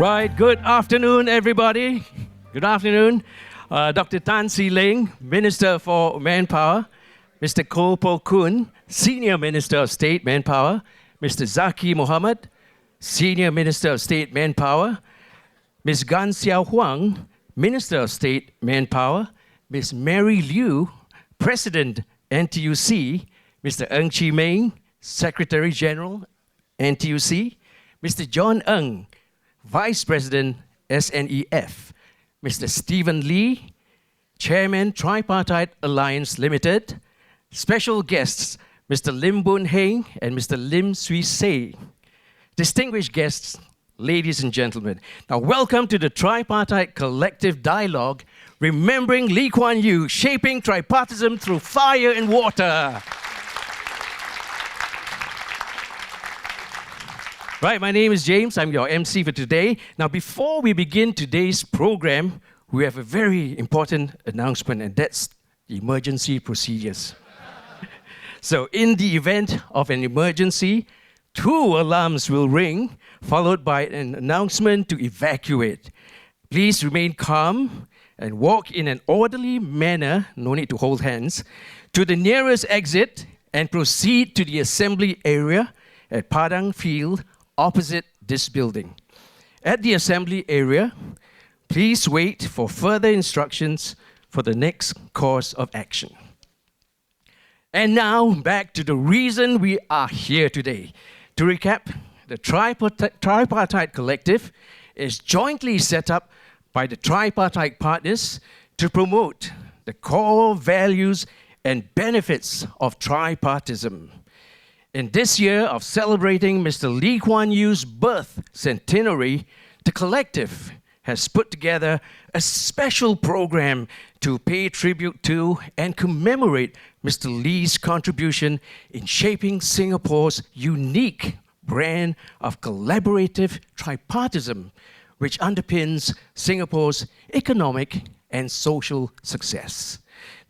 Right, good afternoon, everybody. Good afternoon. Dr. Tan Si Leng, Minister for Manpower, Mr. Koh Po Kun, Senior Minister of State Manpower, Mr. Zaki Mohammed, Senior Minister of State Manpower, Ms. Gan Xiao Huang, Minister of State Manpower, Ms. Mary Liu, President NTUC, Mr. Ng Chi Meng, Secretary General NTUC, Mr. John Ng, Vice President SNEF, Mr. Stephen Lee, Chairman Tripartite Alliance Limited, special guests Mr. Lim Boon Heng and Mr. Lim Swee Say, distinguished guests, ladies and gentlemen. Now welcome to the Tripartite Collective Dialogue, remembering Lee Kuan Yew, shaping tripartism through fire and water. Right, my name is James. I'm your MC for today. Now, before we begin today's program, we have a very important announcement, and that's the emergency procedures. So, in the event of an emergency, 2 alarms will ring, followed by an announcement to evacuate. Please remain calm and walk in an orderly manner, no need to hold hands, to the nearest exit and proceed to the assembly area at Padang Field, opposite this building. At the assembly area, please wait for further instructions for the next course of action. And now, back to the reason we are here today. To recap, the Tripartite Collective is jointly set up by the tripartite partners to promote the core values and benefits of tripartism. In this year of celebrating Mr. Lee Kuan Yew's birth centenary, the collective has put together a special program to pay tribute to and commemorate Mr. Lee's contribution in shaping Singapore's unique brand of collaborative tripartism, which underpins Singapore's economic and social success.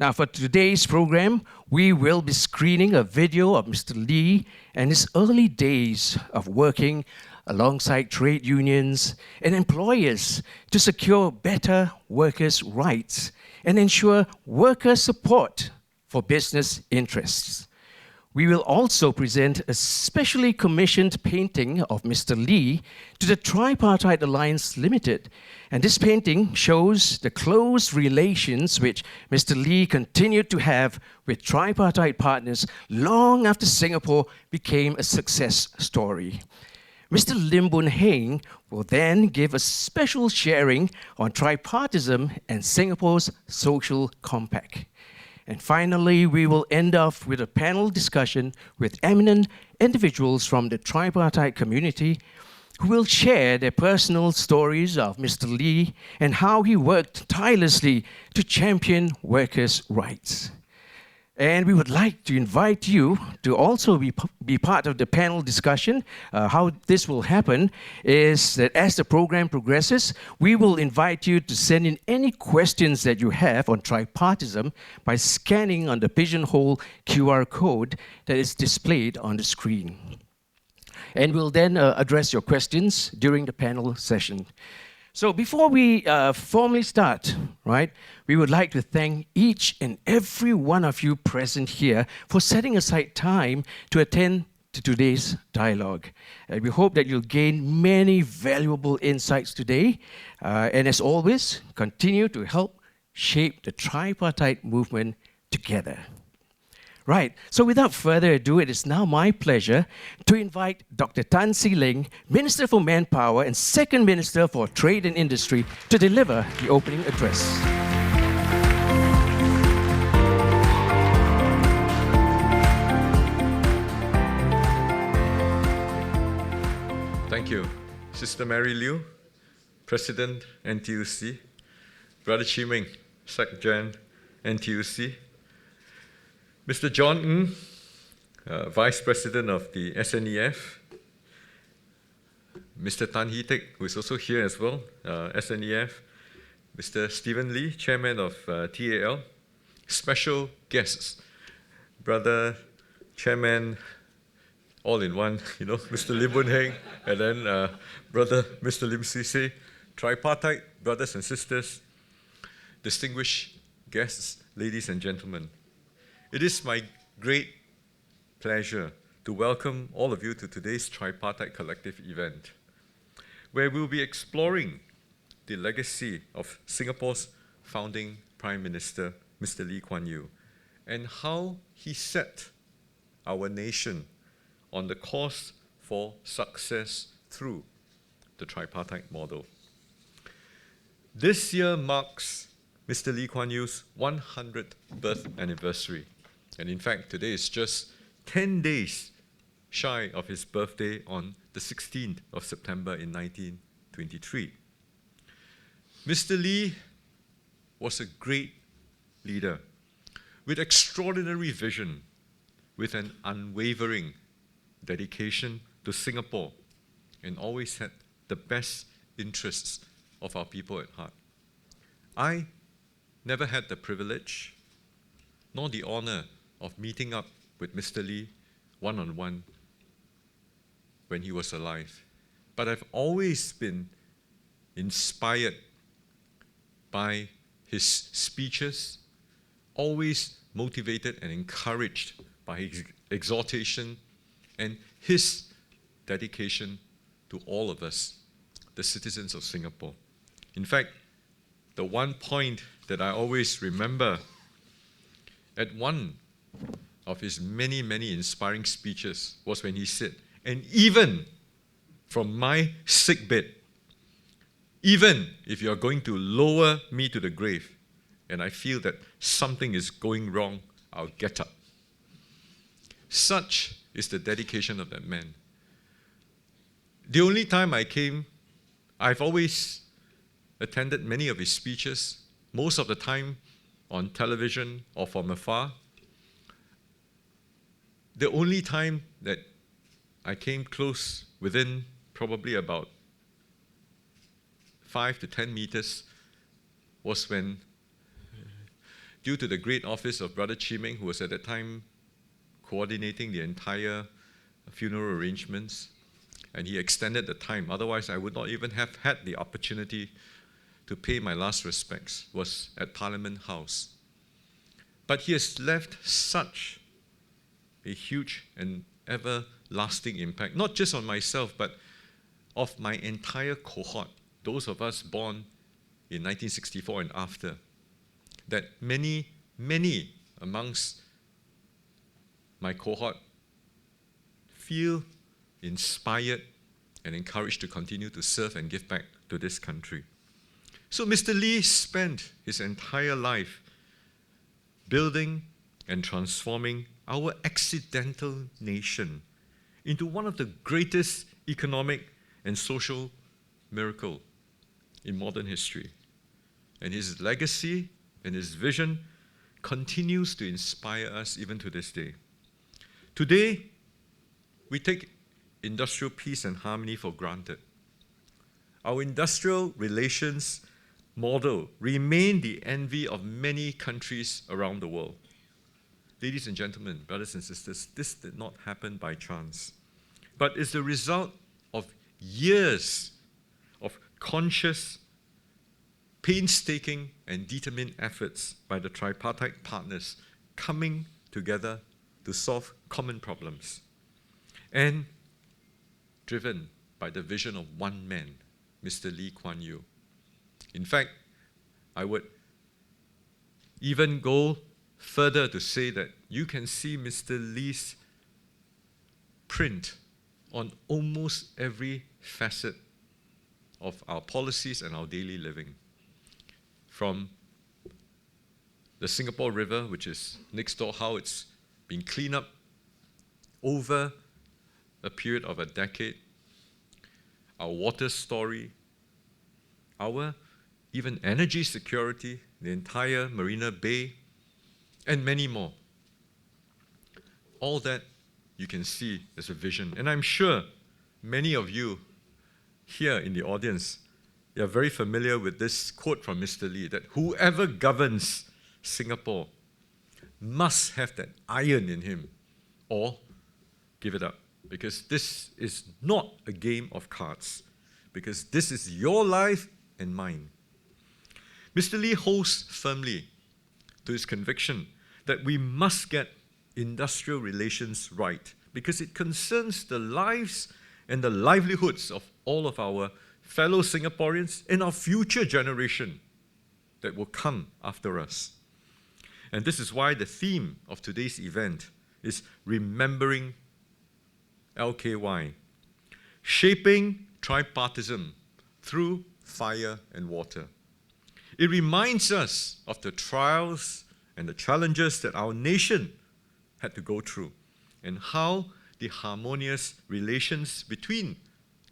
Now, for today's program, we will be screening a video of Mr. Lee and his early days of working alongside trade unions and employers to secure better workers' rights and ensure worker support for business interests. We will also present a specially commissioned painting of Mr. Lee to the Tripartite Alliance Limited. And this painting shows the close relations which Mr. Lee continued to have with tripartite partners long after Singapore became a success story. Mr. Lim Boon Heng will then give a special sharing on tripartism and Singapore's social compact. And finally, we will end off with a panel discussion with eminent individuals from the tripartite community who will share their personal stories of Mr. Lee and how he worked tirelessly to champion workers' rights. And we would like to invite you to also be part of the panel discussion. How this will happen is that as the program progresses, we will invite you to send in any questions that you have on tripartism by scanning on the pigeonhole QR code that is displayed on the screen. And we'll then address your questions during the panel session. So before we formally start, right, we would like to thank each and every one of you present here for setting aside time to attend to today's dialogue. And we hope that you'll gain many valuable insights today. And as always, continue to help shape the tripartite movement together. Right, so without further ado, it is now my pleasure to invite Dr. Tan Si Leng, Minister for Manpower and Second Minister for Trade and Industry, to deliver the opening address. Thank you. Sister Mary Liu, President NTUC, Brother Chi Meng, Sec Gen NTUC, Mr. John Ng, Vice President of the SNEF, Mr. Tan Hee Teck, who is also here as well, SNEF, Mr. Stephen Lee, Chairman of TAL, special guests, Brother Chairman all in one, Mr. Lim Boon Heng, and then brother Mr. Lim CC, tripartite brothers and sisters, distinguished guests, ladies and gentlemen. It is my great pleasure to welcome all of you to today's Tripartite Collective event, where we'll be exploring the legacy of Singapore's founding Prime Minister, Mr. Lee Kuan Yew, and how he set our nation on the course for success through the tripartite model. This year marks Mr. Lee Kuan Yew's 100th birth anniversary. And in fact, today is just 10 days shy of his birthday on the 16th of September in 1923. Mr. Lee was a great leader with extraordinary vision, with an unwavering dedication to Singapore, and always had the best interests of our people at heart. I never had the privilege nor the honor of meeting up with Mr. Lee one-on-one when he was alive. But I've always been inspired by his speeches, always motivated and encouraged by his exhortation and his dedication to all of us, the citizens of Singapore. In fact, the one point that I always remember at one of his many, many inspiring speeches was when he said, and even from my sickbed, even if you're going to lower me to the grave and I feel that something is going wrong, I'll get up. Such is the dedication of that man. The only time I've always attended many of his speeches, most of the time on television or from afar. The only time that I came close, within probably about 5 to 10 meters, was when, due to the great office of Brother Chi Meng, who was at that time coordinating the entire funeral arrangements, and he extended the time. Otherwise, I would not even have had the opportunity to pay my last respects, was at Parliament House. But he has left such a huge and everlasting impact, not just on myself, but of my entire cohort, those of us born in 1964 and after, that many, many amongst my cohort feel inspired and encouraged to continue to serve and give back to this country. So Mr. Lee spent his entire life building and transforming our accidental nation into one of the greatest economic and social miracles in modern history. And his legacy and his vision continues to inspire us even to this day. Today, we take industrial peace and harmony for granted. Our industrial relations model remain the envy of many countries around the world. Ladies and gentlemen, brothers and sisters, this did not happen by chance, but is the result of years of conscious, painstaking, and determined efforts by the tripartite partners coming together to solve common problems, and driven by the vision of one man, Mr. Lee Kuan Yew. In fact, I would even go further to say that you can see Mr. Lee's print on almost every facet of our policies and our daily living. From the Singapore River, which is next door, how it's been cleaned up over a period of a decade, our water story, our even energy security, the entire Marina Bay, and many more. All that you can see as a vision. And I'm sure many of you here in the audience, you are very familiar with this quote from Mr. Lee, that whoever governs Singapore must have that iron in him or give it up. because this is not a game of cards, because this is your life and mine. Mr. Lee holds firmly to his conviction that we must get industrial relations right, because it concerns the lives and the livelihoods of all of our fellow Singaporeans and our future generation that will come after us. And this is why the theme of today's event is Remembering LKY, Shaping Tripartism Through Fire and Water. It reminds us of the trials and the challenges that our nation had to go through, and how the harmonious relations between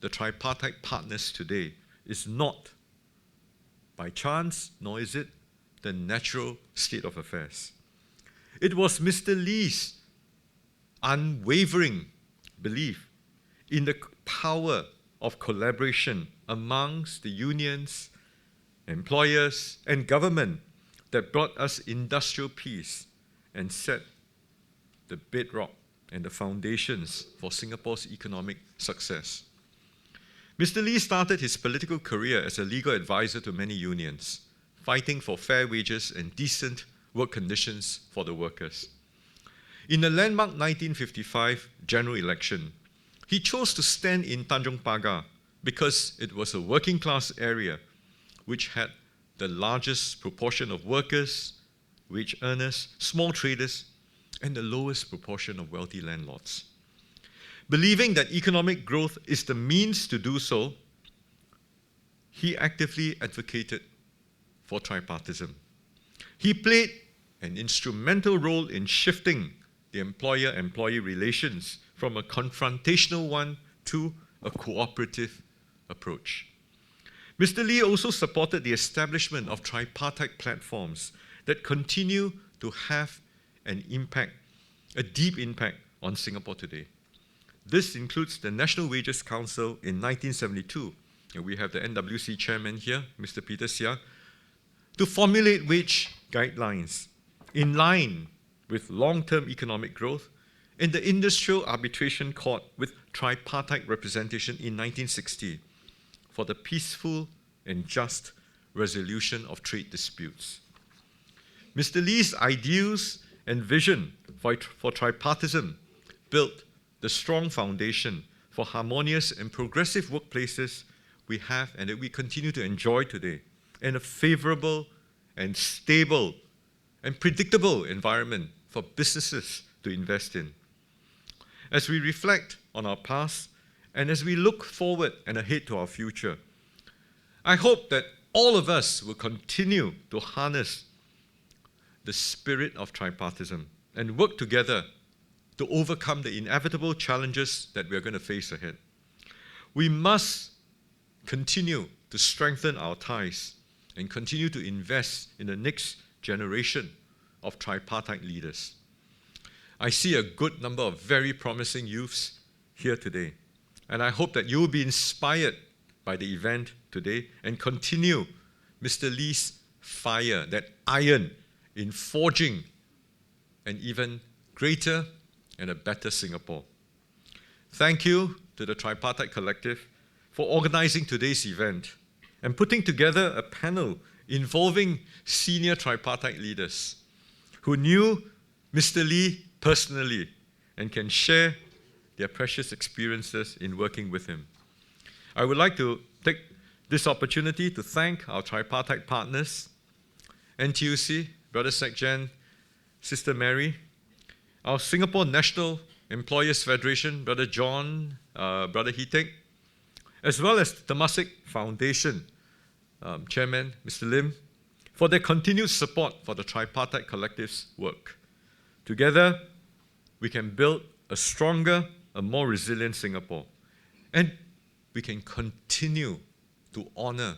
the tripartite partners today is not by chance, nor is it the natural state of affairs. It was Mr. Lee's unwavering belief in the power of collaboration amongst the unions, employers, and government that brought us industrial peace and set the bedrock and the foundations for Singapore's economic success. Mr. Lee started his political career as a legal advisor to many unions, fighting for fair wages and decent work conditions for the workers. In the landmark 1955 general election, he chose to stand in Tanjong Pagar because it was a working class area which had the largest proportion of workers, wage earners, small traders, and the lowest proportion of wealthy landlords. Believing that economic growth is the means to do so, he actively advocated for tripartism. He played an instrumental role in shifting the employer-employee relations from a confrontational one to a cooperative approach. Mr. Lee also supported the establishment of tripartite platforms that continue to have an impact, a deep impact on Singapore today. This includes the National Wages Council in 1972, and we have the NWC chairman here, Mr. Peter Sia, to formulate wage guidelines in line with long-term economic growth, and the Industrial Arbitration Court with tripartite representation in 1960 for the peaceful and just resolution of trade disputes. Mr. Lee's ideals and vision for tripartism built the strong foundation for harmonious and progressive workplaces we have and that we continue to enjoy today, and a favorable and stable and predictable environment for businesses to invest in. As we reflect on our past and as we look forward and ahead to our future, I hope that all of us will continue to harness the spirit of tripartism and work together to overcome the inevitable challenges that we are going to face ahead. We must continue to strengthen our ties and continue to invest in the next generation of tripartite leaders. I see a good number of very promising youths here today, and I hope that you will be inspired by the event today and continue Mr. Lee's fire, that iron, in forging an even greater and a better Singapore. Thank you to the Tripartite Collective for organizing today's event and putting together a panel involving senior tripartite leaders who knew Mr. Lee personally and can share their precious experiences in working with him. I would like to take this opportunity to thank our tripartite partners, NTUC, Brother Sekjen, Sister Mary, our Singapore National Employers Federation, Brother John, Brother Hitek, as well as the Temasek Foundation, Chairman Mr. Lim, for their continued support for the Tripartite Collective's work. Together, we can build a stronger, a more resilient Singapore, and we can continue to honor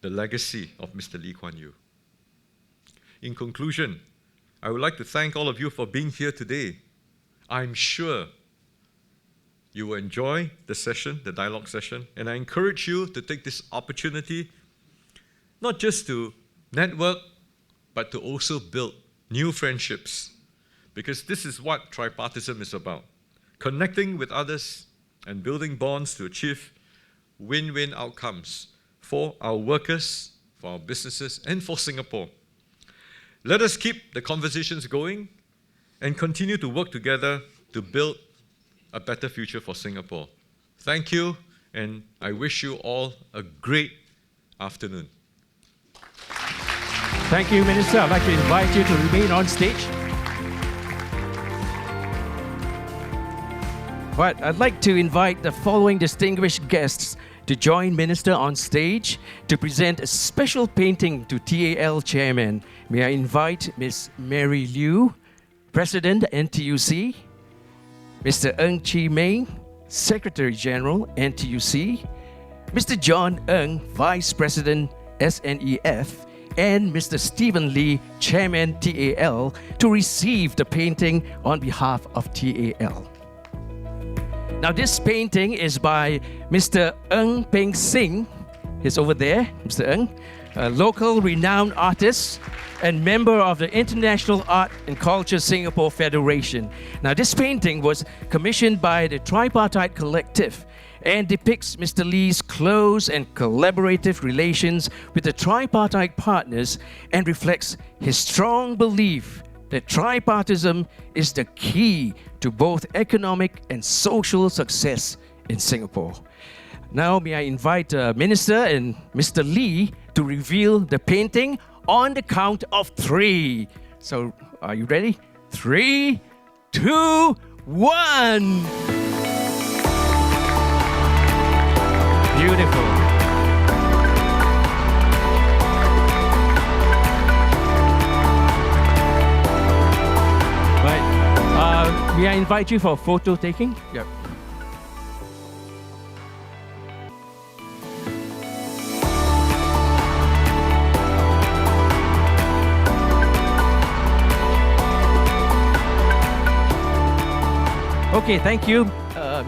the legacy of Mr. Lee Kuan Yew. In conclusion, I would like to thank all of you for being here today. I'm sure you will enjoy the session, the dialogue session, and I encourage you to take this opportunity not just to network, but to also build new friendships, because this is what tripartism is about. connecting with others, and building bonds to achieve win-win outcomes for our workers, for our businesses, and for Singapore. Let us keep the conversations going and continue to work together to build a better future for Singapore. Thank you, and I wish you all a great afternoon. Thank you, Minister. I'd like to invite you to remain on stage. But I'd like to invite the following distinguished guests to join Minister on stage to present a special painting to TAL Chairman. May I invite Ms. Mary Liu, President, NTUC, Mr. Ng Chi Meng, Secretary General, NTUC, Mr. John Ng, Vice President, SNEF, and Mr. Stephen Lee, Chairman, TAL, to receive the painting on behalf of TAL. Now, this painting is by Mr. Ng Peng Sing. He's over there, Mr. Ng, a local renowned artist and member of the International Art and Culture Singapore Federation. Now, this painting was commissioned by the Tripartite Collective and depicts Mr. Lee's close and collaborative relations with the tripartite partners and reflects his strong belief that tripartism is the key to both economic and social success in Singapore. Now, may I invite Minister and Mr. Lee to reveal the painting on the count of 3. So, are you ready? 3, 2, 1. Beautiful. Right. May I invite you for photo taking? Yep. Okay, thank you.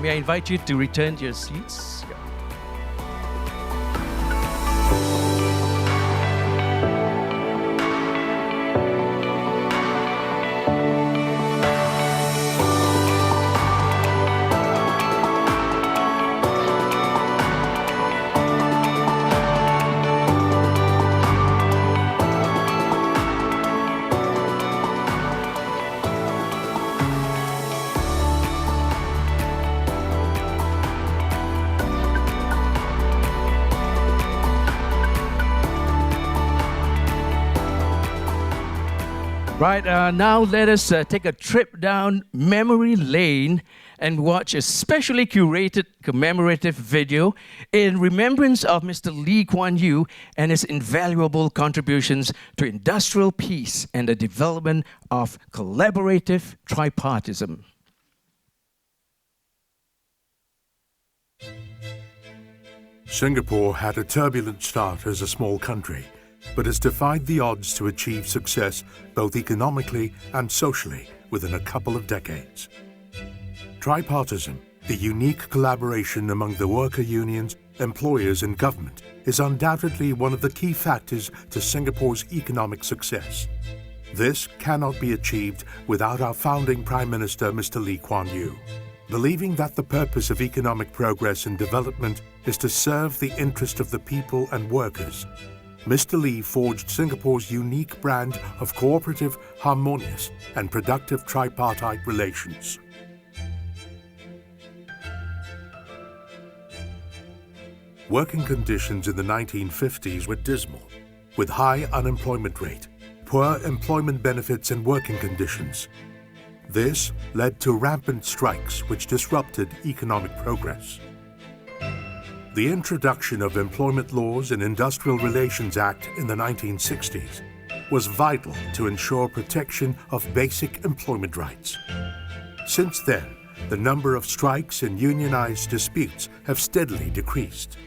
May I invite you to return to your seats? Yep. Right, now let us take a trip down memory lane and watch a specially curated commemorative video in remembrance of Mr. Lee Kuan Yew and his invaluable contributions to industrial peace and the development of collaborative tripartism. Singapore had a turbulent start as a small country, but has defied the odds to achieve success both economically and socially within a couple of decades. Tripartism, the unique collaboration among the worker unions, employers and government, is undoubtedly one of the key factors to Singapore's economic success. This cannot be achieved without our founding Prime Minister, Mr. Lee Kuan Yew. Believing that the purpose of economic progress and development is to serve the interest of the people and workers, Mr. Lee forged Singapore's unique brand of cooperative, harmonious, and productive tripartite relations. Working conditions in the 1950s were dismal, with high unemployment rate, poor employment benefits and working conditions. This led to rampant strikes which disrupted economic progress. The introduction of Employment Laws and Industrial Relations Act in the 1960s was vital to ensure protection of basic employment rights. Since then, the number of strikes and unionized disputes have steadily decreased.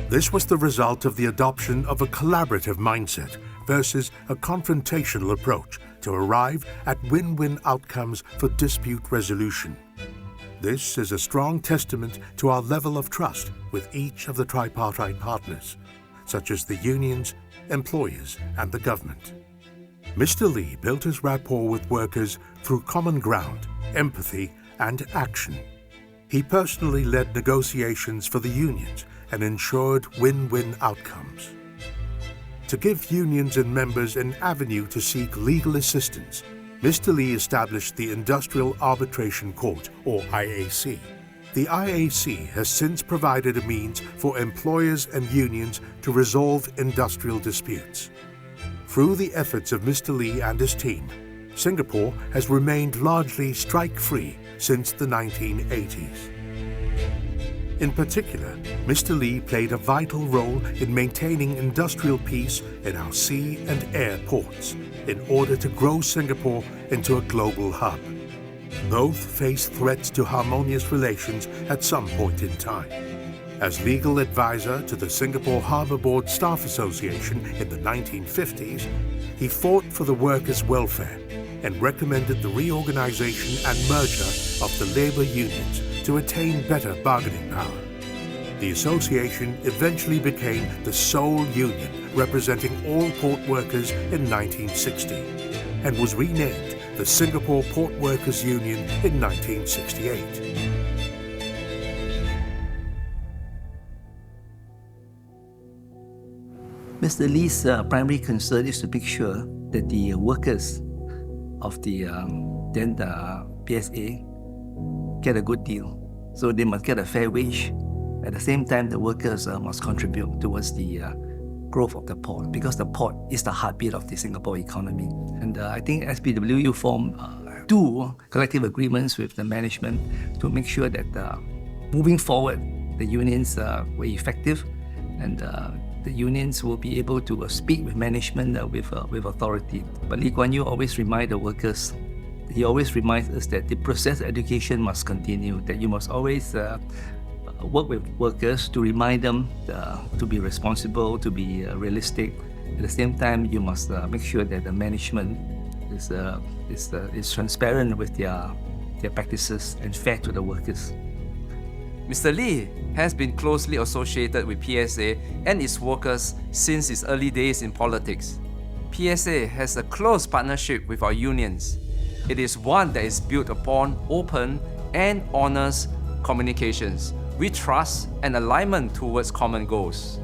This was the result of the adoption of a collaborative mindset versus a confrontational approach to arrive at win-win outcomes for dispute resolution. This is a strong testament to our level of trust with each of the tripartite partners, such as the unions, employers, and the government. Mr. Lee built his rapport with workers through common ground, empathy, and action. He personally led negotiations for the unions and ensured win-win outcomes. To give unions and members an avenue to seek legal assistance, Mr. Lee established the Industrial Arbitration Court, or IAC. The IAC has since provided a means for employers and unions to resolve industrial disputes. Through the efforts of Mr. Lee and his team, Singapore has remained largely strike-free since the 1980s. In particular, Mr. Lee played a vital role in maintaining industrial peace in our sea and air ports in order to grow Singapore into a global hub. Both faced threats to harmonious relations at some point in time. As legal advisor to the Singapore Harbour Board Staff Association in the 1950s, he fought for the workers' welfare and recommended the reorganization and merger of the labour unions to attain better bargaining power. The association eventually became the sole union representing all port workers in 1960 and was renamed the Singapore Port Workers Union in 1968. Mr. Lee's primary concern is to make sure that the workers of the PSA get a good deal. So they must get a fair wage. At the same time, the workers must contribute towards the growth of the port, because the port is the heartbeat of the Singapore economy. And I think SPWU formed 2 collective agreements with the management to make sure that moving forward, the unions were effective and the unions will be able to speak with management with authority. But Lee Kuan Yew always reminds the workers, he always reminds us that the process education must continue, that you must always work with workers to remind them to be responsible, to be realistic. At the same time, you must make sure that the management is transparent with their practices and fair to the workers. Mr. Lee has been closely associated with PSA and its workers since its early days in politics. PSA has a close partnership with our unions. It is one that is built upon open and honest communications, with trust and alignment towards common goals.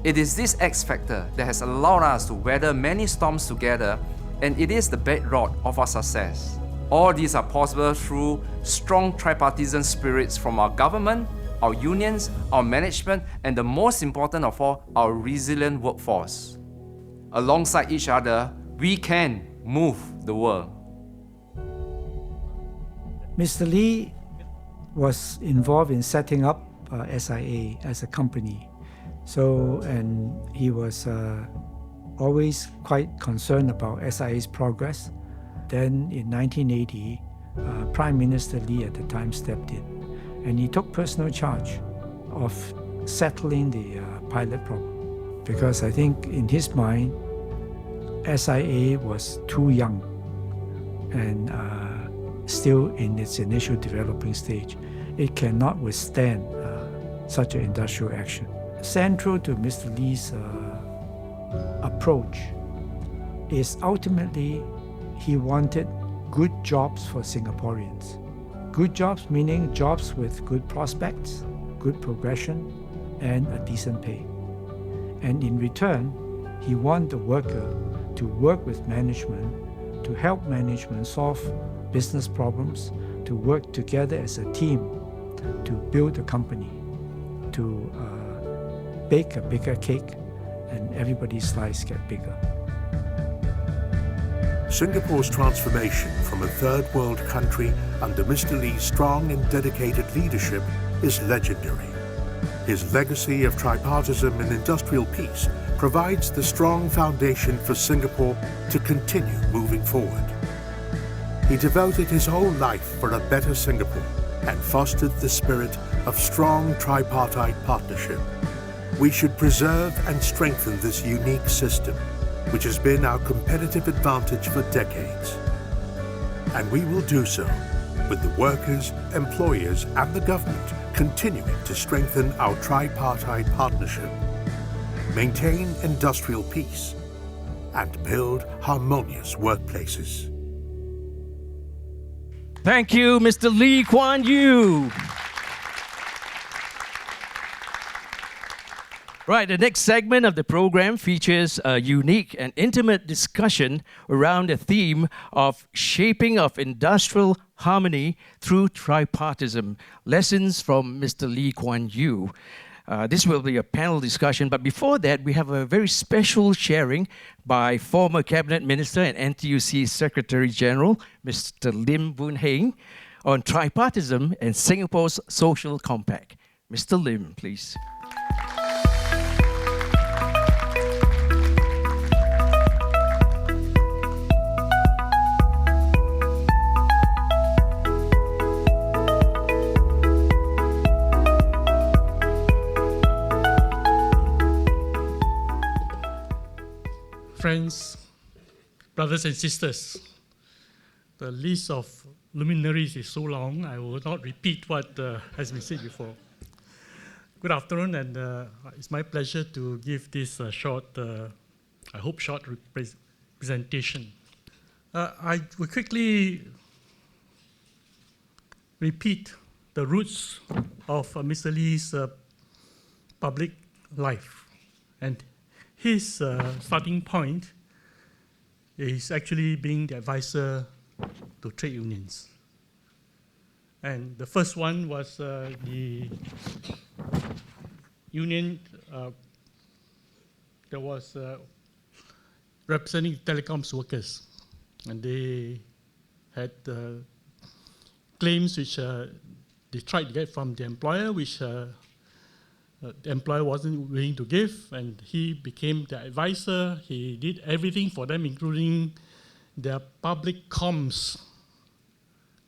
It is this X factor that has allowed us to weather many storms together, and it is the bedrock of our success. All these are possible through strong tripartisan spirits from our government, our unions, our management, and the most important of all, our resilient workforce. Alongside each other, we can move the world. Mr. Lee was involved in setting up SIA as a company. And he was always quite concerned about SIA's progress. Then in 1980, Prime Minister Lee at the time stepped in, and he took personal charge of settling the pilot problem. Because I think in his mind, SIA was too young and still in its initial developing stage. It cannot withstand such an industrial action. Central to Mr. Lee's approach is ultimately he wanted good jobs for Singaporeans. Good jobs meaning jobs with good prospects, good progression, and a decent pay. And in return, he wanted the worker to work with management, to help management solve business problems, to work together as a team, to build a company, to bake a bigger cake, and everybody's slice get bigger. Singapore's transformation from a third world country under Mr. Lee's strong and dedicated leadership is legendary. His legacy of tripartism and industrial peace provides the strong foundation for Singapore to continue moving forward. He devoted his whole life for a better Singapore and fostered the spirit of strong tripartite partnership. We should preserve and strengthen this unique system, which has been our competitive advantage for decades. And we will do so with the workers, employers, and the government continuing to strengthen our tripartite partnership, maintain industrial peace, and build harmonious workplaces. Thank you, Mr. Lee Kuan Yew. Right, the next segment of the program features a unique and intimate discussion around the theme of shaping of industrial harmony through tripartism. Lessons from Mr. Lee Kuan Yew. This will be a panel discussion, but before that, we have a very special sharing by former Cabinet Minister and NTUC Secretary General, Mr. Lim Boon Heng, on tripartism and Singapore's social compact. Mr. Lim, please. Friends, brothers and sisters, the list of luminaries is so long, I will not repeat what has been said before. Good afternoon, and it's my pleasure to give this short, I hope short presentation. I will quickly repeat the roots of Mr. Lee's public life. And his starting point is actually being the advisor to trade unions. And the first one was the union that was representing telecoms workers. And they had claims which they tried to get from the employer, which the employer wasn't willing to give, and he became the advisor. He did everything for them, including their public comms,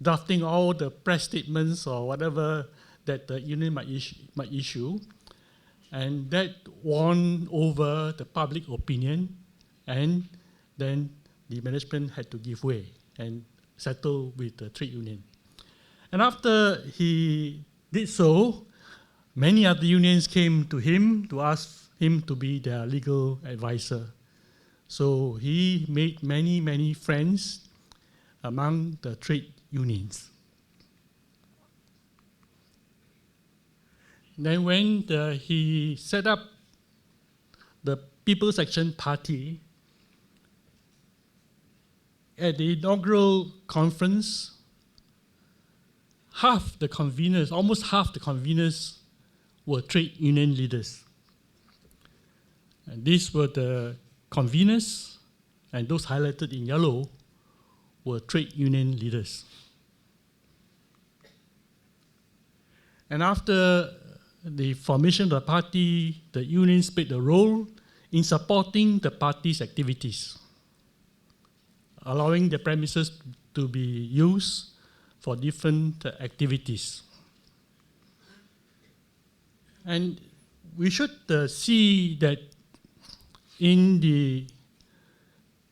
drafting all the press statements or whatever that the union might issue. And that won over the public opinion, and then the management had to give way and settle with the trade union. And after he did so, many other unions came to him to ask him to be their legal advisor. So he made many, many friends among the trade unions. Then when he set up the People's Action Party, at the inaugural conference, almost half the conveners were trade union leaders. And these were the conveners, and those highlighted in yellow were trade union leaders. And after the formation of the party, the unions played a role in supporting the party's activities, allowing the premises to be used for different activities. And we should see that in the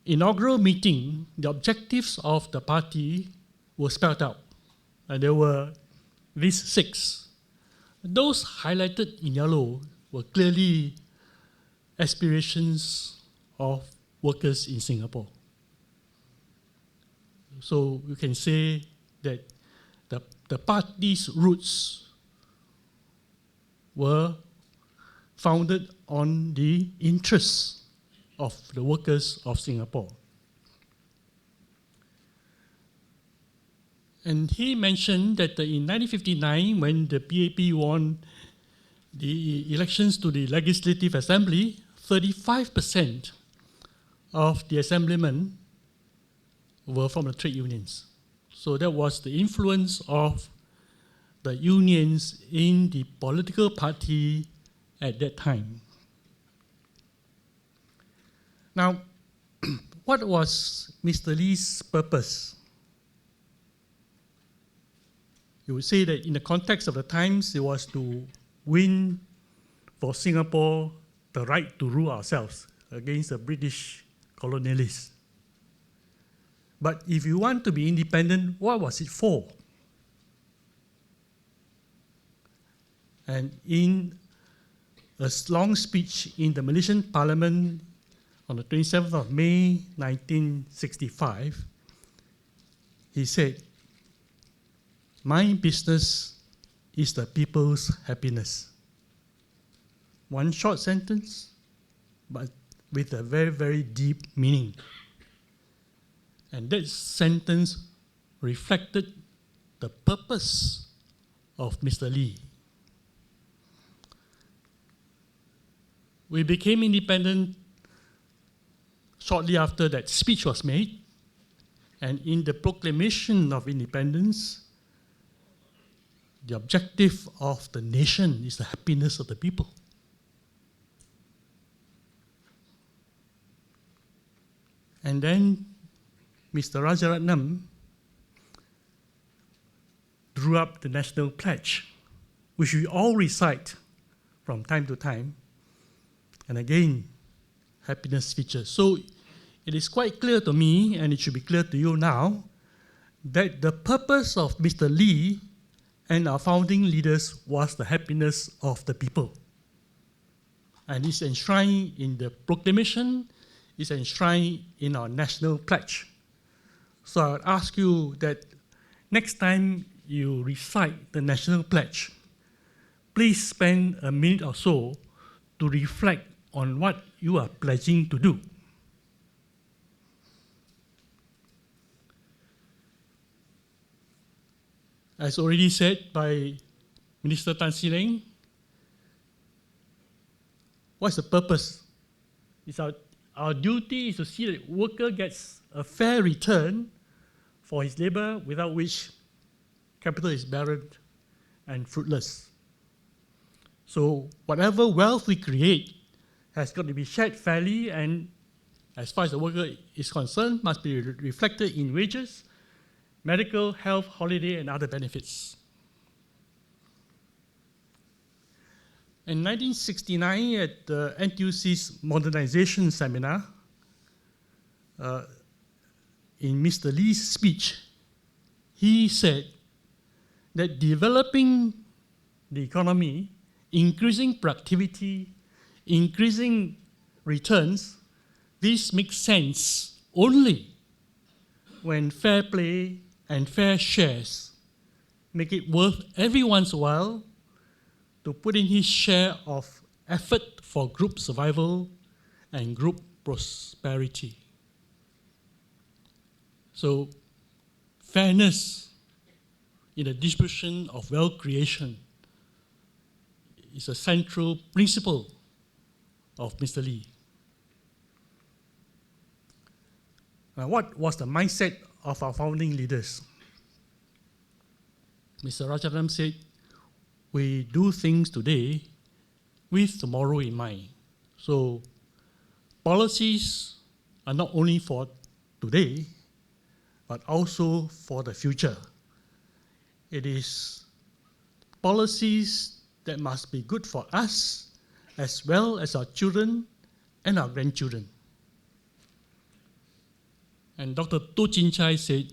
inaugural meeting, the objectives of the party were spelled out. And there were these 6. Those highlighted in yellow were clearly aspirations of workers in Singapore. So you can say that the party's roots were founded on the interests of the workers of Singapore. And he mentioned that in 1959, when the PAP won the elections to the Legislative Assembly, 35% of the assemblymen were from the trade unions. So that was the influence of the unions in the political party at that time. Now, what was Mr. Lee's purpose? You would say that in the context of the times, it was to win for Singapore the right to rule ourselves against the British colonialists. But if you want to be independent, what was it for? And in a long speech in the Malaysian Parliament on the 27th of May, 1965, he said, my business is the people's happiness. One short sentence, but with a very, very deep meaning. And that sentence reflected the purpose of Mr. Lee. We became independent shortly after that speech was made, and in the proclamation of independence, the objective of the nation is the happiness of the people. And then Mr. Rajaratnam drew up the national pledge, which we all recite from time to time. And again, happiness features. So it is quite clear to me, and it should be clear to you now, that the purpose of Mr. Lee and our founding leaders was the happiness of the people. And it's enshrined in the proclamation, it's enshrined in our national pledge. So I would ask you that next time you recite the national pledge, please spend a minute or so to reflect on what you are pledging to do. As already said by Minister Tan See Leng, what's the purpose? It's our duty is to see that the worker gets a fair return for his labor, without which capital is barren and fruitless. So whatever wealth we create has got to be shared fairly, and as far as the worker is concerned, must be reflected in wages, medical, health, holiday, and other benefits. In 1969, at the NTUC's modernization seminar, in Mr. Lee's speech, he said that developing the economy, increasing productivity, increasing returns, this makes sense only when fair play and fair shares make it worth everyone's while to put in his share of effort for group survival and group prosperity. So, fairness in the distribution of wealth creation is a central principle of Mr. Lee. Now, what was the mindset of our founding leaders? Mr. Rajaratnam said, we do things today with tomorrow in mind. So policies are not only for today, but also for the future. It is policies that must be good for us, as well as our children and our grandchildren. And Dr. To Chin Chai said,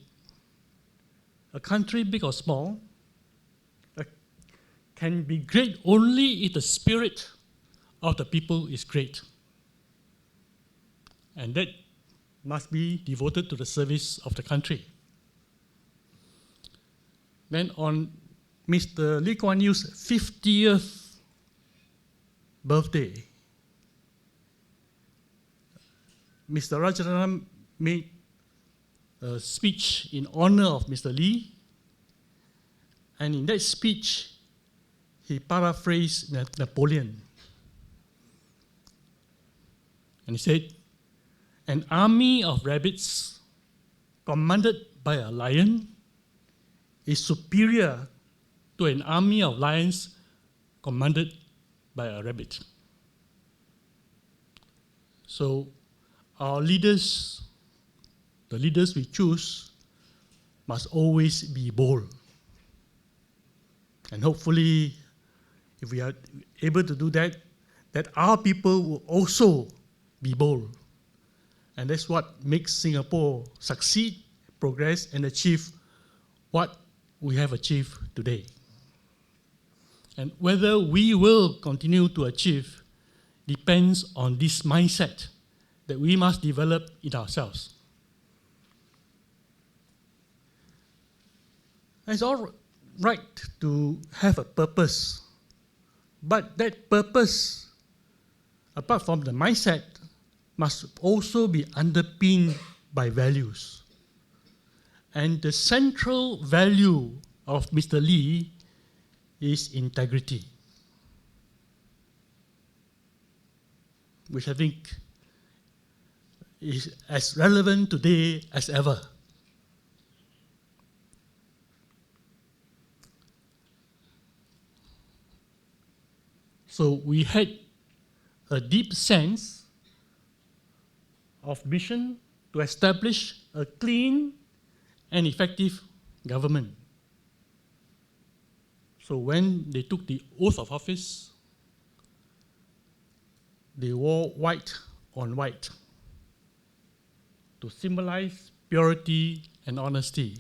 a country big or small can be great only if the spirit of the people is great. And that must be devoted to the service of the country. Then on Mr. Lee Kuan Yew's 50th birthday, Mr. Rajaratnam made a speech in honor of Mr. Lee, and in that speech, he paraphrased Napoleon. And he said, an army of rabbits commanded by a lion is superior to an army of lions commanded by a rabbit. So our leaders, the leaders we choose, must always be bold. And hopefully, if we are able to do that, that our people will also be bold. And that's what makes Singapore succeed, progress, and achieve what we have achieved today. And whether we will continue to achieve depends on this mindset that we must develop in ourselves. As all right to have a purpose, but that purpose, apart from the mindset, must also be underpinned by values. And the central value of Mr. Lee is integrity, which I think is as relevant today as ever. So we had a deep sense of mission to establish a clean and effective government. So when they took the oath of office, they wore white on white to symbolize purity and honesty.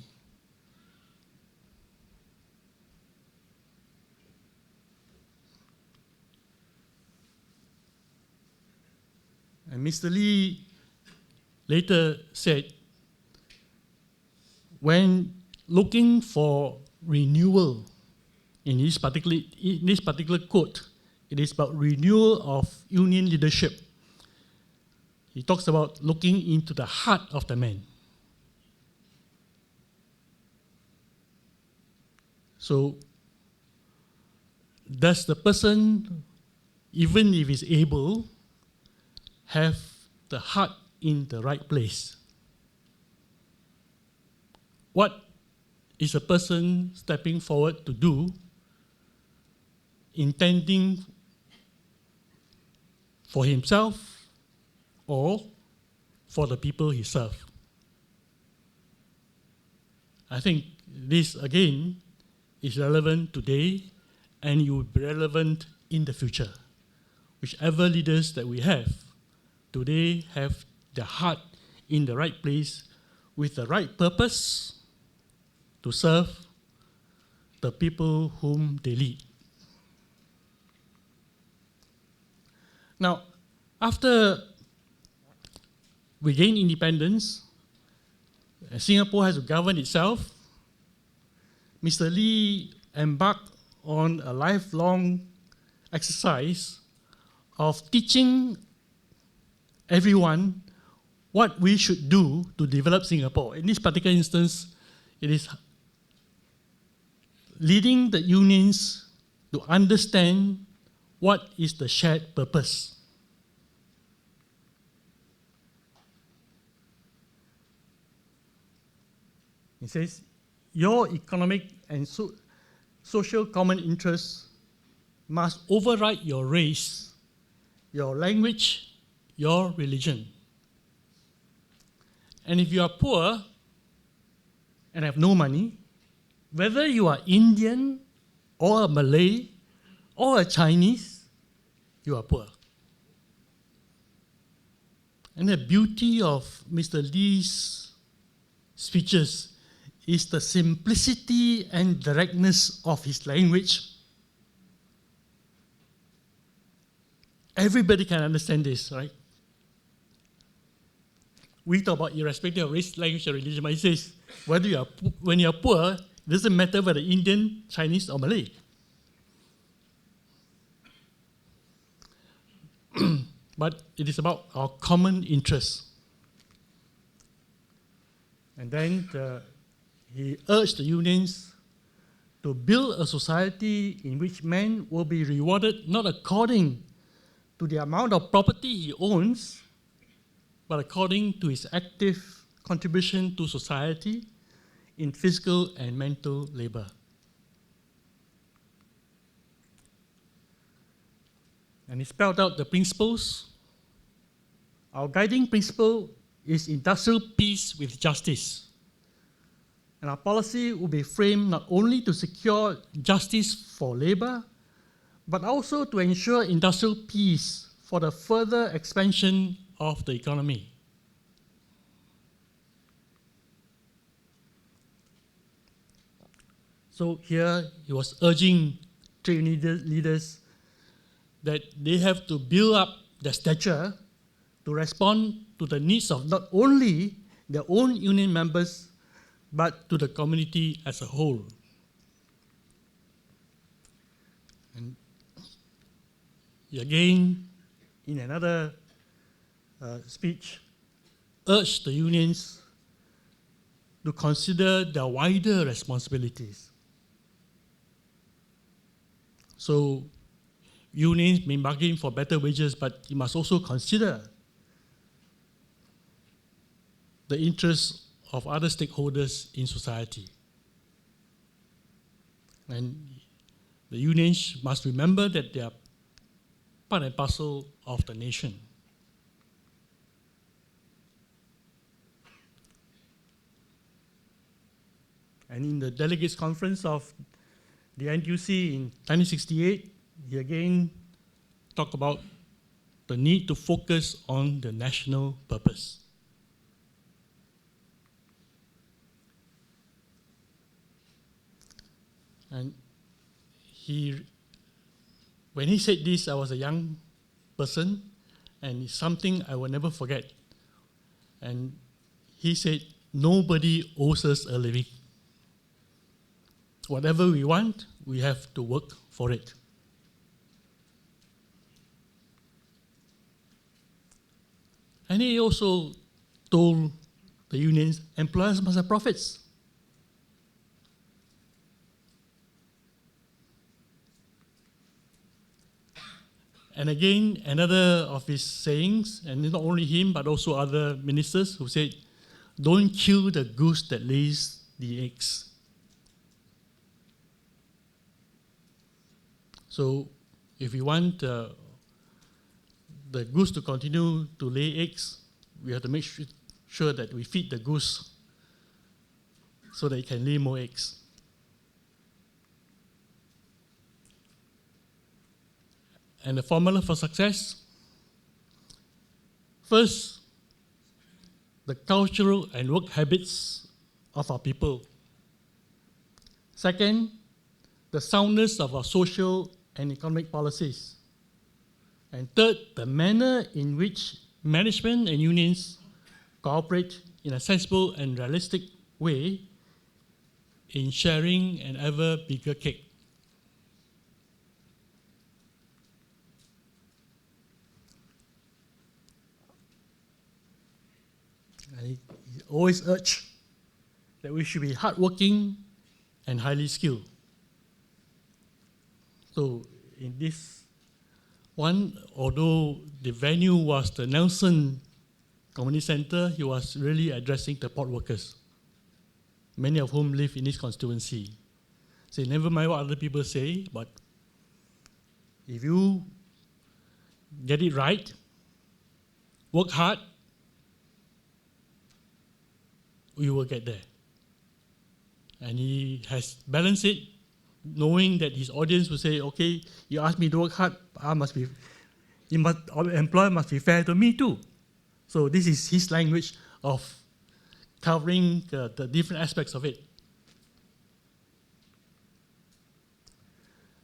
And Mr. Lee later said, when looking for renewal in this particular quote, it is about renewal of union leadership. He talks about looking into the heart of the man. So, does the person, even if he's able, have the heart in the right place? What is a person stepping forward to do, intending for himself or for the people he serves? I think this, again, is relevant today and it will be relevant in the future. Whichever leaders that we have today have their heart in the right place with the right purpose to serve the people whom they lead. Now, after we gain independence, Singapore has to govern itself. Mr. Lee embarked on a lifelong exercise of teaching everyone what we should do to develop Singapore. In this particular instance, it is leading the unions to understand what is the shared purpose. He says, your economic and social common interests must override your race, your language, your religion. And if you are poor and have no money, whether you are Indian or a Malay or a Chinese, you are poor. And the beauty of Mr. Lee's speeches is the simplicity and directness of his language. Everybody can understand this, right? We talk about irrespective of race, language, or religion, but he says, when you are poor, it doesn't matter whether Indian, Chinese, or Malay. But it is about our common interests. And then he urged the unions to build a society in which man will be rewarded not according to the amount of property he owns, but according to his active contribution to society in physical and mental labor. And he spelled out the principles. Our guiding principle is industrial peace with justice. And our policy will be framed not only to secure justice for labor, but also to ensure industrial peace for the further expansion of the economy. So here he was urging trade leaders that they have to build up their stature to respond to the needs of not only their own union members, but to the community as a whole. And he again, in another speech, urged the unions to consider their wider responsibilities. So unions may bargain for better wages, but you must also consider the interests of other stakeholders in society. And the unions must remember that they are part and parcel of the nation. And in the delegates conference of the NTUC in 1968, he again talked about the need to focus on the national purpose. And when he said this, I was a young person, and it's something I will never forget. And he said, nobody owes us a living. Whatever we want, we have to work for it. And he also told the unions, employers must have profits. And again, another of his sayings, and not only him, but also other ministers who said, don't kill the goose that lays the eggs. So if we want the goose to continue to lay eggs, we have to make sure that we feed the goose so that it can lay more eggs. And the formula for success: first, the cultural and work habits of our people. Second, the soundness of our social and economic policies. And third, the manner in which management and unions cooperate in a sensible and realistic way in sharing an ever bigger cake. And he always urged that we should be hardworking and highly skilled. So in this one, although the venue was the Nelson Community Centre, he was really addressing the port workers, many of whom live in his constituency. So never mind what other people say, but if you get it right, work hard, we will get there. And he has balanced it, knowing that his audience will say, okay, you asked me to work hard, employer must be fair to me too. So this is his language of covering the different aspects of it.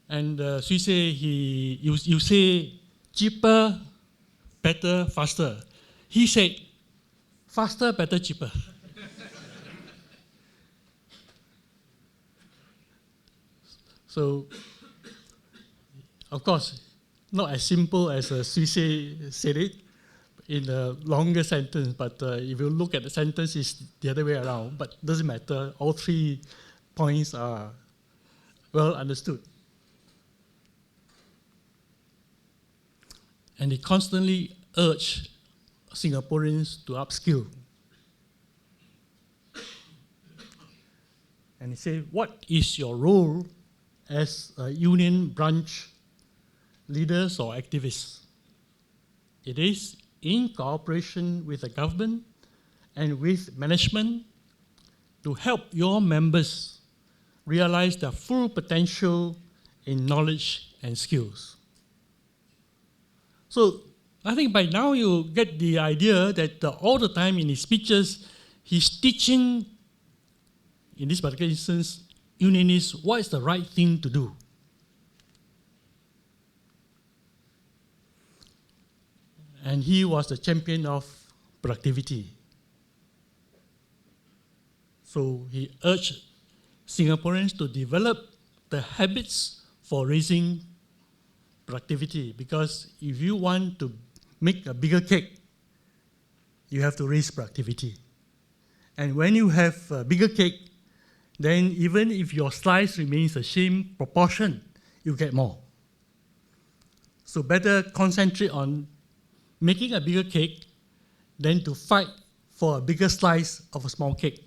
And so you say cheaper, better, faster. He said faster, better, cheaper. So, of course, not as simple as Suisse said it in a longer sentence, but if you look at the sentence, it's the other way around. But it doesn't matter. All 3 points are well understood. And he constantly urged Singaporeans to upskill. And he said, what is your role as a union branch leaders or activists? It is in cooperation with the government and with management to help your members realize their full potential in knowledge and skills. So I think by now you get the idea that all the time in his speeches, he's teaching, in this particular instance, unionists what is the right thing to do. And he was the champion of productivity. So he urged Singaporeans to develop the habits for raising productivity, because if you want to make a bigger cake, you have to raise productivity. And when you have a bigger cake, then even if your slice remains the same proportion, you get more. So better concentrate on making a bigger cake than to fight for a bigger slice of a small cake.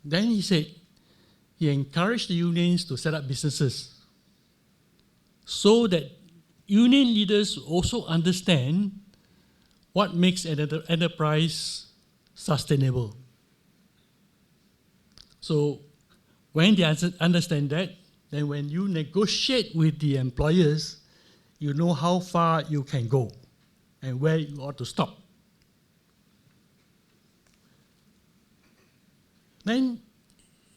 Then he said he encouraged the unions to set up businesses so that union leaders also understand what makes an enterprise sustainable. So when they understand that, then when you negotiate with the employers, you know how far you can go and where you ought to stop. Then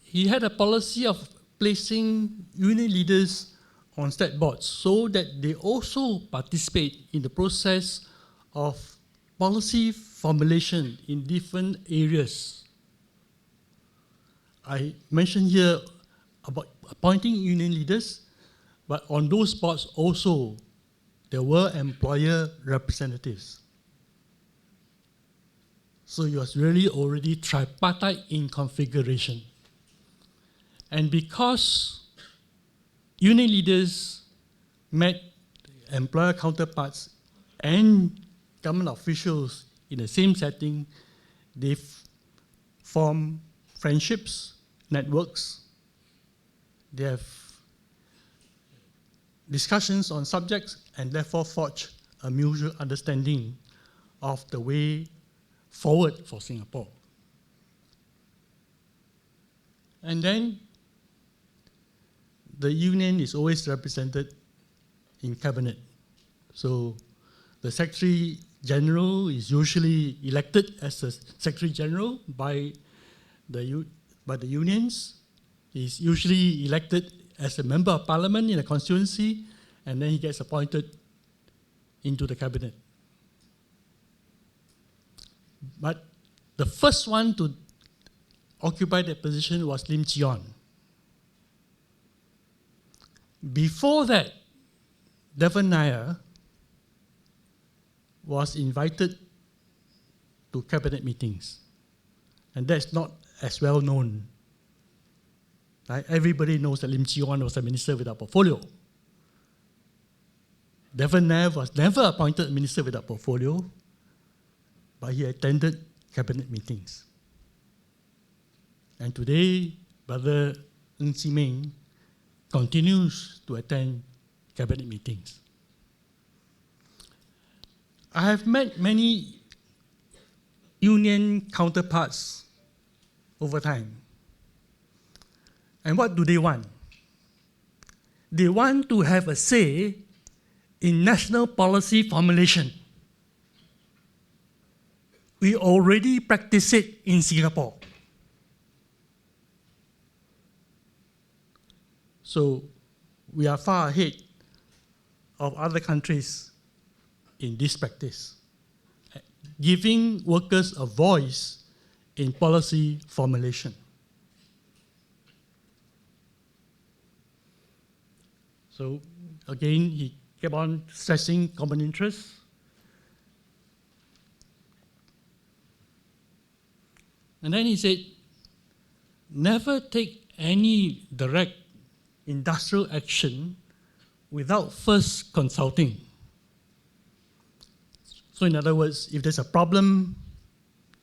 he had a policy of placing union leaders on state boards so that they also participate in the process of policy formulation in different areas. I mentioned here about appointing union leaders, but on those boards also there were employer representatives. So it was really already tripartite in configuration. And because union leaders met employer counterparts and government officials in the same setting, they form friendships, networks, they have discussions on subjects, and therefore forge a mutual understanding of the way forward for Singapore. And then the union is always represented in cabinet. So the Secretary General is usually elected as a Secretary General by the unions. He's usually elected as a member of parliament in a constituency, and then he gets appointed into the cabinet. But the first one to occupy that position was Lim Kuan Yew. Before that, Devan Nair was invited to cabinet meetings, and that's not as well known. Right? Everybody knows that Lim Kuan Yew was a minister without portfolio. Devan Nair was never appointed minister without portfolio, but he attended cabinet meetings. And today, Brother Ng Chee Meng continues to attend cabinet meetings. I have met many union counterparts over time. And what do they want? They want to have a say in national policy formulation. We already practice it in Singapore. So we are far ahead of other countries in this practice, giving workers a voice in policy formulation. So again, he kept on stressing common interests. And then he said, never take any direct industrial action without first consulting. So in other words, if there's a problem,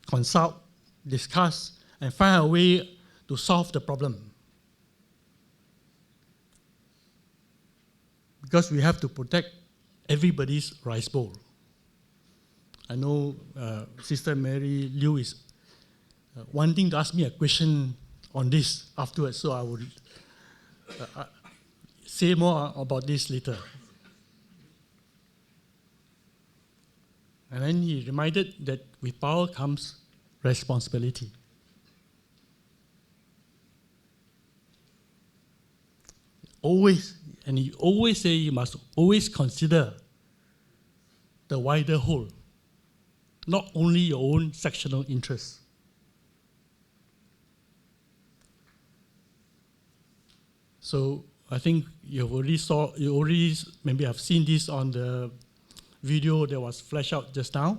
consult, discuss, and find a way to solve the problem. Because we have to protect everybody's rice bowl. I know Sister Mary Liu is wanting to ask me a question on this afterwards, so I will say more about this later. And then he reminded that with power comes responsibility. Always, and he always say you must always consider the wider whole, not only your own sectional interests. So I think you already maybe have seen this on the video that was flashed out just now.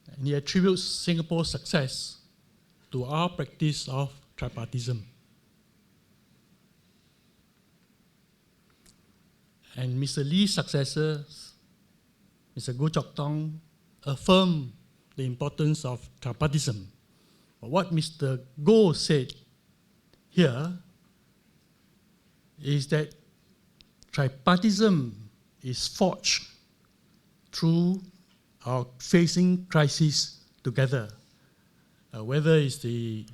And he attributes Singapore's success to our practice of tripartism. And Mr. Lee's successors, Mr. Goh Chok Tong, affirmed the importance of tripartism. But what Mr. Goh said here is that tripartism is forged through our facing crises together, whether it's the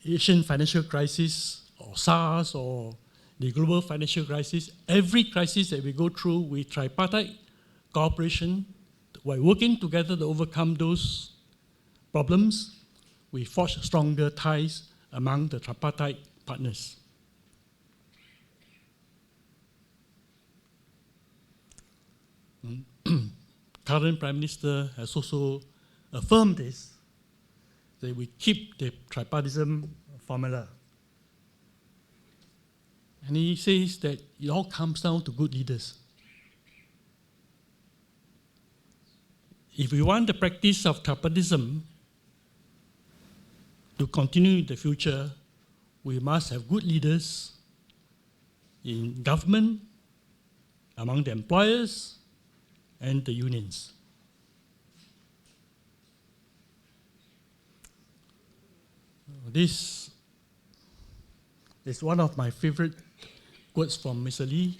Asian financial crisis or SARS or the global financial crisis. Every crisis that we go through with tripartite cooperation, while working together to overcome those problems, we forge stronger ties among the tripartite partners. Current Prime Minister has also affirmed this, that we keep the tripartism formula. And he says that it all comes down to good leaders. If we want the practice of tripartism to continue in the future, we must have good leaders in government, among the employers, and the unions. This is one of my favorite quotes from Mr. Lee.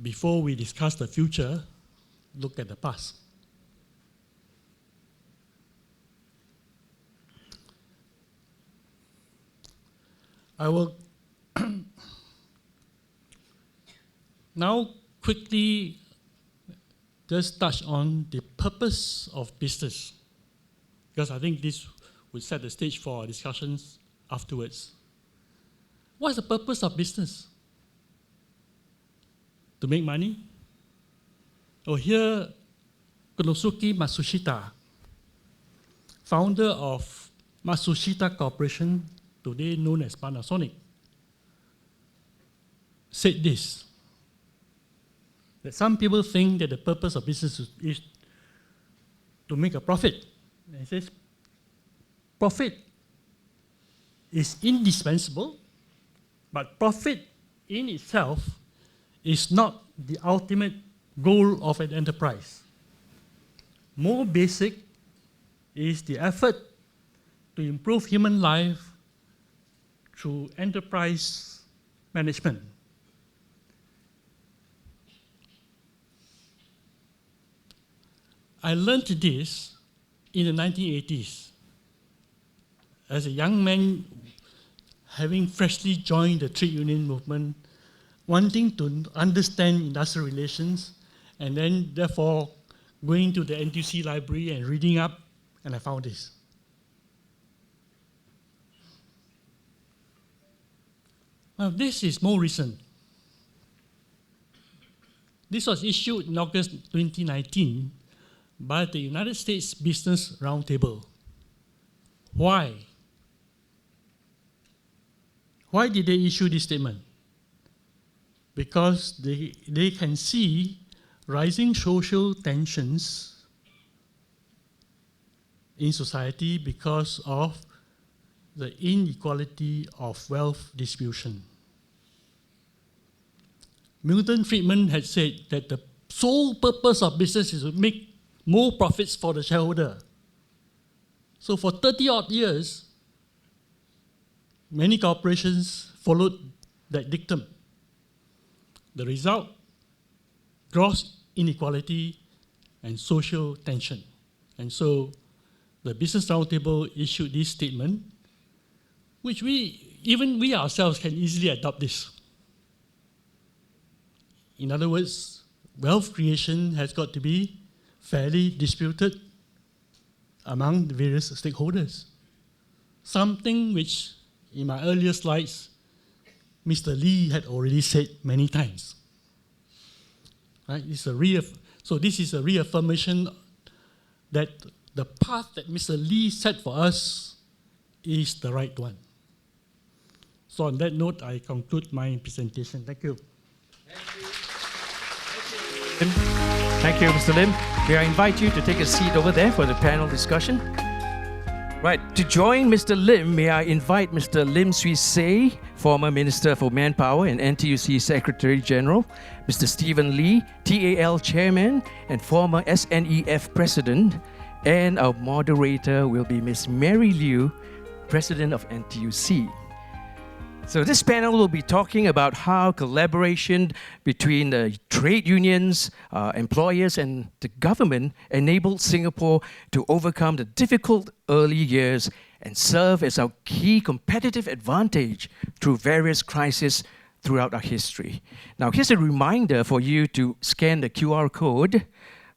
Before we discuss the future, look at the past. I will now quickly just touch on the purpose of business, because I think this will set the stage for our discussions afterwards. What is the purpose of business? To make money? Oh, here, Konosuke Matsushita, founder of Matsushita Corporation, today known as Panasonic, said this, that some people think that the purpose of business is to make a profit. And he says, profit is indispensable, but profit in itself is not the ultimate goal of an enterprise. More basic is the effort to improve human life through enterprise management. I learned this in the 1980s. As a young man, having freshly joined the trade union movement, wanting to understand industrial relations, and then therefore going to the NTUC library and reading up, and I found this. Now this is more recent. This was issued in August 2019 by the United States Business Roundtable. Why? Why did they issue this statement? Because they can see rising social tensions in society because of the inequality of wealth distribution. Milton Friedman had said that the sole purpose of business is to make more profits for the shareholder. So for 30-odd years, many corporations followed that dictum. The result, gross inequality and social tension. And so the Business Roundtable issued this statement, which even we ourselves can easily adopt this. In other words, wealth creation has got to be fairly distributed among the various stakeholders. Something which, in my earlier slides, Mr. Lee had already said many times. Right? So this is a reaffirmation that the path that Mr. Lee set for us is the right one. So on that note, I conclude my presentation. Thank you. Thank you, Mr. Lim. May I invite you to take a seat over there for the panel discussion? Right, to join Mr. Lim, may I invite Mr. Lim Swee Say, former Minister for Manpower and NTUC Secretary General, Mr. Stephen Lee, TAL Chairman and former SNEF President, and our moderator will be Ms. Mary Liu, President of NTUC. So this panel will be talking about how collaboration between the trade unions, employers and the government enabled Singapore to overcome the difficult early years and serve as our key competitive advantage through various crises throughout our history. Now here's a reminder for you to scan the QR code,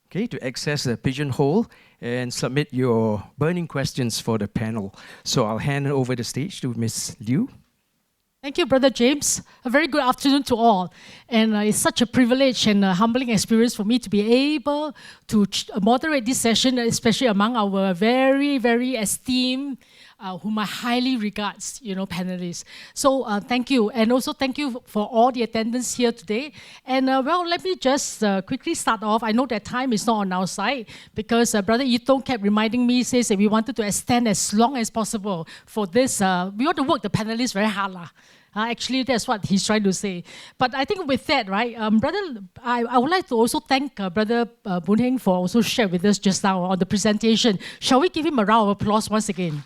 okay, to access the pigeonhole and submit your burning questions for the panel. So I'll hand over the stage to Ms. Liu. Thank you, Brother James. A very good afternoon to all. And it's such a privilege and a humbling experience for me to be able to moderate this session, especially among our very, very esteemed, whom I highly regard, panelists. So thank you. And also thank you for all the attendance here today. And well, let me just quickly start off. I know that time is not on our side because Brother Yitong kept reminding me, says that we wanted to extend as long as possible for this. We want to work the panelists very hard. Actually, that's what he's trying to say. But I think with that, right, I would like to also thank Brother Boon Heng for also sharing with us just now on the presentation. Shall we give him a round of applause once again?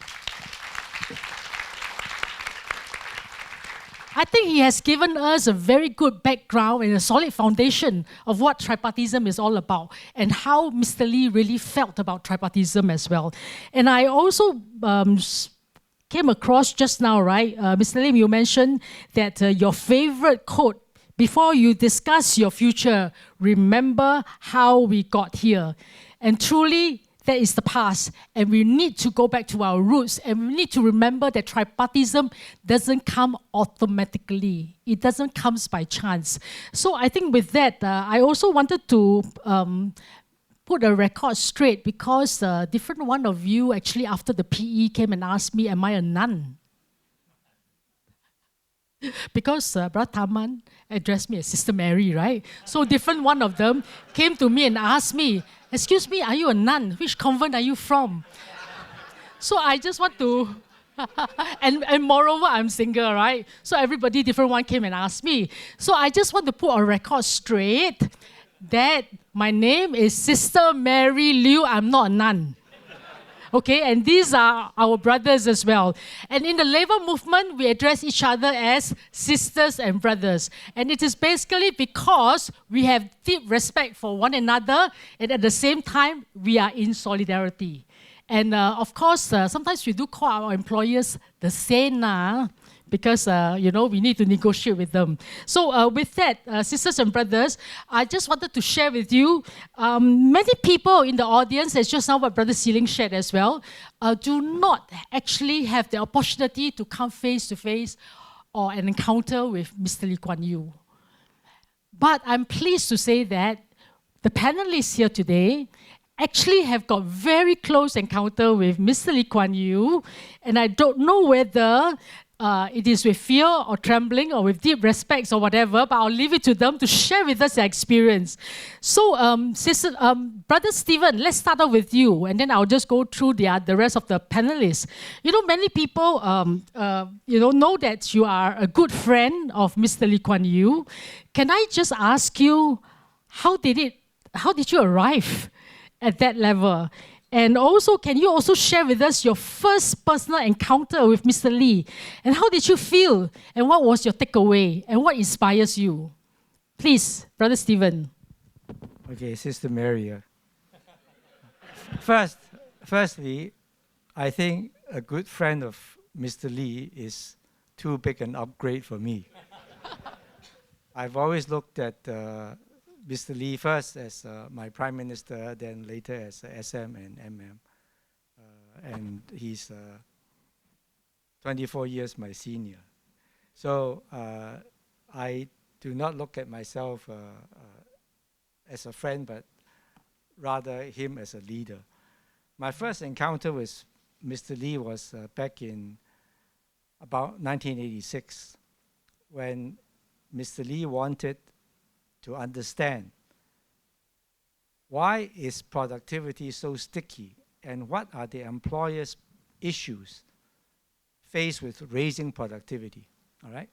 I think he has given us a very good background and a solid foundation of what tripartism is all about and how Mr. Lee really felt about tripartism as well. And I also came across just now, right? Mr. Lim, you mentioned that your favorite quote, before you discuss your future, remember how we got here. And truly, that is the past. And we need to go back to our roots. And we need to remember that tripartism doesn't come automatically. It doesn't come by chance. So I think with that, I also wanted to put a record straight because different one of you actually after the PE came and asked me, am I a nun? Because Brother Taman addressed me as Sister Mary, right? So different one of them came to me and asked me, excuse me, are you a nun? Which convent are you from? So I just want to, and moreover, I'm single, right? So everybody, different one came and asked me. So I just want to put a record straight that my name is Sister Mary Liu. I'm not a nun. Okay, and these are our brothers as well. And in the labor movement, we address each other as sisters and brothers. And it is basically because we have deep respect for one another, and at the same time, we are in solidarity. And of course, sometimes we do call our employers the Sena, because, we need to negotiate with them. So with that, sisters and brothers, I just wanted to share with you, many people in the audience, as just now what Brother Sealing shared as well, do not actually have the opportunity to come face to face or an encounter with Mr. Lee Kuan Yew. But I'm pleased to say that the panelists here today actually have got very close encounter with Mr. Lee Kuan Yew, and I don't know whether it is with fear or trembling or with deep respect or whatever, but I'll leave it to them to share with us their experience. So, Brother Stephen, let's start off with you, and then I'll just go through the rest of the panelists. Many people, know that you are a good friend of Mr. Lee Kuan Yew. Can I just ask you, how did you arrive at that level? And also, can you also share with us your first personal encounter with Mr. Lee? And how did you feel? And what was your takeaway? And what inspires you? Please, Brother Stephen. Okay, Sister Mary. Firstly, I think a good friend of Mr. Lee is too big an upgrade for me. I've always looked at Mr. Lee first as my Prime Minister, then later as SM and MM. And he's 24 years my senior. So I do not look at myself as a friend, but rather him as a leader. My first encounter with Mr. Lee was back in about 1986, when Mr. Lee wanted to understand why is productivity so sticky and what are the employers' issues faced with raising productivity, all right?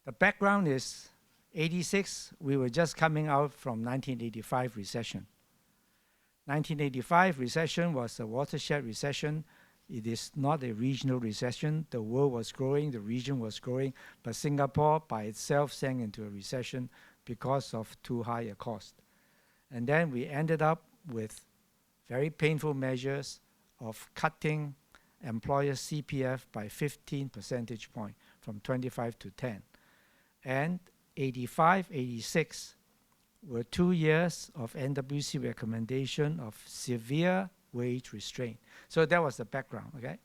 The background is 86, we were just coming out from 1985 recession. 1985 recession was a watershed recession. It is not a regional recession. The world was growing, the region was growing, but Singapore by itself sank into a recession because of too high a cost. And then we ended up with very painful measures of cutting employers' CPF by 15 percentage points from 25 to 10. And 85, 86 were 2 years of NWC recommendation of severe wage restraint. So that was the background, okay?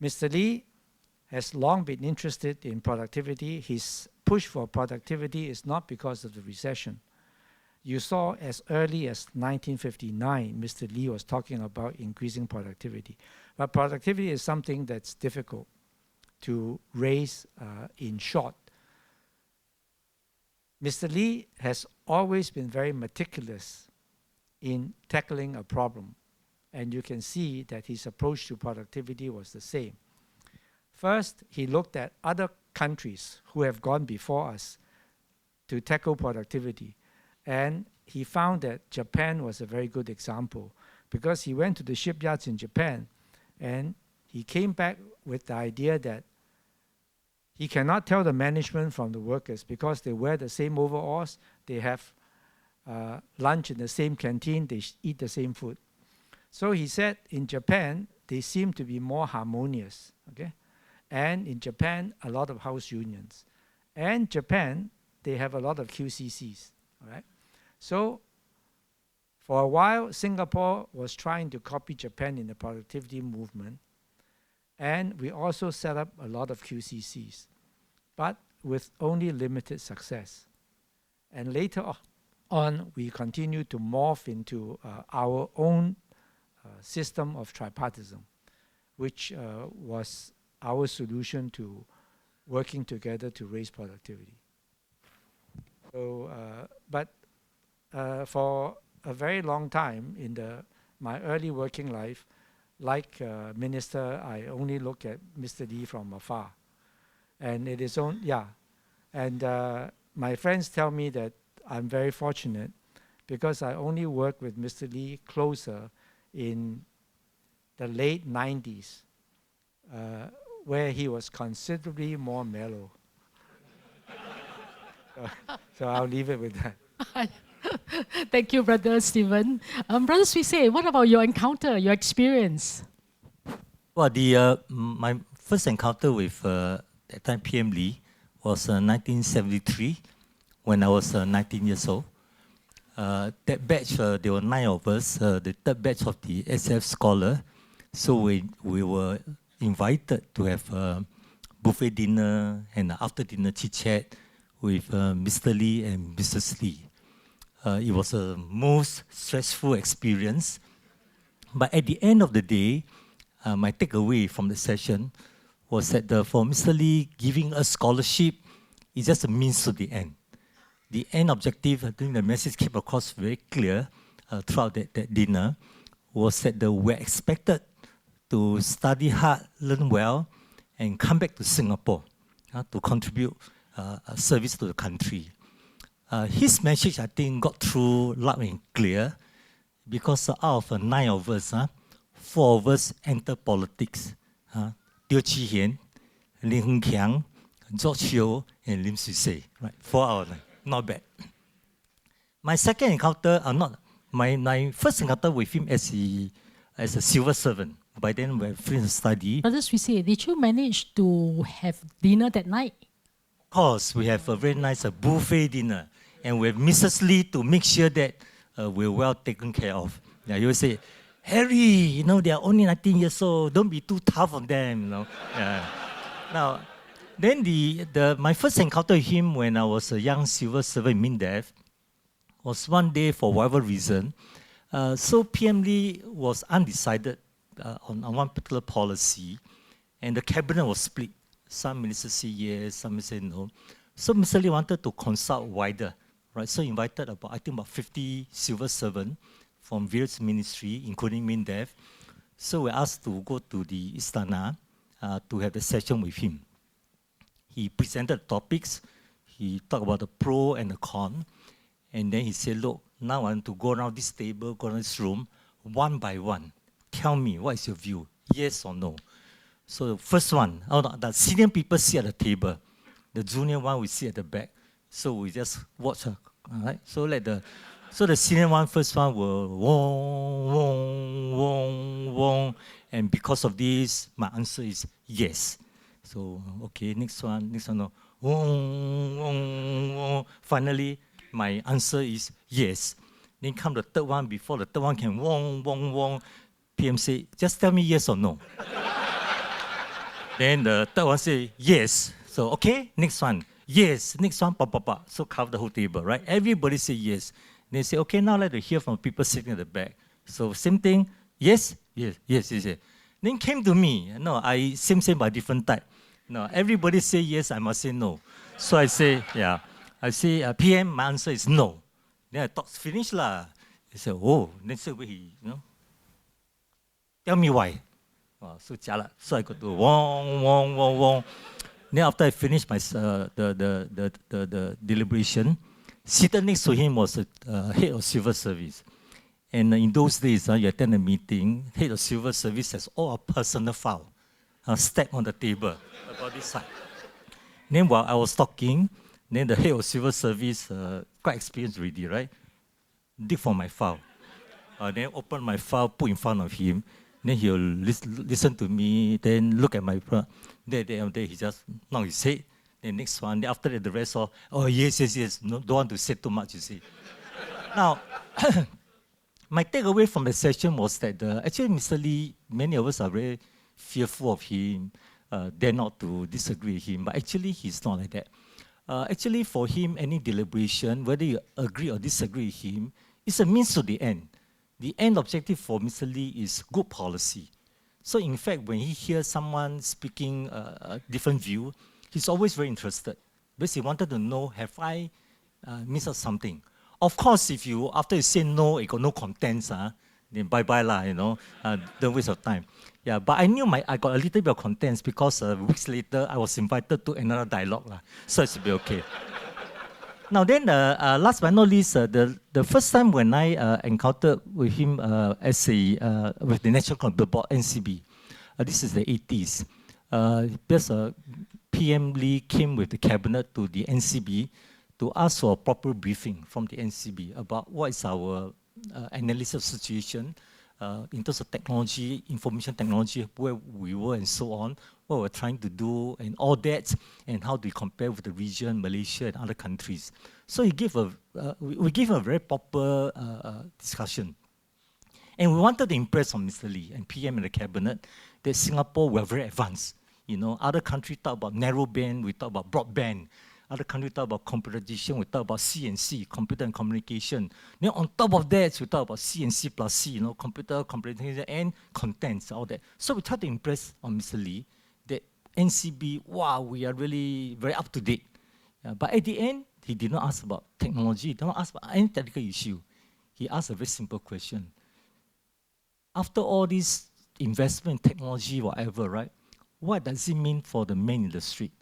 Mr. Lee has long been interested in productivity. His push for productivity is not because of the recession. You saw as early as 1959, Mr. Lee was talking about increasing productivity. But productivity is something that's difficult to raise in short. Mr. Lee has always been very meticulous in tackling a problem. And you can see that his approach to productivity was the same. First, he looked at other countries who have gone before us to tackle productivity. And he found that Japan was a very good example because he went to the shipyards in Japan and he came back with the idea that he cannot tell the management from the workers because they wear the same overalls, they have lunch in the same canteen, they eat the same food. So he said in Japan, they seem to be more harmonious, okay? And in Japan, a lot of house unions. And Japan, they have a lot of QCCs, all right? So for a while, Singapore was trying to copy Japan in the productivity movement. And we also set up a lot of QCCs, but with only limited success. And later on, we continued to morph into our own system of tripartism, which was our solution to working together to raise productivity. So, for a very long time in my early working life, like minister, I only look at Mr. Lee from afar. And it is and my friends tell me that I'm very fortunate because I only work with Mr. Lee closer in the late 90s, where he was considerably more mellow. So I'll leave it with that. Thank you, Brother Stephen. Brother Swise, what about your encounter, your experience? Well, my first encounter with that time PM Lee was 1973, when I was 19 years old. That batch, there were 9 of us, the third batch of the SF Scholar. So we were invited to have a buffet dinner and after dinner chit-chat with Mr. Lee and Mrs. Lee. It was a most stressful experience. But at the end of the day, my takeaway from the session was that for Mr. Lee, giving us scholarship is just a means to the end. The end objective, I think the message came across very clear throughout that dinner, was that we're expected to study hard, learn well, and come back to Singapore to contribute a service to the country. His message, I think, got through loud and clear because out of 9 of us, 4 of us entered politics. Teo Chi Hian, Lim Hung Kiang, George Yeo, and Lim Swise. Right, 4 out of 9. Not bad. My second encounter, my first encounter with him as a civil servant. By then, we were free to study. Brother Swise, did you manage to have dinner that night? Of course, we have a very nice buffet dinner. And we have Mrs. Lee to make sure that we're well taken care of. Yeah, you will say, Harry, they are only 19 years old. Don't be too tough on them, Yeah. Now, then my first encounter with him when I was a young civil servant in MINDEF was one day for whatever reason. So PM Lee was undecided on one particular policy. And the cabinet was split. Some ministers say yes, some say no. So Mr. Lee wanted to consult wider, right? So he invited about 50 civil servants from various ministries, including MINDEF. So we asked to go to the Istana to have a session with him. He presented topics. He talked about the pro and the con. And then he said, look, now I want to go around this table, go around this room, one by one. Tell me, what is your view? Yes or no? So the first one, the senior people sit at the table. The junior one will sit at the back. So we just watch. All right? So the senior one, first one will wong, wong, wong, wong. And because of this, my answer is yes. So, okay, next one, no. Wong, wong, wong. Finally, my answer is yes. Then come the third one, before the third one can wong, wong, wong. PM say, just tell me yes or no. Then the third one say, yes. So, okay, next one. Yes, next one, pa, pa, pa. So cover the whole table, right? Everybody say yes. They say, okay, now let us hear from people sitting at the back. So same thing, yes, yes, yes, yes, yes. Then came to me, no, I same but different type. No, everybody say yes, I must say no. So I say, yeah. I say, PM, my answer is no. Then I talk finish lah. He said, oh, then say, tell me why. So jialat. So I got to wong, wong, wong, wong. Then after I finished my the deliberation, seated next to him was a head of civil service. And in those days, you attend a meeting, head of civil service has all a personal file stacked on the table about this side. Then while I was talking, then the head of civil service, quite experienced already, right? Dig for my file. Then open my file, put in front of him. Then he'll listen to me, then look at my then he just nod his head. Then next one, then after that the rest all, oh yes, yes, yes. No, don't want to say too much, you see. Now, my takeaway from the session was that actually Mr. Lee, many of us are very fearful of him, dare not to disagree with him, but actually he's not like that. Actually for him, any deliberation, whether you agree or disagree with him, is a means to the end. The end objective for Mr. Lee is good policy. So in fact, when he hears someone speaking a different view, he's always very interested. Because he wanted to know, have I missed out something? Of course, if you, after you say no, it got no contents, then bye-bye lah, you know, don't waste of time. Yeah, but I knew I got a little bit of contents because weeks later, I was invited to another dialogue lah. So it should be okay. Now then, last but not least, the first time when I encountered with him as with the National Control Board, NCB, this is the 80s. Because PM Lee came with the cabinet to the NCB to ask for a proper briefing from the NCB about what is our analysis of situation in terms of technology, information technology, where we were and so on, what we're trying to do and all that, and how do we compare with the region, Malaysia and other countries. So he gave we gave a very proper discussion. And we wanted to impress on Mr. Lee and PM and the cabinet that Singapore were very advanced. You know, other countries talk about narrowband, we talk about broadband. Other countries talk about computerization, we talk about C&C, computer and communication. Then on top of that, we talk about C&C plus C, you know, computer, computation, and contents, all that. So we tried to impress on Mr. Lee that NCB, wow, we are really very up to date. But at the end, he did not ask about technology, he did not ask about any technical issue. He asked a very simple question. After all this investment in technology, whatever, right, what does it mean for the man in the street?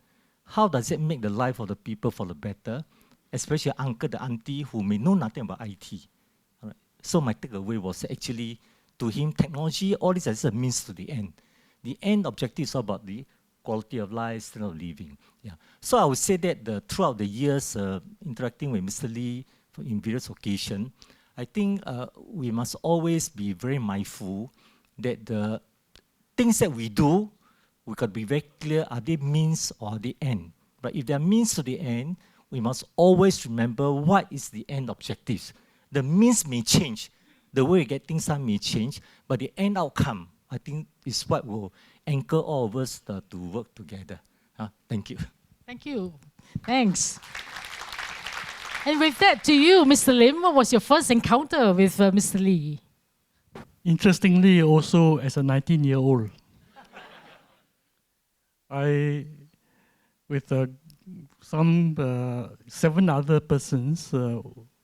How does it make the life of the people for the better, especially uncle, the auntie who may know nothing about IT? All right. So my takeaway was actually, to him, technology, all this is a means to the end. The end objective is about the quality of life, standard of living. Yeah. So I would say that throughout the years interacting with Mr. Lee in various occasions, I think we must always be very mindful that the things that we do, we got to be very clear, are they means or are they end? But if they are means to the end, we must always remember what is the end objectives. The means may change, the way we get things done may change, but the end outcome, I think, is what will anchor all of us to work together. Thank you. Thank you. Thanks. And with that, to you, Mr. Lim, what was your first encounter with Mr. Lee? Interestingly, also as a 19-year-old. I, with some 7 other persons,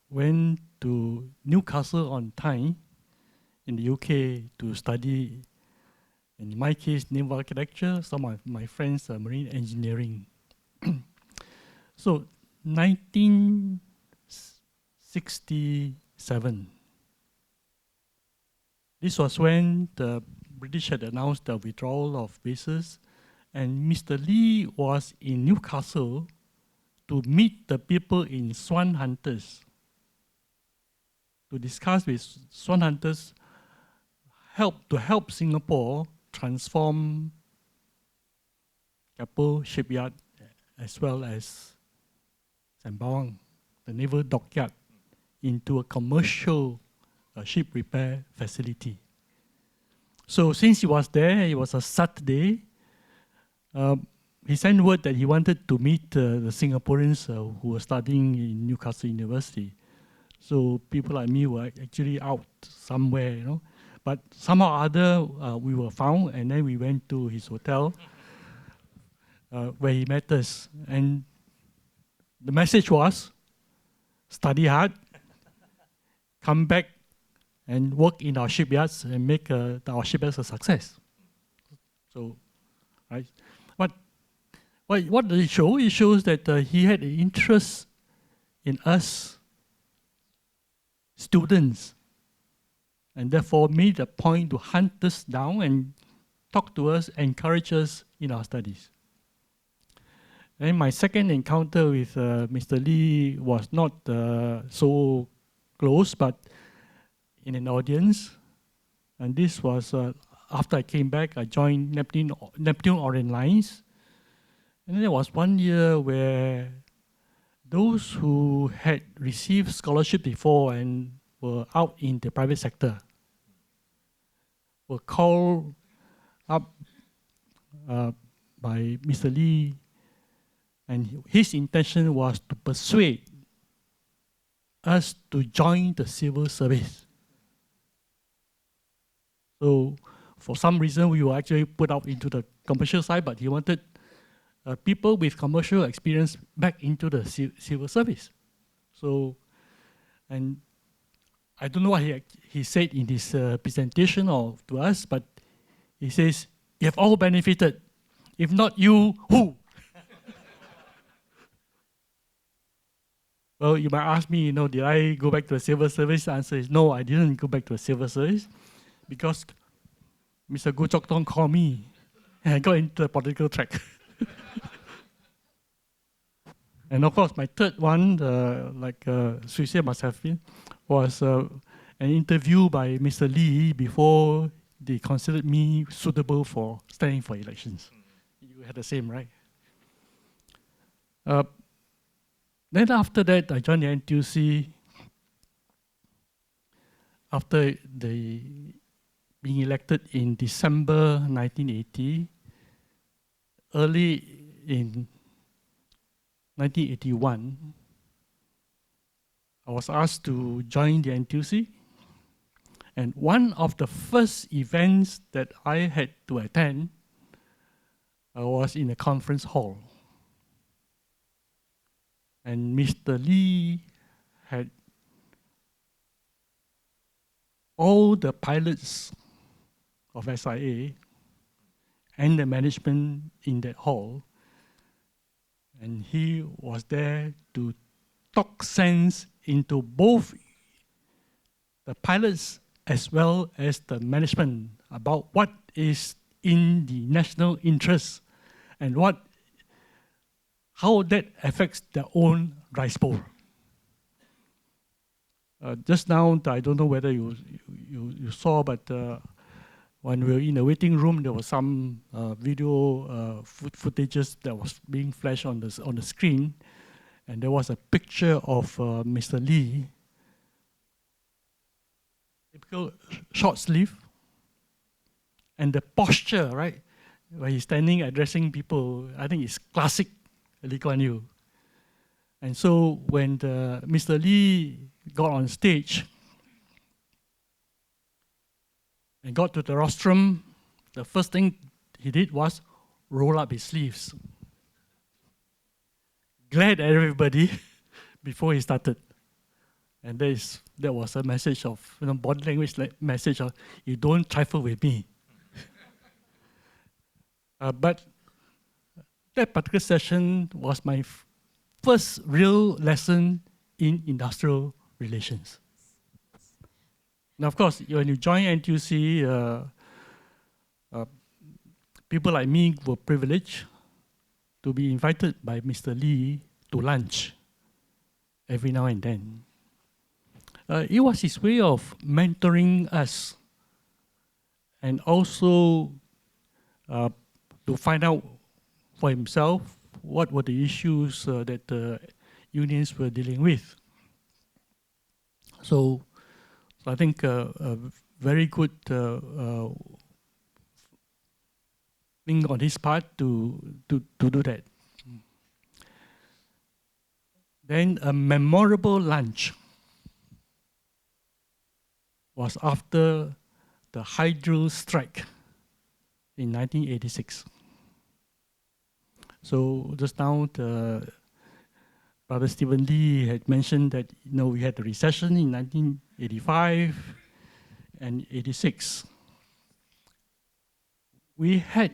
went to Newcastle on Tyne in the UK to study, in my case, naval architecture, some of my friends marine engineering. So 1967, this was when the British had announced the withdrawal of bases, and Mr. Lee was in Newcastle to meet the people in Swan Hunters to discuss with Swan Hunters to help Singapore transform Keppel Shipyard as well as Sembawang, the naval dockyard, into a commercial ship repair facility. So since he was there, it was a Saturday, he sent word that he wanted to meet the Singaporeans who were studying in Newcastle University. So people like me were actually out somewhere, you know. But somehow or other, we were found, and then we went to his hotel where he met us. And the message was, study hard, come back and work in our shipyards and make our shipyards a success. So, right. What does it show? It shows that he had an interest in us students, and therefore made a point to hunt us down and talk to us, encourage us in our studies. And my second encounter with Mr. Lee was not so close, but in an audience. And this was after I came back, I joined Neptune Orient Lines. And then there was one year where those who had received scholarship before and were out in the private sector were called up by Mr. Lee, and his intention was to persuade us to join the civil service. So for some reason, we were actually put out into the commercial side, but he wanted people with commercial experience back into the civil service. So, and I don't know what he said in his presentation or to us, but he says, you have all benefited. If not you, who? Well, you might ask me, did I go back to the civil service? The answer is no, I didn't go back to the civil service because Mr. Goh Chok Tong called me and I got into the political track. And of course, my third one, like Suicide must have been, was an interview by Mr. Lee before they considered me suitable for standing for elections. You had the same, right? Then after that, I joined the NTUC after being elected in December 1980. Early in 1981, I was asked to join the NTUC, and one of the first events that I had to attend was in a conference hall. And Mr. Lee had all the pilots of SIA and the management in that hall, and he was there to talk sense into both the pilots as well as the management about what is in the national interest and how that affects their own rice bowl. Just now, I don't know whether you saw, but when we were in the waiting room, there was some video footages that was being flashed on the screen, and there was a picture of Mr. Lee, typical short sleeve, and the posture, right, where he's standing addressing people. I think it's classic Lee Kuan Yew. And so when Mr. Lee got on stage and got to the rostrum, the first thing he did was roll up his sleeves, glared at everybody before he started. And that was a message of, body language message of, you don't trifle with me. But that particular session was my first real lesson in industrial relations. Now, of course, when you join NTUC, people like me were privileged to be invited by Mr. Lee to lunch every now and then. It was his way of mentoring us and also to find out for himself what were the issues that the unions were dealing with. So I think a very good thing on his part to do that. Then a memorable lunch was after the hydro strike in 1986. So just now, Brother Stephen Lee had mentioned that we had the recession in 1985 and 86. We had,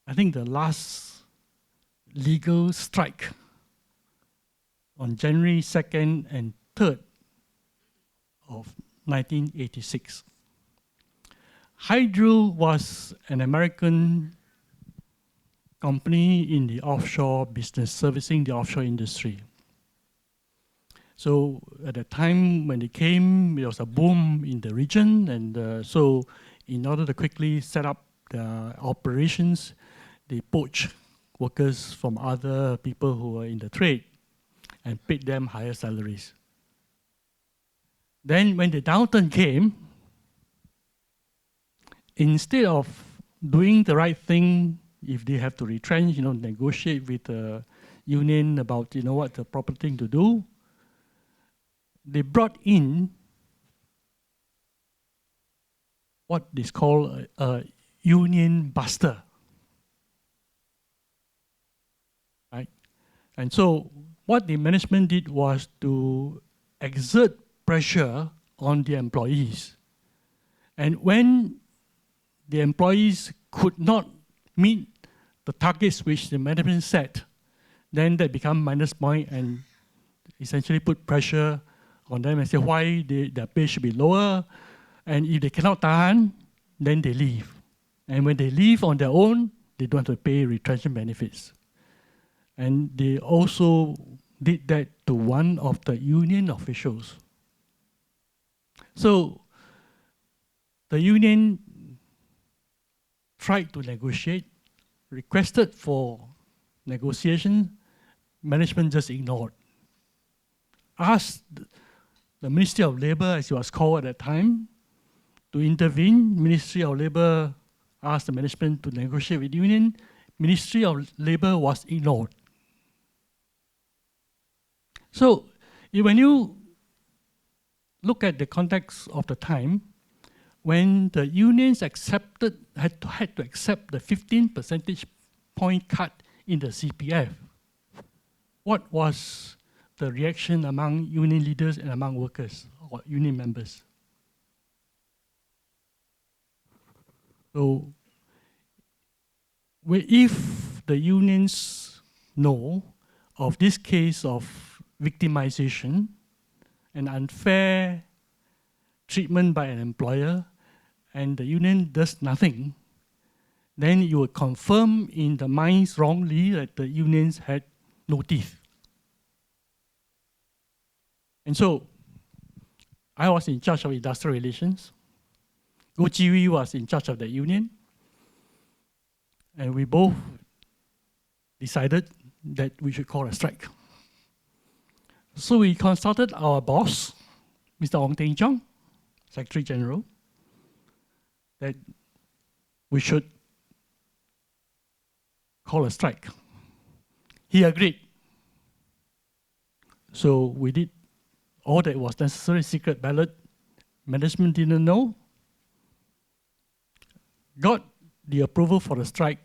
I think, the last legal strike on January 2nd and 3rd of 1986. Hydro was an American company in the offshore business, servicing the offshore industry. So at the time when they came, there was a boom in the region, and so in order to quickly set up the operations, they poached workers from other people who were in the trade and paid them higher salaries. Then when the downturn came, instead of doing the right thing, if they have to retrench, negotiate with the union about, what the proper thing to do, they brought in what is called a union buster. Right? And so what the management did was to exert pressure on the employees. And when the employees could not meet the targets which the management set, then that become minus point and essentially put pressure on them and say why their pay should be lower. And if they cannot tahan, then they leave. And when they leave on their own, they don't have to pay retrenchment benefits. And they also did that to one of the union officials. So the union tried to negotiate, requested for negotiation, management just ignored. Asked the Ministry of Labour, as it was called at that time, to intervene. Ministry of Labour asked the management to negotiate with the union. Ministry of Labour was ignored. So when you look at the context of the time, when the unions had to accept the 15 percentage point cut in the CPF, what was the reaction among union leaders and among workers or union members? So if the unions know of this case of victimization and unfair treatment by an employer, and the union does nothing, then you would confirm in the minds wrongly that the unions had no teeth. And so I was in charge of industrial relations. Goh Chi Wee was in charge of the union. And we both decided that we should call a strike. So we consulted our boss, Mr. Ong Teng Cheong, Secretary General, that we should call a strike. He agreed. So we did all that was necessary, secret ballot. Management didn't know. got the approval for the strike.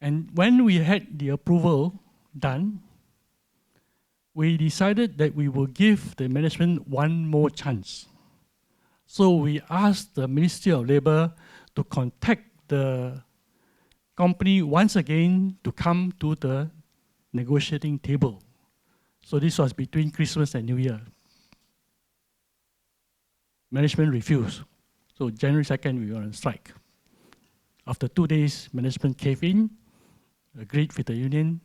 And when we had the approval done, we decided that we will give the management one more chance. So we asked the Ministry of Labour to contact the company once again to come to the negotiating table. So this was between Christmas and New Year. Management refused. So January 2nd, we were on strike. After 2 days, management caved in, agreed with the union,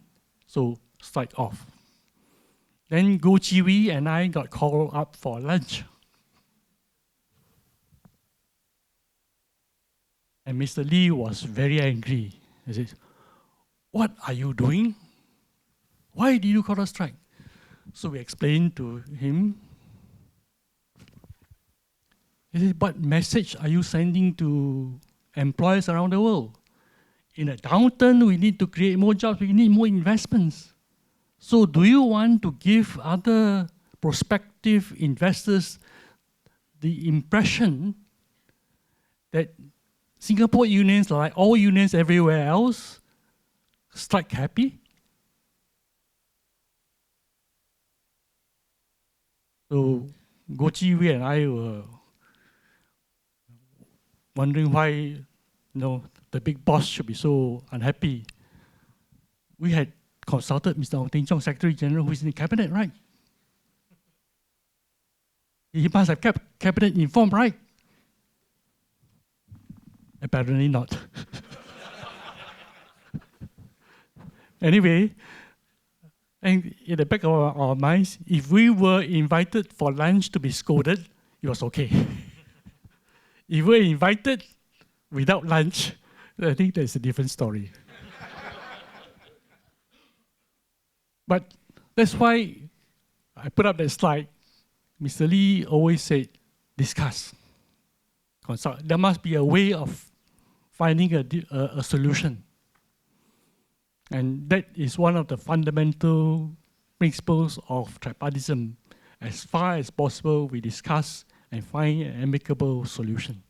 so strike off. Then Goh Chi Wee and I got called up for lunch. And Mr. Lee was very angry. He said, "What are you doing? Why did you call a strike?" So we explained to him. He said, "What message are you sending to employers around the world? In a downturn, we need to create more jobs, we need more investments. So do you want to give other prospective investors the impression that Singapore unions, like all unions everywhere else, strike happy?" So Goh Chi Wee and I were wondering why the big boss should be so unhappy. We had consulted Mr. Ong Teng Cheong, Secretary General, who is in the cabinet, right? He must have kept cabinet informed, right? Apparently not. Anyway, and in the back of our minds, if we were invited for lunch to be scolded, it was okay. If we were invited without lunch, I think that's a different story. But that's why I put up that slide. Mr. Lee always said, discuss, consult. There must be a way of finding a solution. And that is one of the fundamental principles of tripartism. As far as possible, we discuss and find an amicable solution.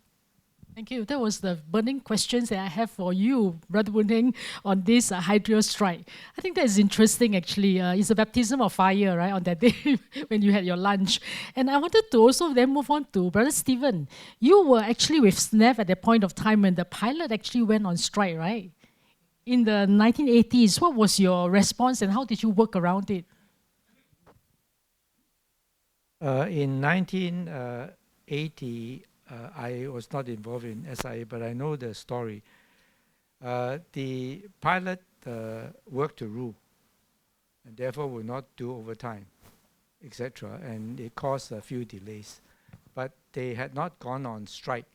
Thank you. That was the burning questions that I have for you, Brother Boon Heng, on this hydro strike. I think that is interesting, actually. It's a baptism of fire, right, on that day when you had your lunch. And I wanted to also then move on to Brother Stephen. You were actually with SNEF at that point of time when the pilot actually went on strike, right? In the 1980s, what was your response and how did you work around it? In 1980, I was not involved in SIA, but I know the story. The pilot worked to rule, and therefore would not do overtime, etc. And it caused a few delays. But they had not gone on strike,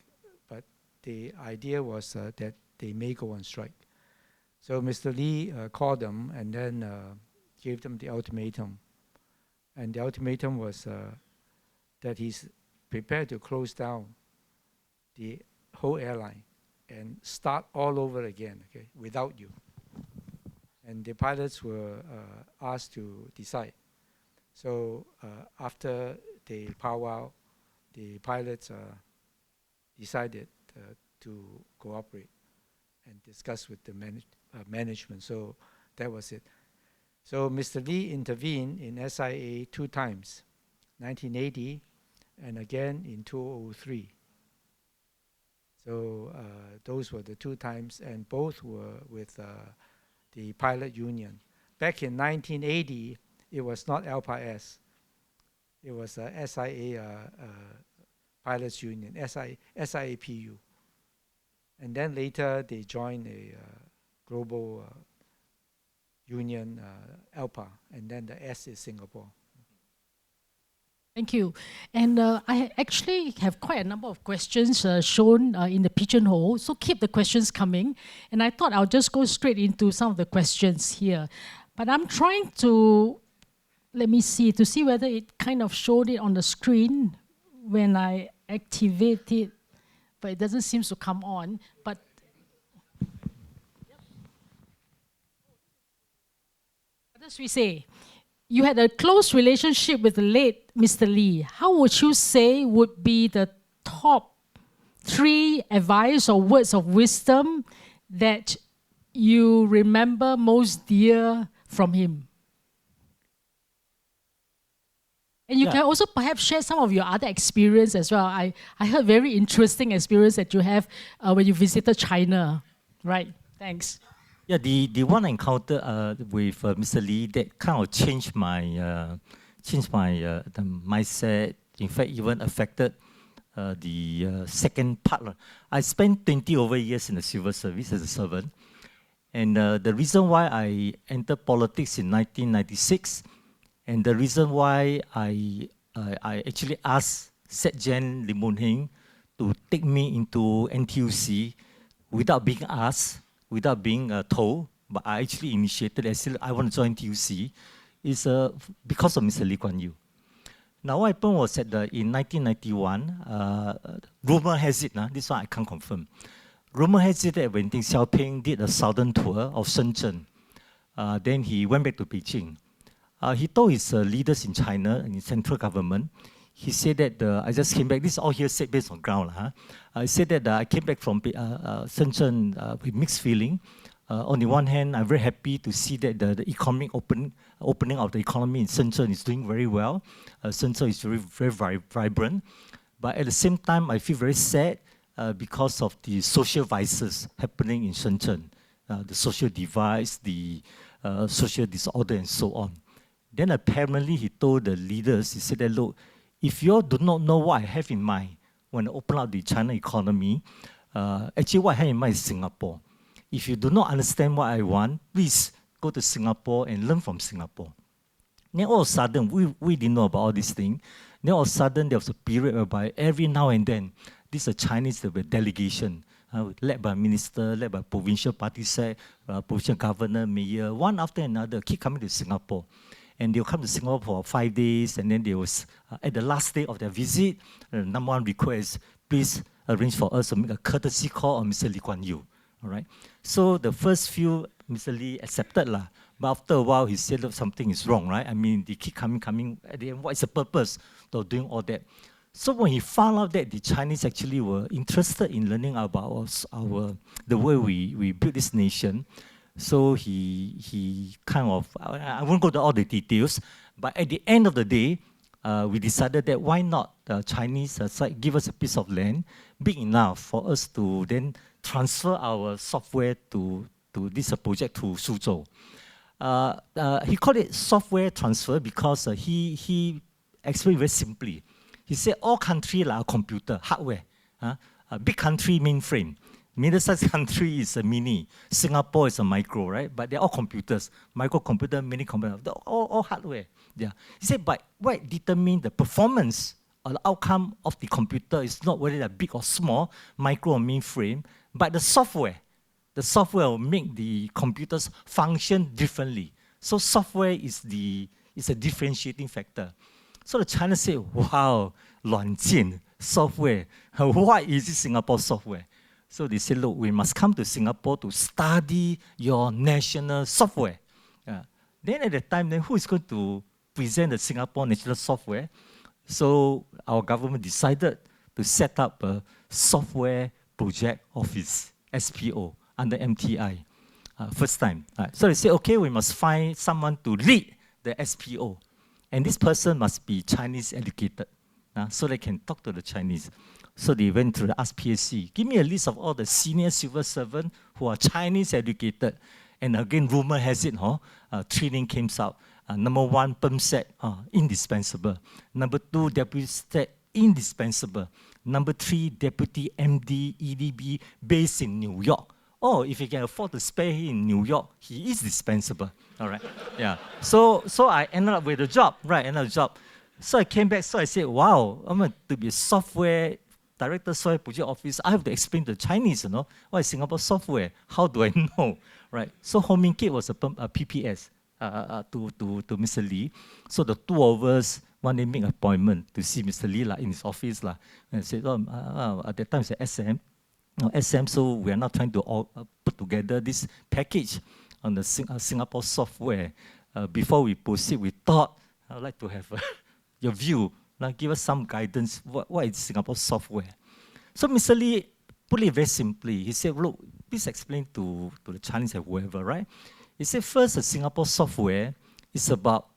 but the idea was that they may go on strike. So Mr. Lee called them and then gave them the ultimatum. And the ultimatum was that he's prepared to close down the whole airline and start all over again, okay, without you. And the pilots were asked to decide. So after the powwow, the pilots decided to cooperate and discuss with the management. So that was it. So Mr. Lee intervened in SIA 2 times, 1980 and again in 2003. So those were the 2 times, and both were with the pilot union. Back in 1980, it was not LPAS. It was SIA Pilots Union, SIAPU. And then later they joined a global union, ALPA, and then the S is Singapore. Thank you. And I actually have quite a number of questions shown in the pigeonhole, so keep the questions coming. And I thought I'll just go straight into some of the questions here. But I'm trying to, let me see, to see whether it kind of showed it on the screen when I activate it, but it doesn't seem to come on. But as we say, you had a close relationship with the late Mr. Lee. How would you say would be the top 3 advice or words of wisdom that you remember most dear from him. And you can also perhaps share some of your other experience as well. I heard very interesting experience that you have when you visited China. Right, thanks. Yeah, the one I encountered with Mr. Lee that kind of changed my the mindset. In fact, even affected the second part. I spent 20 over years in the civil service as a servant. And the reason why I entered politics in 1996, and the reason why I actually asked Lim Boon Heng to take me into NTUC without being asked, without being told, but I actually initiated, I said, I want to join NTUC, is because of Mr. Lee Kuan Yew. Now what happened was that in 1991, rumor has it, this one I can't confirm, rumor has it that when Deng Xiaoping did a southern tour of Shenzhen, then he went back to Beijing. He told his leaders in China and in central government, he said that I just came back, this is all hearsay based on ground. I said that I came back from Shenzhen with mixed feeling. On the one hand, I'm very happy to see that the economic opening of the economy in Shenzhen is doing very well. Shenzhen is very vibrant. But at the same time, I feel very sad because of the social vices happening in Shenzhen. The social divides, the social disorder and so on. Then apparently he told the leaders, he said that, look, if you all do not know what I have in mind when I open up the China economy, actually what I have in mind is Singapore. If you do not understand what I want, please go to Singapore and learn from Singapore. Then all of a sudden, we didn't know about all these things. Then all of a sudden, there was a period whereby every now and then, this Chinese delegation, led by minister, led by provincial party sec, provincial governor, mayor, one after another, keep coming to Singapore. And they'll come to Singapore for 5 days, and then they was at the last day of their visit, number one request, please arrange for us to make a courtesy call on Mr. Lee Kuan Yew. All right. So the first few, Mr. Lee accepted lah. But after a while, he said, look, something is wrong, right? I mean, they keep coming. At the end, what is the purpose of doing all that? So when he found out that the Chinese actually were interested in learning about the way we built this nation, so he kind of, I won't go to all the details, but at the end of the day, we decided that why not the Chinese give us a piece of land big enough for us to then transfer our software to this project to Suzhou. He called it software transfer because he explained very simply. He said all countries are computer, hardware. A big country, mainframe. Middle-sized country is a mini. Singapore is a micro, right? But they're all computers. Microcomputer, mini computer, all hardware. Yeah. He said, but what determines the performance or the outcome of the computer is not whether they're big or small, micro or mainframe, but the software. The software will make the computers function differently. So software is a differentiating factor. So the China said, wow, 软件 software. Why is it Singapore software? So they said, look, we must come to Singapore to study your national software. Then at the time, then who is going to present the Singapore national software? So our government decided to set up a software project office, SPO, under MTI, first time. So they said, okay, we must find someone to lead the SPO. And this person must be Chinese educated, so they can talk to the Chinese. So they went to the Ask PSC, give me a list of all the senior civil servants who are Chinese educated. And again, rumor has it, 3 names came out. Number 1, PERMSET, indispensable. Number 2, Deputy Stat, indispensable. Number 3, Deputy MD, EDB, based in New York. Oh, if you can afford to spare him in New York, he is dispensable. All right, yeah. So I ended up with a job, right? So I came back, so I said, wow, I'm going to be a software director, software project office. I have to explain to the Chinese, what is Singapore software? How do I know, right? So Ho Min Kit was a PPS to Mr. Lee. So the two of us, one day make an appointment to see Mr. Lee in his office. And I said, at that time it's SM. SM, so we are now trying to put together this package on the Singapore software. Before we proceed, we thought, I'd like to have your view, give us some guidance, what is Singapore software? So Mr. Lee put it very simply. He said, look, please explain to the Chinese or whoever, right? He said, first, the Singapore software is about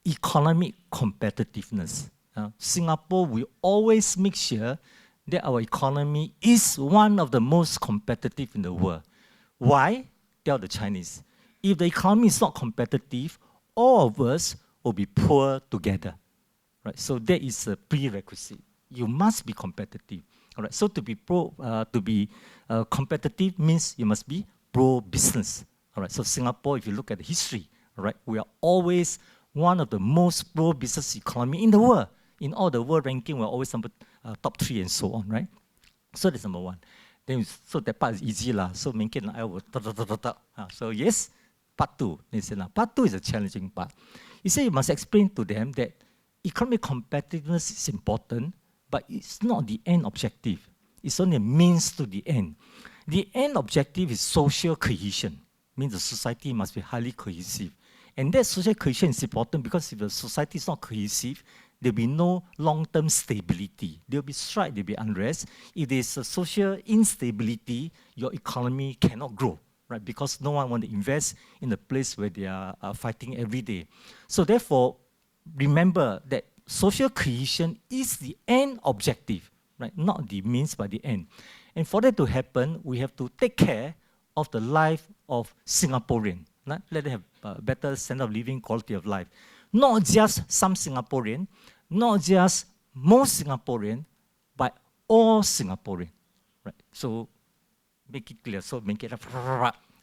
economic competitiveness. Singapore will always make sure that our economy is one of the most competitive in the world. Why? Tell the Chinese. If the economy is not competitive, all of us will be poor together. Right? So that is a prerequisite. You must be competitive. All right? So to be competitive means you must be pro-business. All right? So Singapore, if you look at the history, all right, we are always one of the most pro-business economy in the world. In all the world ranking, we're always number top 3 and so on, right? So that's number 1. Then so that part is easy lah. So Menken and I will so yes, part 2. They said, part 2 is a challenging part. He said you must explain to them that economic competitiveness is important, but it's not the end objective. It's only a means to the end. The end objective is social cohesion. Means the society must be highly cohesive. And that social cohesion is important because if the society is not cohesive, there will be no long-term stability. There will be strife, there will be unrest. If there is a social instability, your economy cannot grow, right? Because no one wants to invest in a place where they are fighting every day. So therefore, remember that social cohesion is the end objective, right? Not the means, but the end. And for that to happen, we have to take care of the life of Singaporean. Right? Let them have a better standard of living, quality of life. Not just some Singaporean, not just most Singaporean, but all Singaporean. Right? So make it clear. So make it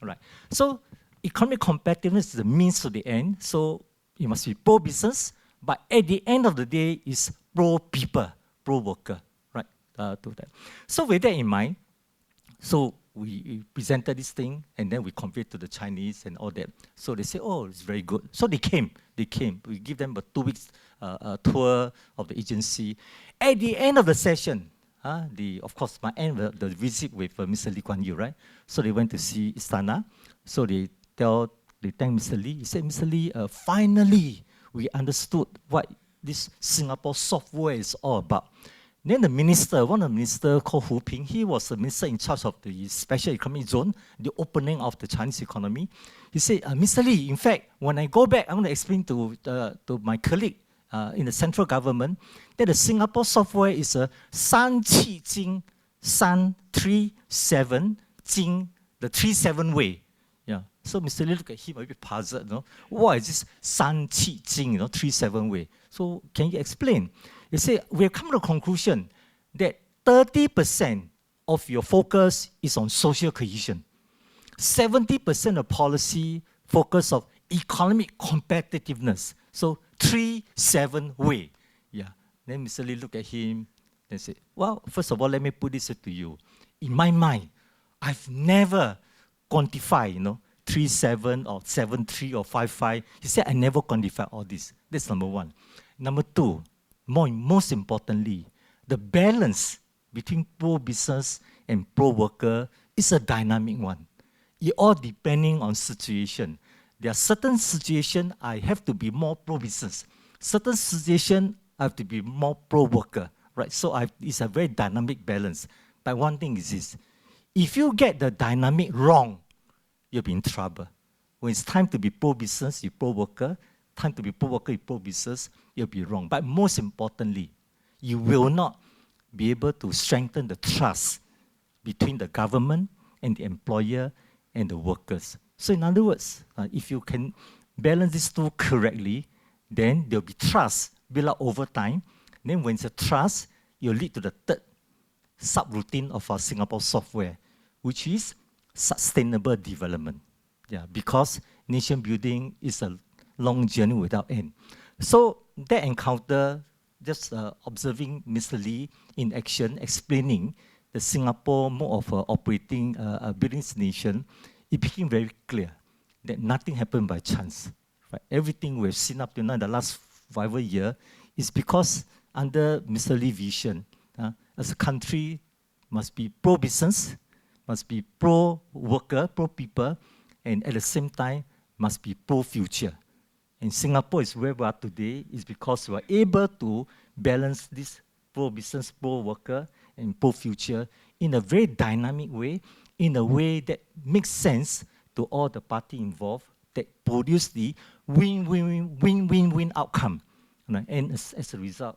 right. So economic competitiveness is the means to the end. So you must be pro-business, but at the end of the day, is pro-people, pro-worker. Right? To that. So with that in mind, so we presented this thing, and then we conveyed to the Chinese and all that. So they say, oh, it's very good. So they came. We give them a 2 weeks tour of the agency. At the end of the session, of course, my end, the visit with Mr. Lee Kuan Yew, right? So they went to see Istana. So they thanked Mr. Lee. He said, Mr. Lee, finally, we understood what this Singapore software is all about. Then the minister, one of the ministers called Hu Ping, he was the minister in charge of the special economic zone, the opening of the Chinese economy. He said, Mr. Lee, in fact, when I go back, I'm going to explain to my colleague in the central government that the Singapore software is a 三七经, 337 经, the 37 way. Yeah. So Mr. Lee looked at him a bit puzzled, what is this 三七经, 37 way? So can you explain? He said, we have come to the conclusion that 30% of your focus is on social cohesion. 70% of policy focus of economic competitiveness. So 3-7 way. Yeah. Then Mr. Lee looked at him and said, well, first of all, let me put this to you. In my mind, I've never quantified, 3-7 or 7-3 or 5-5. He said, I never quantify all this. That's number 1. Number 2, most importantly, the balance between pro-business and pro-worker is a dynamic one. It all depending on situation. There are certain situations I have to be more pro-business. Certain situations I have to be more pro-worker. Right? So it's a very dynamic balance. But one thing is this. If you get the dynamic wrong, you'll be in trouble. When it's time to be pro-business, you're pro-worker. Time to be pro-worker, you're pro-business, you'll be wrong. But most importantly, you will not be able to strengthen the trust between the government and the employer and the workers. So in other words, if you can balance these two correctly, then there'll be trust built up over time. Then when it's a trust, you'll lead to the third subroutine of our Singapore software, which is sustainable development. Yeah, because nation building is a long journey without end. So that encounter, just observing Mr. Lee in action, explaining the Singapore mode of operating building this nation, it became very clear that nothing happened by chance. Right? Everything we've seen up to now in the last 5 years is because under Mr. Lee's vision, as a country must be pro-business, must be pro-worker, pro-people, and at the same time must be pro-future. And Singapore is where we are today is because we are able to balance this pro-business, pro-worker, and post future in a very dynamic way, in a way that makes sense to all the parties involved, that produce the win-win-win outcome. Right? And as a result,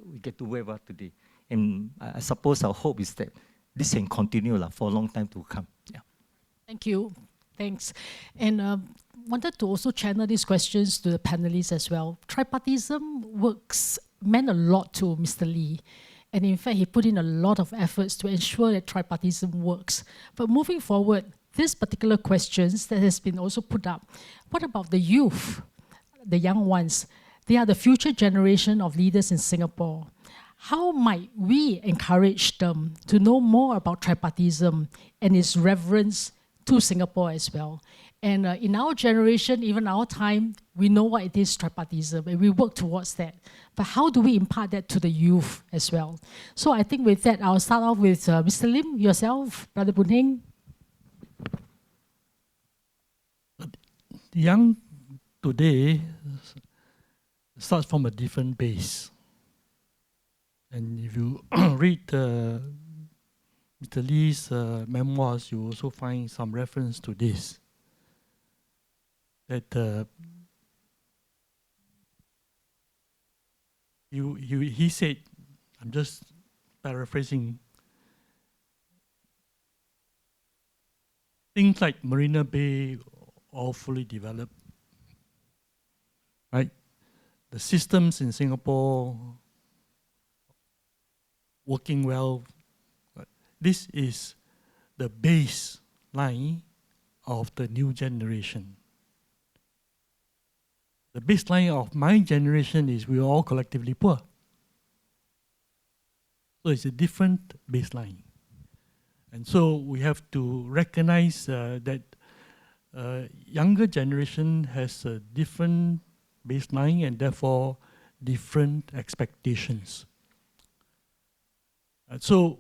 we get to where we are today. And I suppose our hope is that this can continue for a long time to come. Yeah. Thank you. Thanks. And wanted to also channel these questions to the panelists as well. Tripartism meant a lot to Mr. Lee. And in fact, he put in a lot of efforts to ensure that tripartism works. But moving forward, this particular questions that has been also put up, what about the youth, the young ones? They are the future generation of leaders in Singapore. How might we encourage them to know more about tripartism and its reverence to Singapore as well? And in our generation, even our time, we know what it is, tripartism, and we work towards that. But how do we impart that to the youth as well? So I think with that, I'll start off with Mr. Lim, yourself, Brother Boon Heng. Young today starts from a different base. And if you read Mr. Lee's memoirs, you also find some reference to this. That he said, I'm just paraphrasing, things like Marina Bay all fully developed, right? The systems in Singapore working well. This is the baseline of the new generation. The baseline of my generation is we are all collectively poor. So it's a different baseline. And so we have to recognize that younger generation has a different baseline and therefore different expectations. So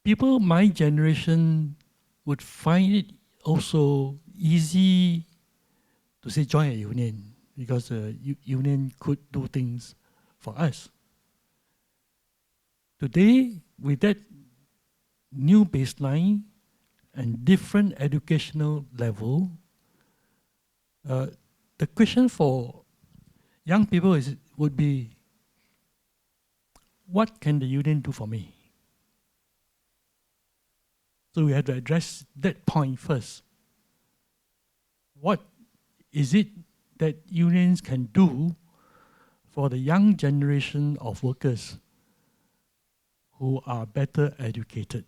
people my generation would find it also easy to say join a union because a union could do things for us. Today, with that new baseline and different educational level, the question for young people would be, what can the union do for me? So we have to address that point first. What is it that unions can do for the young generation of workers who are better educated?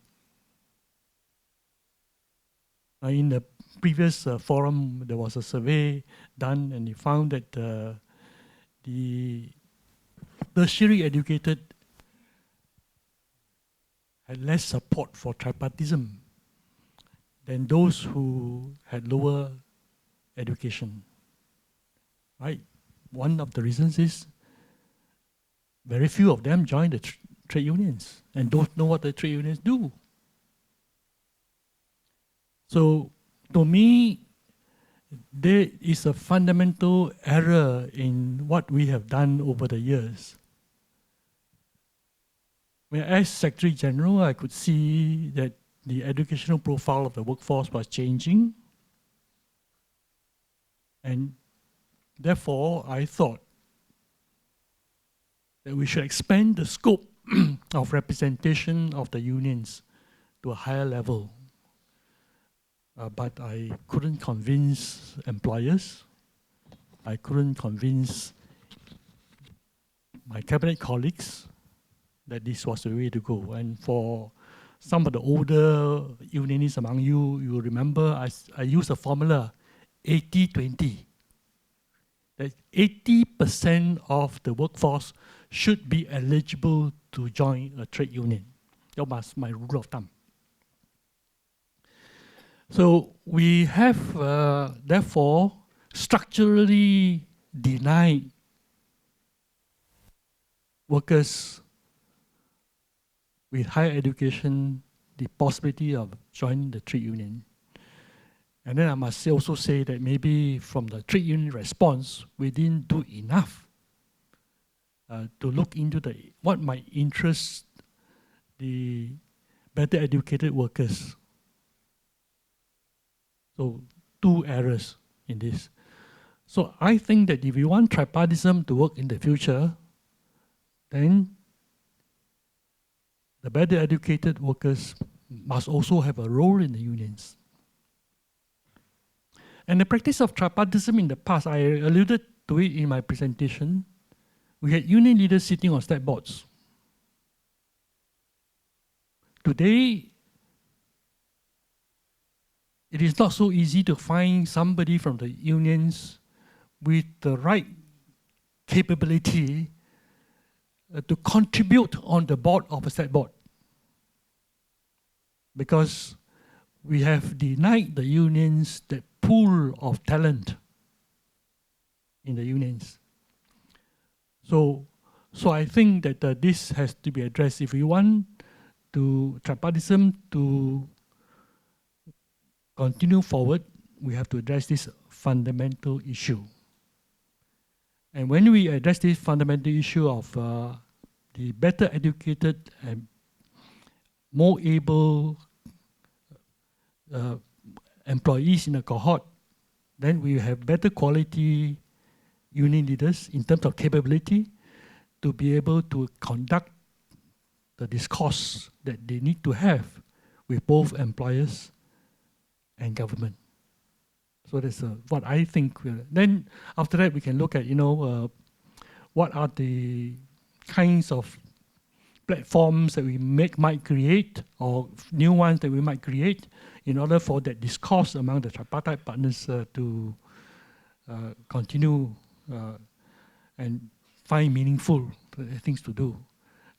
In the previous forum, there was a survey done and they found that the tertiary educated had less support for tripartism than those who had lower education, right? One of the reasons is very few of them join the trade unions and don't know what the trade unions do. So to me, there is a fundamental error in what we have done over the years. As Secretary General, I could see that the educational profile of the workforce was changing. And therefore, I thought that we should expand the scope of representation of the unions to a higher level. But I couldn't convince employers. I couldn't convince my cabinet colleagues that this was the way to go. And for some of the older unionists among you, you will remember I used a formula, 80-20. That 80% of the workforce should be eligible to join a trade union. That was my rule of thumb. So we have, therefore, structurally denied workers with higher education the possibility of joining the trade union. And then I must also say that maybe from the trade union response, we didn't do enough to look into what might interest the better educated workers. So 2 areas in this. So I think that if you want tripartism to work in the future, then the better educated workers must also have a role in the unions. And the practice of tripartism in the past, I alluded to it in my presentation. We had union leaders sitting on state boards. Today, it is not so easy to find somebody from the unions with the right capability to contribute on the board of a state board. Because we have denied the unions that pool of talent in the unions. So I think that this has to be addressed. If we want tripartism to continue forward, we have to address this fundamental issue. And when we address this fundamental issue of the better educated and more able employees in a cohort, then we have better quality union leaders in terms of capability to be able to conduct the discourse that they need to have with both employers and government. So that's what I think. Then after that, we can look at what are the kinds of platforms that we might create, or new ones that we might create, in order for that discourse among the tripartite partners to continue and find meaningful things to do.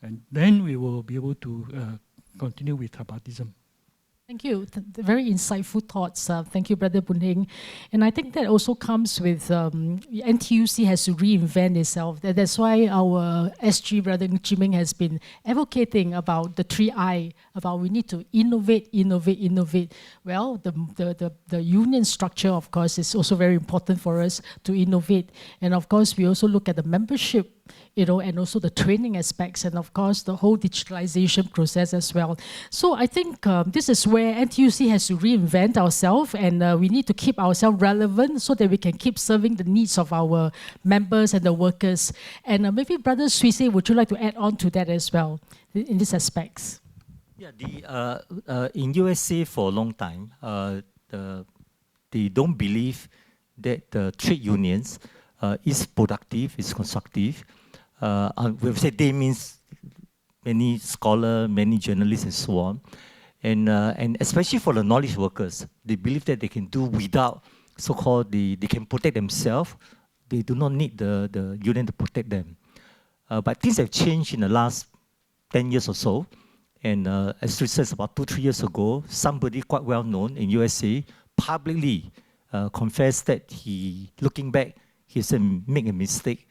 And then we will be able to continue with tripartism. Thank you. Very insightful thoughts. Thank you, Brother Boon Heng. And I think that also comes with NTUC has to reinvent itself. That's why our SG, Brother Ng Meng, has been advocating about the 3I, about we need to innovate. Well, the union structure, of course, is also very important for us to innovate. And of course, we also look at the membership, and also the training aspects, and of course the whole digitalization process as well. So I think this is where NTUC has to reinvent ourselves, and we need to keep ourselves relevant so that we can keep serving the needs of our members and the workers. And maybe Brother Suise, would you like to add on to that as well in these aspects? Yeah, in USA for a long time, they don't believe that the trade unions is productive, is constructive. We've said they means many scholars, many journalists, and so on. And especially for the knowledge workers, they believe that they can do without so-called, they can protect themselves. They do not need the union to protect them. But things have changed in the last 10 years or so. And as recent as about 2-3 years ago, somebody quite well known in USA publicly confessed that looking back, he said make a mistake.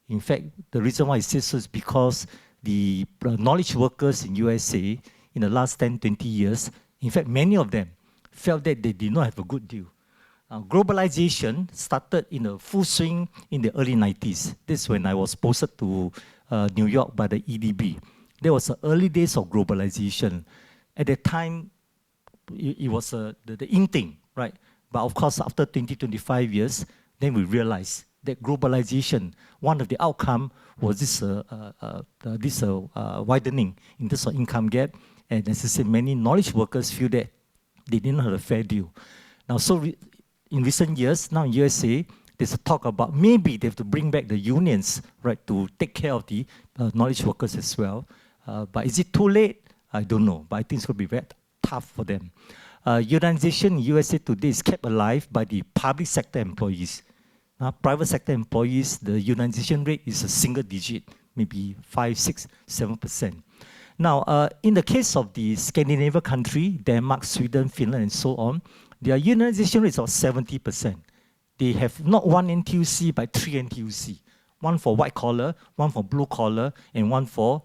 In fact, the reason why he says so is because the knowledge workers in USA in the last 10-20 years, in fact, many of them felt that they did not have a good deal. Globalization started in a full swing in the early 90s. This is when I was posted to New York by the EDB. There was the early days of globalization. At that time, it was the in thing, right? But of course, after 20-25 years, then we realized that globalization, one of the outcomes was this widening in terms of income gap. And as I said, many knowledge workers feel that they didn't have a fair deal. Now, in recent years, now in USA, there's a talk about maybe they have to bring back the unions, right, to take care of the knowledge workers as well. But is it too late? I don't know. But I think it's going to be very tough for them. Unionization in USA today is kept alive by the public sector employees. Private sector employees, the unionization rate is a single digit, maybe 5, 6, 7%. Now, in the case of the Scandinavian country, Denmark, Sweden, Finland, and so on, their unionization rate is about 70%. They have not one NTUC, but 3 NTUC. One for white collar, one for blue collar, and one for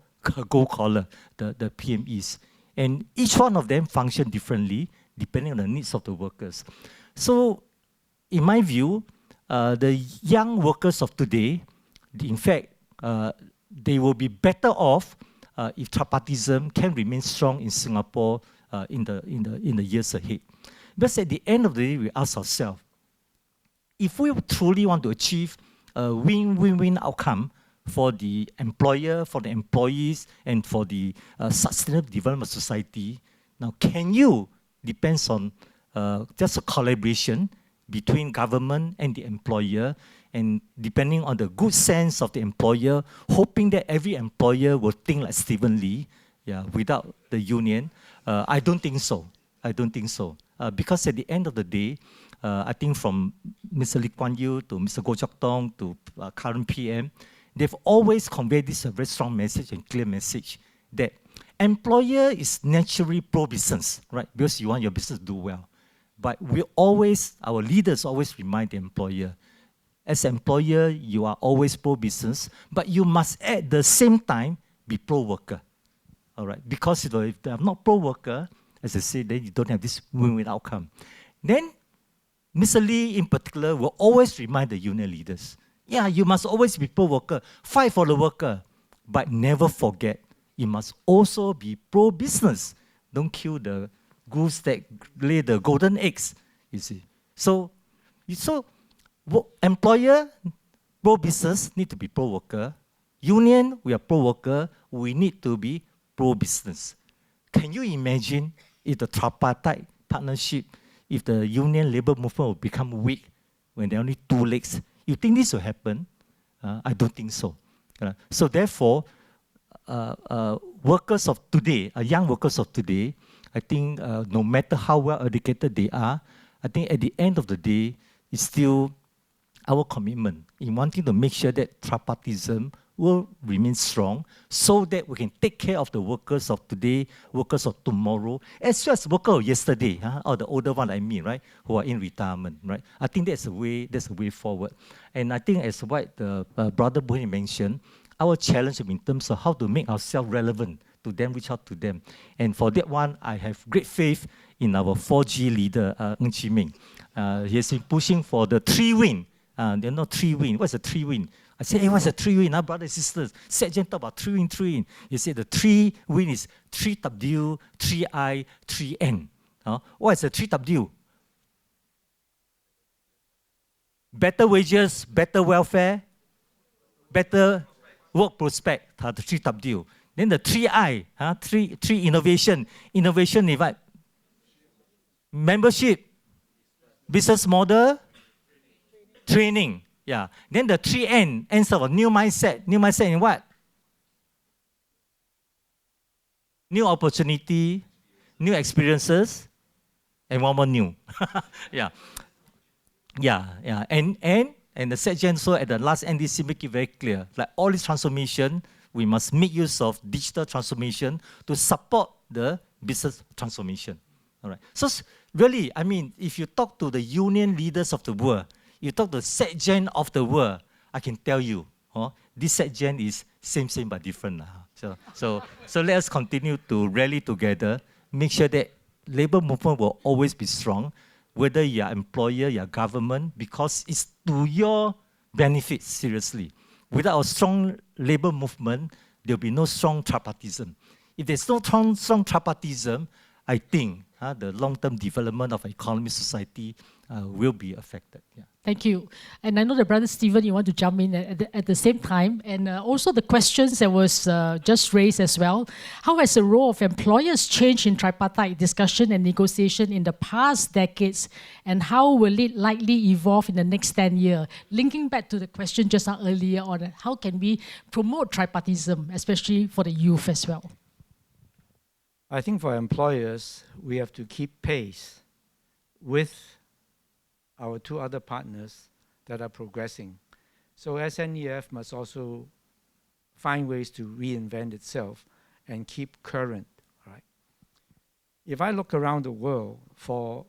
gold collar, the PMEs. And each one of them function differently, depending on the needs of the workers. So, in my view, the young workers of today, in fact, they will be better off if tripartism can remain strong in Singapore in the years ahead. Because at the end of the day, we ask ourselves, if we truly want to achieve a win-win-win outcome for the employer, for the employees, and for the sustainable development society, now can you depends on just a collaboration between government and the employer, and depending on the good sense of the employer, hoping that every employer will think like Stephen Lee, without the union? I don't think so. I don't think so. Because at the end of the day, I think from Mr. Lee Kuan Yew to Mr. Goh Chok Tong to current PM, they've always conveyed this very strong message and clear message that employer is naturally pro-business, right? Because you want your business to do well. But our leaders always remind the employer, as an employer, you are always pro-business, but you must at the same time be pro-worker, all right? Because if they are not pro-worker, as I said, then you don't have this win-win outcome. Then Mr. Lee in particular will always remind the union leaders, you must always be pro-worker, fight for the worker, but never forget, you must also be pro-business. Don't kill the goose that lay the golden eggs, you see. So employer, pro-business, need to be pro-worker. Union, we are pro-worker, we need to be pro-business. Can you imagine if the tripartite partnership, if the union labor movement will become weak when there are only two legs? You think this will happen? I don't think so. So therefore, workers of today, young workers of today, I think no matter how well educated they are, I think at the end of the day, it's still our commitment in wanting to make sure that tripartism will remain strong so that we can take care of the workers of today, workers of tomorrow, as well as workers of yesterday, or the older one I mean, right, who are in retirement, right? I think that's a way forward. And I think as what the brother Boon Heng mentioned, our challenge in terms of how to make ourselves relevant to them, reach out to them. And for that one, I have great faith in our 4G leader, Ng Chee Meng. He has been pushing for the 3-win. They're not 3-win. What's a 3-win? I said, hey, what's a 3-win? Brothers and sisters, Sergeant talk about 3-win, 3-win. He said the 3-win is 3W, 3I, 3N. What is the 3W? Better wages, better welfare, better work prospect, the 3W. Then the 3I, three innovation. Innovation is what? Membership, business model, training. Yeah. Then the 3N, ends of a new mindset. New mindset in what? New opportunity, new experiences, and one more new. Yeah. And the section so at the last NDC make it very clear, like all this transformation, we must make use of digital transformation to support the business transformation. All right. So really, I mean, if you talk to the union leaders of the world, you talk to the SecGen of the world, I can tell you, this SecGen is same but different. So let us continue to rally together, make sure that labor movement will always be strong, whether you're employer, you're government, because it's to your benefit, seriously. Without a strong labor movement, there'll be no strong tripartism. If there's no strong tripartism, I think the long-term development of economy, society will be affected. Yeah. Thank you. And I know that Brother Stephen, you want to jump in at the same time. And also the questions that was just raised as well. How has the role of employers changed in tripartite discussion and negotiation in the past decades? And how will it likely evolve in the next 10 years? Linking back to the question just earlier on, how can we promote tripartism, especially for the youth as well? I think for employers, we have to keep pace with our two other partners that are progressing. So SNEF must also find ways to reinvent itself and keep current. Right? If I look around the world for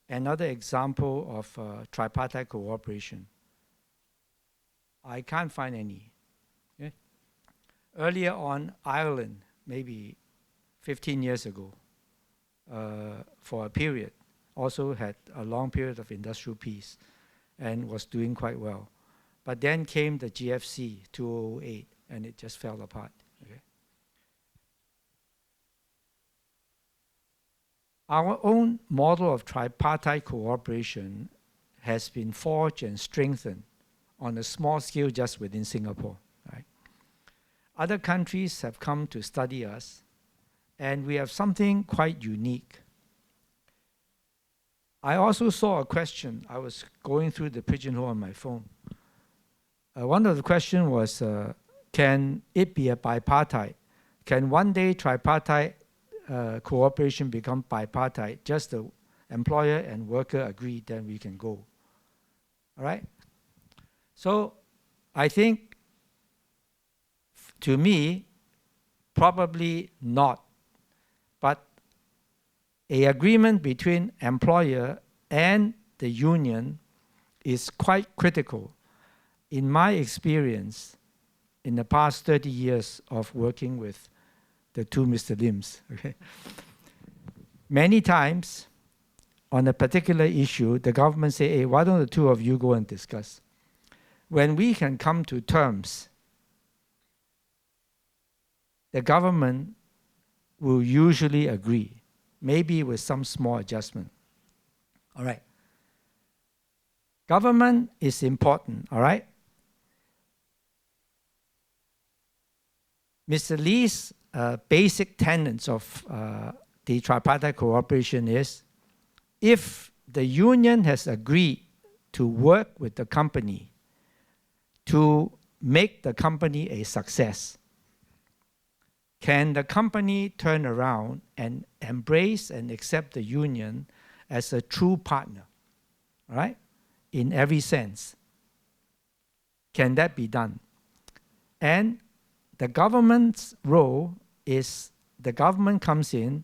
another example of tripartite cooperation, I can't find any. Okay? Earlier on, Ireland, maybe 15 years ago, for a period, also had a long period of industrial peace and was doing quite well. But then came the GFC 2008, and it just fell apart. Okay? Our own model of tripartite cooperation has been forged and strengthened on a small scale just within Singapore. Right? Other countries have come to study us, and we have something quite unique. I also saw a question. I was going through the pigeonhole on my phone. One of the questions was, can it be a bipartite? Can one day tripartite cooperation become bipartite? Just the employer and worker agree, then we can go. All right? So I think, to me, probably not. But an agreement between employer and the union is quite critical. In my experience, in the past 30 years of working with the two Mr. Lims, okay? Many times, on a particular issue, the government say, hey, why don't the two of you go and discuss? When we can come to terms, the government will usually agree, maybe with some small adjustment. All right. Government is important, all right? Mr. Lee's basic tenets of the tripartite cooperation is, if the union has agreed to work with the company to make the company a success, can the company turn around and embrace and accept the union as a true partner, right? In every sense. Can that be done? And the government's role is the government comes in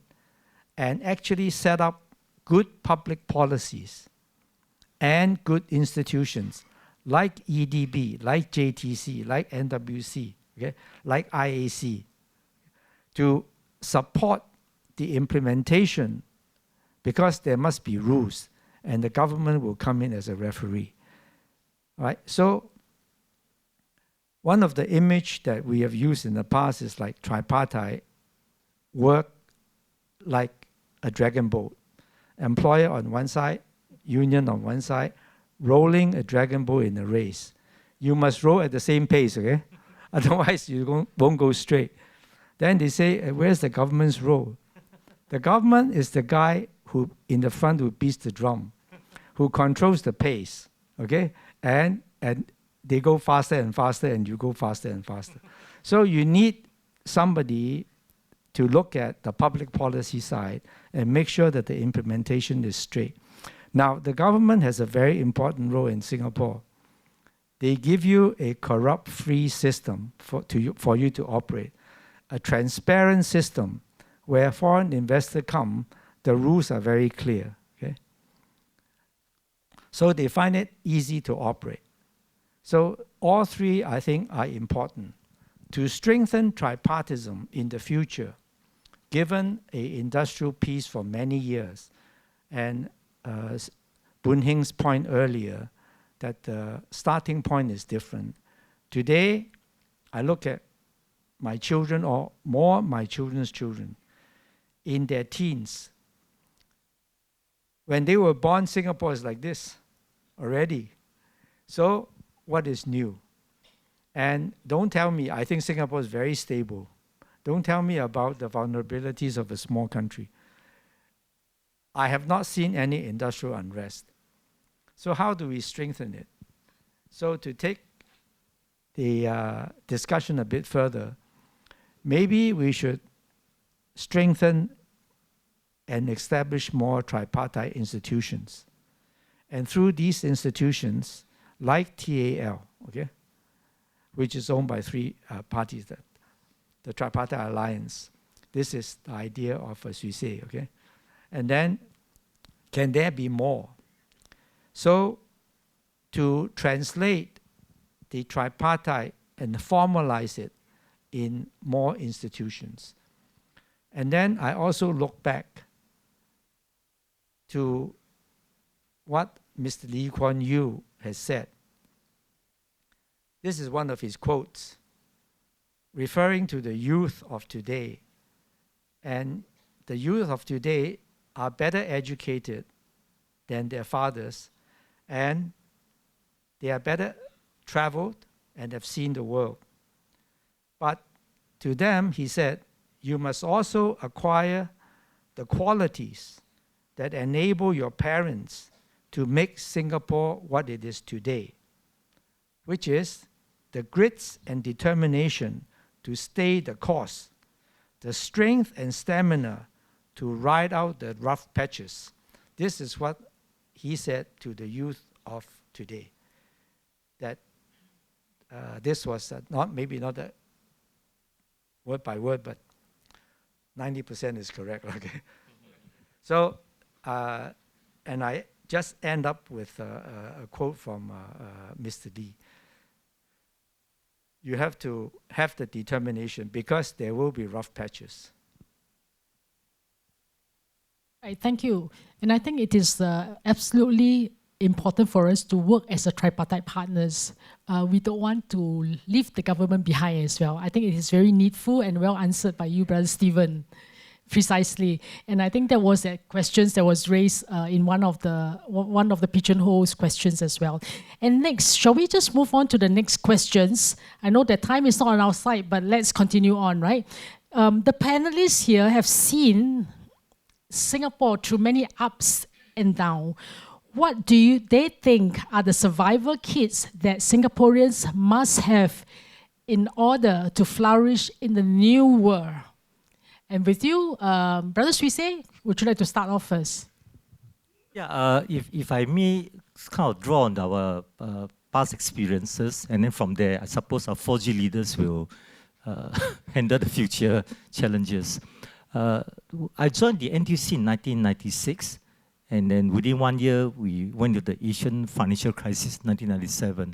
and actually set up good public policies and good institutions like EDB, like JTC, like NWC, okay, like IAC, to support the implementation, because there must be rules and the government will come in as a referee. Right? So one of the image that we have used in the past is like tripartite work like a dragon boat. Employer on one side, union on one side, rolling a dragon boat in a race. You must row at the same pace, okay? Otherwise you won't go straight. Then they say, where's the government's role? The government is the guy who in the front who beats the drum, who controls the pace, okay? And they go faster and faster, and you go faster and faster. So you need somebody to look at the public policy side and make sure that the implementation is straight. Now, the government has a very important role in Singapore. They give you a corrupt-free system for you to operate, a transparent system where foreign investors come, the rules are very clear. Okay? So they find it easy to operate. So all three, I think, are important. To strengthen tripartism in the future, given an industrial peace for many years, and Boon Heng's point earlier, that the starting point is different. Today, I look at my children, or more my children's children, in their teens. When they were born, Singapore is like this already. So what is new? And don't tell me, I think Singapore is very stable. Don't tell me about the vulnerabilities of a small country. I have not seen any industrial unrest. So how do we strengthen it? So to take the discussion a bit further, maybe we should strengthen and establish more tripartite institutions. And through these institutions, like TAL, okay, which is owned by three parties, the Tripartite Alliance. This is the idea of, as we say, okay? And then, can there be more? So, to translate the tripartite and formalize it in more institutions. And then I also look back to what Mr. Lee Kuan Yew has said. This is one of his quotes. referring to the youth of today. And the youth of today are better educated than their fathers, and they are better traveled and have seen the world. But to them, he said, you must also acquire the qualities that enable your parents to make Singapore what it is today, which is the grit and determination to stay the course, the strength and stamina to ride out the rough patches. This is what he said to the youth of today. That this was maybe not a word by word, but 90% is correct. Okay. So, and I just end up with a quote from Mr. Lee. You have to have the determination because there will be rough patches. Right, thank you. And I think it is absolutely important for us to work as a tripartite partners. We don't want to leave the government behind as well. I think it is very needful and well answered by you, Brother Stephen, precisely. And I think there was a question that was raised in one of the pigeonholes questions as well. And next, shall we just move on to the next questions? I know that time is not on our side, but let's continue on, right? The panelists here have seen Singapore through many ups and downs. What do they think are the survival kits that Singaporeans must have in order to flourish in the new world? And with you, Brother Suisse, would you like to start off first? Yeah, if I may kind of draw on our past experiences, and then from there, I suppose our 4G leaders will handle the future challenges. I joined the NTUC in 1996, and then within 1 year, we went to the Asian financial crisis, 1997.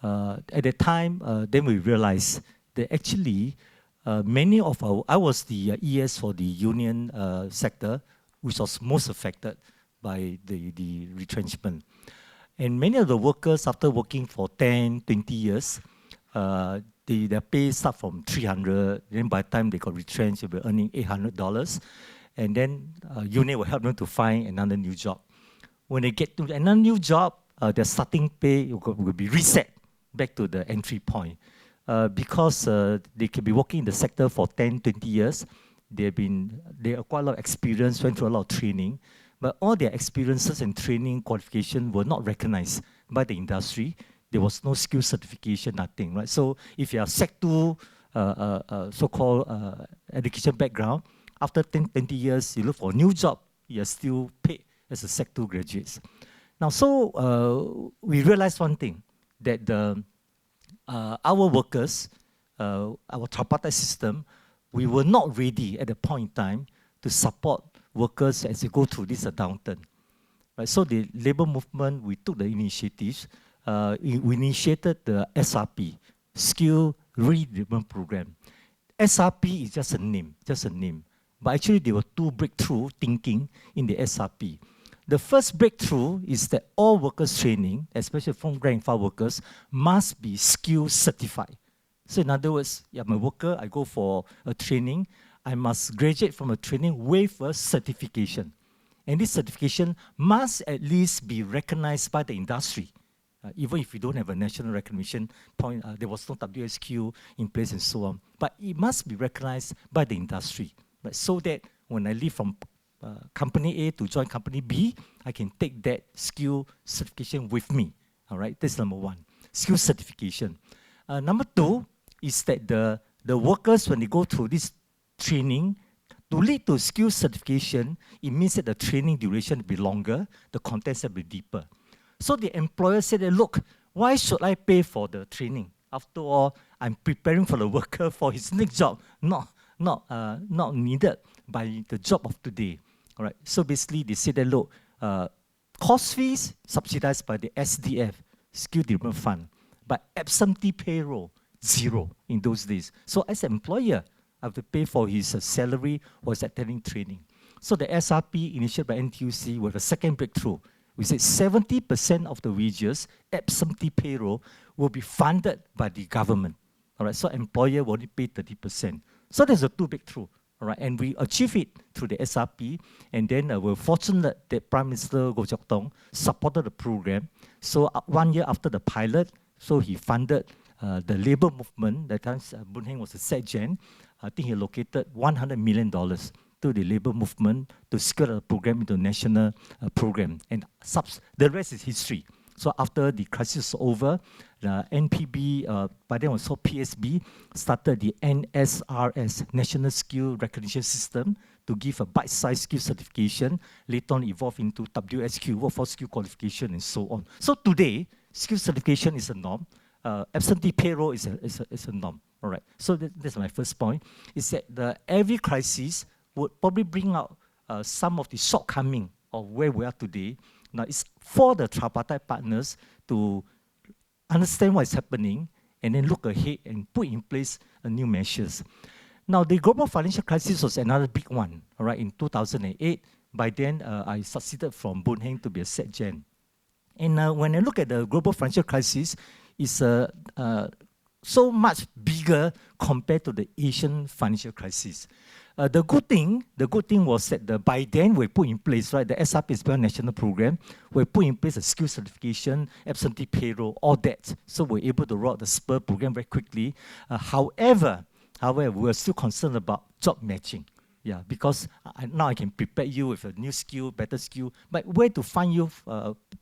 At that time, then we realized that actually, many of I was the ES for the union sector, which was most affected by the retrenchment. And many of the workers, after working for 10, 20 years, their pay start from 300, then by the time they got retrenched, they were earning $800, and then union will help them to find another new job. When they get to another new job, their starting pay will be reset back to the entry point. Because they can be working in the sector for 10, 20 years, they acquired a lot of experience, went through a lot of training, but all their experiences and training qualification were not recognized by the industry. There was no skill certification, nothing, right? So if you have Sec 2 so-called education background, after 10, 20 years, you look for a new job, you're still paid as a Sec 2 graduates. Now, so we realized one thing, that our workers, our tripartite system, we were not ready at the point in time to support workers as they go through this downturn. Right? So the labor movement, we took the initiatives. We initiated the SRP, Skill Redevelopment Program. SRP is just a name, But actually there were two breakthrough thinking in the SRP. The first breakthrough is that all workers training, especially from rank and file workers, must be skill certified. So in other words, I'm a worker, I go for a training, I must graduate from a training with a certification. And this certification must at least be recognized by the industry. Even if you don't have a national recognition point, there was no WSQ in place and so on. But it must be recognized by the industry, right? So that when I leave from company A to join company B, I can take that skill certification with me. All right, that's number one, skill certification. Number two is that the workers, when they go through this training, to lead to skill certification, it means that the training duration will be longer, the contents will be deeper. So the employer said, look, why should I pay for the training? After all, I'm preparing for the worker for his next job, not needed by the job of today. All right. So basically, they said that, look, course fees subsidized by the SDF, Skill Development Fund, but absentee payroll, zero in those days. So as an employer, I have to pay for his salary or his attending training. So the SRP initiated by NTUC with a second breakthrough. We said 70% of the wages, absentee payroll, will be funded by the government. All right, so employer will only pay 30%. So there's a two breakthrough. All right, and we achieve it through the SRP, and then we're fortunate that Prime Minister Goh Chok Tong supported the program. So 1 year after the pilot, so he funded the labor movement. That time Boon Heng was a SecGen. I think he allocated $100 million to the labor movement to scale the program into a national program. And the rest is history. So after the crisis was over, the NPB, by then was called PSB, started the NSRS, National Skill Recognition System, to give a bite-sized skill certification, later on evolved into WSQ, Workforce Skill Qualification, and so on. So today, skill certification is a norm. Absentee payroll is a norm. All right. So that's my first point, is that every crisis would probably bring out some of the shortcoming of where we are today. Now, it's for the tripartite partners to understand what is happening and then look ahead and put in place new measures. Now, the global financial crisis was another big one, all right, in 2008. By then, I succeeded from Boon Heng to be a SecGen. And when I look at the global financial crisis, it's so much bigger compared to the Asian financial crisis. The good thing was that by then we put in place, right, the SRP is a national program. We put in place a skill certification, absentee payroll, all that. So we're able to roll out the SPUR program very quickly. However, we're still concerned about job matching. Yeah, because now I can prepare you with a new skill, better skill, but where to find you,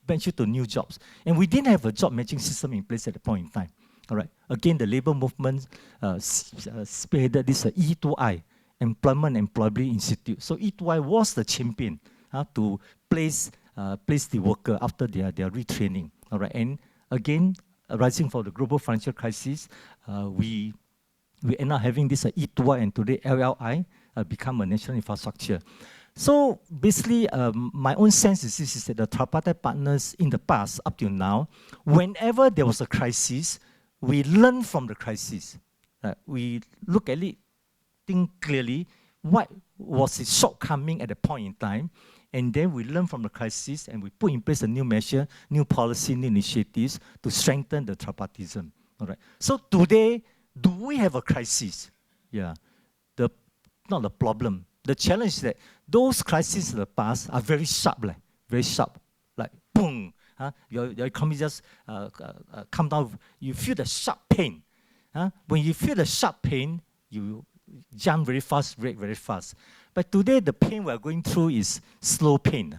match you to new jobs? And we didn't have a job matching system in place at the point in time. All right. Again, the labor movement spearheaded this E2I, Employment and Employability Institute. So E2I was the champion to place the worker after their retraining. All right. And again, arising from the global financial crisis, we end up having this E2I, and today LLI become a national infrastructure. So basically, my own sense is this, is that the tripartite partners in the past, up till now, whenever there was a crisis, we learn from the crisis. We look at it, think clearly, what was its shortcoming at the point in time, and then we learn from the crisis and we put in place a new measure, new policy, new initiatives to strengthen the tripartism. All right. So today, do we have a crisis? Yeah. Not the problem. The challenge is that those crises in the past are very sharp, like boom. Your economy just come down. You feel the sharp pain. When you feel the sharp pain, you jump very fast, brake very fast. But today, the pain we are going through is slow pain.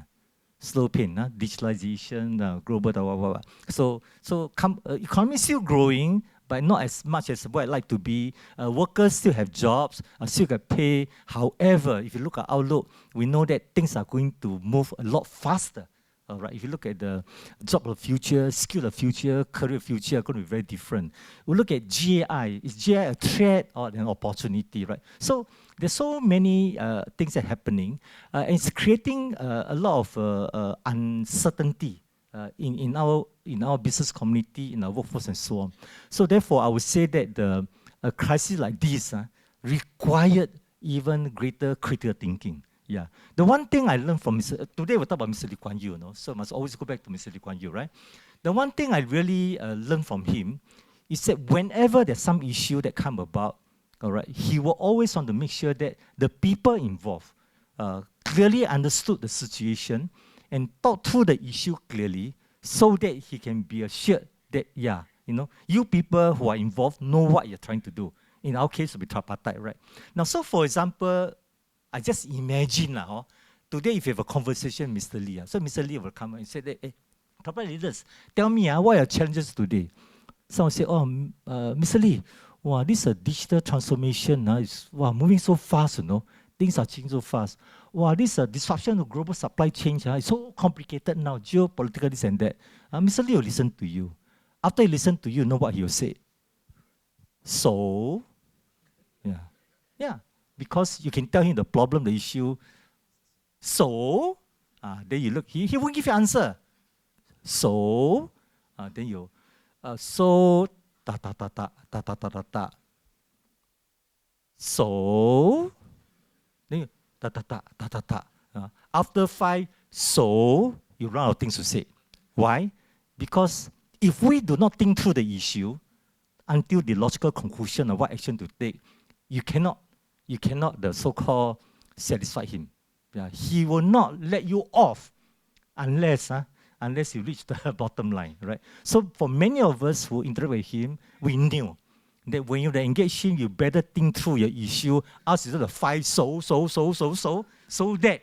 Slow pain, digitalization, global, So economy is still growing, but not as much as what I'd like to be. Workers still have jobs, still get pay. However, if you look at outlook, we know that things are going to move a lot faster. All right. If you look at the job of the future, skill of the future, career of the future, are going to be very different. We look at GAI. Is GAI a threat or an opportunity, right? So there's so many things that are happening, and it's creating a lot of uncertainty in our business community, in our workforce, and so on. So therefore, I would say that a crisis like this required even greater critical thinking. Yeah. The one thing I learned from today we'll talk about Mr. Lee Kuan Yew, so I must always go back to Mr. Lee Kuan Yew, right? The one thing I really learned from him is that whenever there's some issue that come about, all right, he will always want to make sure that the people involved clearly understood the situation and thought through the issue clearly, so that he can be assured that, you people who are involved know what you're trying to do. In our case, it will be tripartite, right? Now, so for example, I just imagine today if you have a conversation with Mr. Lee, so Mr. Lee will come and say, hey, tripartite leaders, tell me what are your challenges today? Someone say, Mr. Lee, wow, this digital transformation is moving so fast, things are changing so fast. Wow, this disruption of global supply chain is so complicated now, geopolitical this and that. Mr. Lee will listen to you. After he listens to you, know what he will say? So, yeah. Because you can tell him the problem, the issue. So, then you look, he won't give you answer. So, then you, so, So, then you, after 5, so, you run out of things to say. Why? Because if we do not think through the issue, until the logical conclusion of what action to take, you cannot the so-called satisfy him. Yeah, he will not let you off unless you reach the bottom line, right? So for many of us who interact with him, we knew that when you engage him, you better think through your issue, else it's the five so that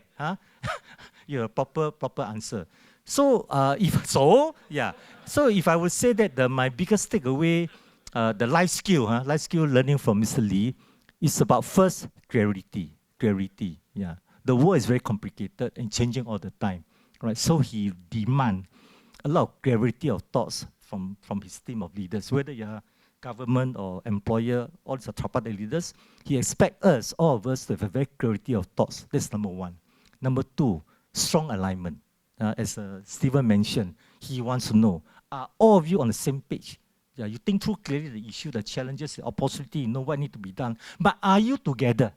you have proper answer. So if I would say that my biggest takeaway, the life skill learning from Mr. Lee, is about first clarity. Yeah, the world is very complicated and changing all the time, right? So he demand a lot of clarity of thoughts from his team of leaders, whether you're government or employer, all these are tripartite leaders. He expects us, all of us, to have a very clarity of thoughts. That's number one. Number two, strong alignment. As Stephen mentioned, he wants to know, are all of you on the same page? Yeah, you think through clearly the issue, the challenges, the opportunity, you know what needs to be done. But are you together?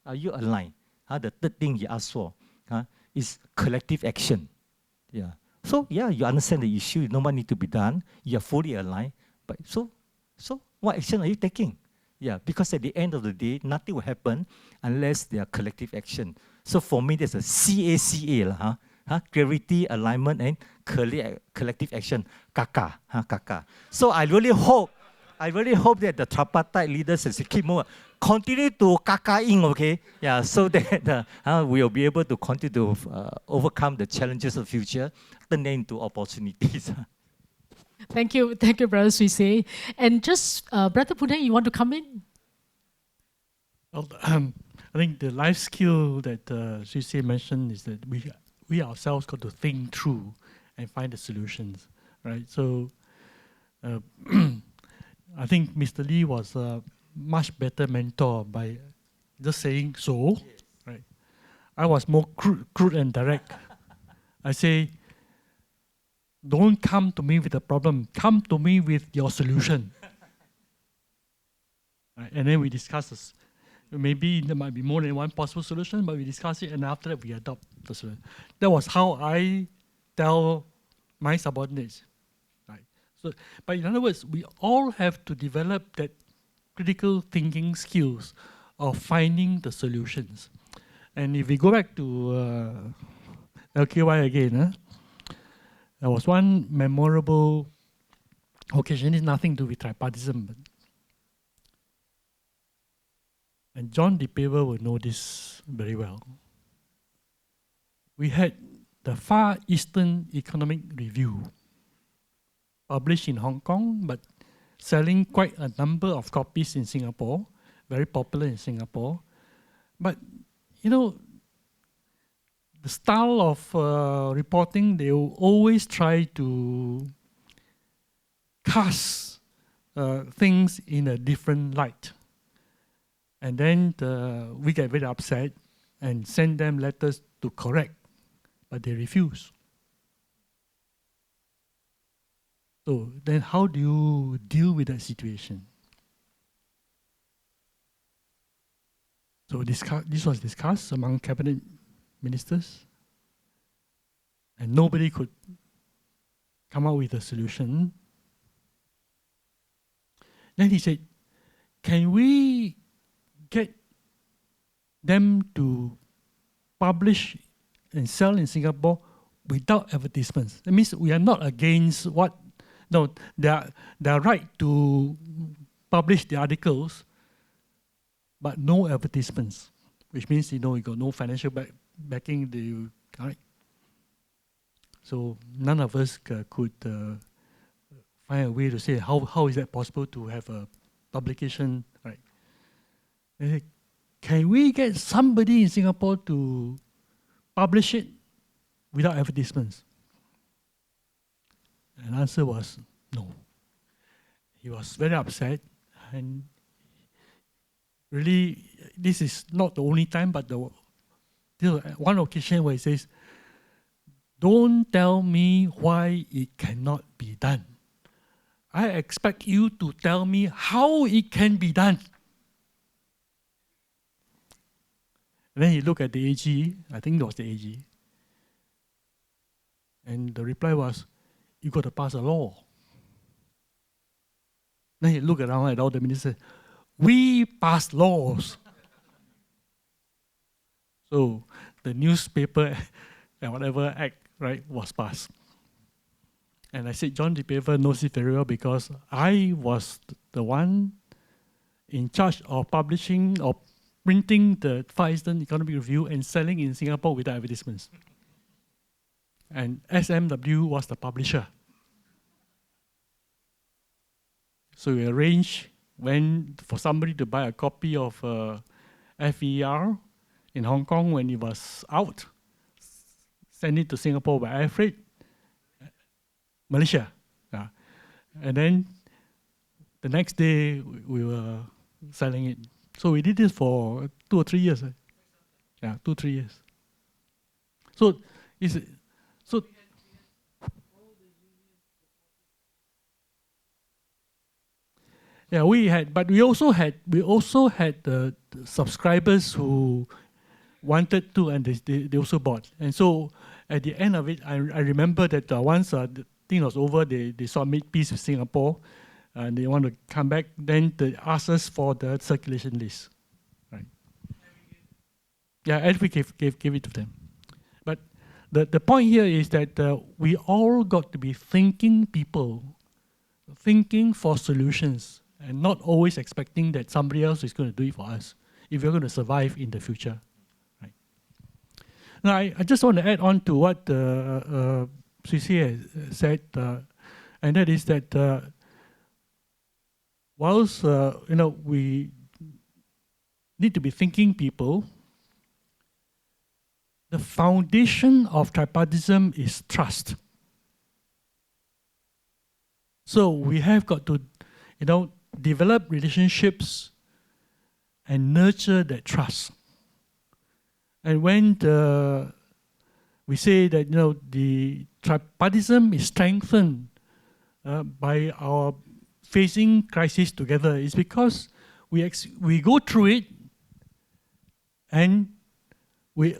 Are you aligned? The third thing he asked for is collective action. Yeah. So yeah, you understand the issue, you know what needs to be done, you are fully aligned. But so what action are you taking? Yeah, because at the end of the day, nothing will happen unless there are collective action. So for me, there's a CACA, clarity, alignment, and collective action. Kaka. So I really hope that the tripartite leaders as a keep more continue to kaka-ing, okay? Yeah, so that we'll be able to continue to overcome the challenges of the future, turn them into opportunities. Thank you, Brother Suisse. And just, Brother Boon Heng, you want to come in? Well, I think the life skill that Suisse mentioned is that we ourselves got to think through and find the solutions, right? So I think Mr. Lee was a much better mentor by just saying so, right? I was more crude and direct. I say, don't come to me with a problem, come to me with your solution. Right? And then we discuss this. Maybe there might be more than one possible solution, but we discuss it, and after that we adopt the solution. That was how I tell my subordinates. Right? So, but in other words, we all have to develop that critical thinking skills of finding the solutions. And if we go back to LKY again, there was one memorable occasion. It's nothing to do with tripartism, and John DePaver will know this very well. We had the Far Eastern Economic Review, published in Hong Kong, but selling quite a number of copies in Singapore, very popular in Singapore. But, you know, the style of reporting, they will always try to cast things in a different light. And then we get very upset and send them letters to correct, but they refuse. So then how do you deal with that situation? So this was discussed among cabinet ministers, and nobody could come up with a solution. Then he said, can we get them to publish and sell in Singapore without advertisements? That means we are not against their right to publish the articles, but no advertisements, which means you got no financial backing. Right? So none of us could find a way to say how is that possible to have a publication, right? They said, can we get somebody in Singapore to publish it without advertisements? And the answer was no. He was very upset, and really, this is not the only time, but there one occasion where he says, don't tell me why it cannot be done. I expect you to tell me how it can be done. And then he looked at the AG, I think it was the AG, and the reply was, you got to pass a law. Then he looked around at all the ministers. We pass laws. So the newspaper and whatever act, right, was passed. And I said, John D. Paver knows it very well because I was the one in charge of publishing or printing the Far Eastern Economic Review and selling in Singapore without advertisements. And SMW was the publisher. So we arranged for somebody to buy a copy of FER in Hong Kong when it was out, send it to Singapore by air freight, Malaysia. And then the next day we were selling it. So we did this for 2 or 3 years. 2 or 3 years. So yeah, we had, but we also had the subscribers who wanted to, and they also bought. And so at the end of it, I remember that once the thing was over, they saw made peace with Singapore, and they want to come back. Then they asked us for the circulation list, right? Yeah, and we gave it to them. But the point here is that we all got to be thinking people, thinking for solutions, and not always expecting that somebody else is going to do it for us if we're going to survive in the future. Right. Now, I just want to add on to what CC has said, and that is that whilst we need to be thinking people, the foundation of tripartism is trust. So we have got to, develop relationships and nurture that trust. And when we say that the tripartism is strengthened by our facing crisis together, it's because we go through it and we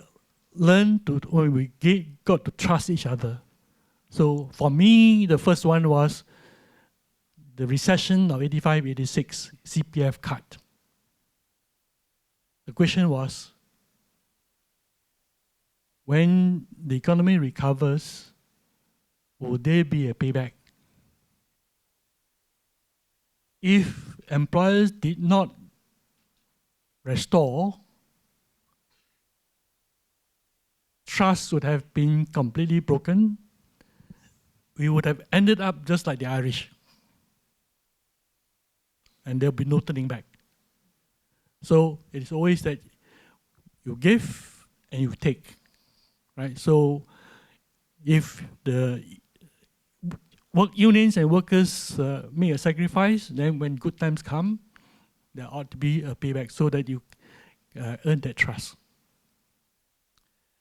learn to, or we got to trust each other. So for me, the first one was the recession of 85, 86, CPF cut. The question was, when the economy recovers, will there be a payback? If employers did not restore, trust would have been completely broken. We would have ended up just like the Irish. And there'll be no turning back. So it is always that you give and you take, right? So if the work unions and workers make a sacrifice, then when good times come, there ought to be a payback so that you earn that trust.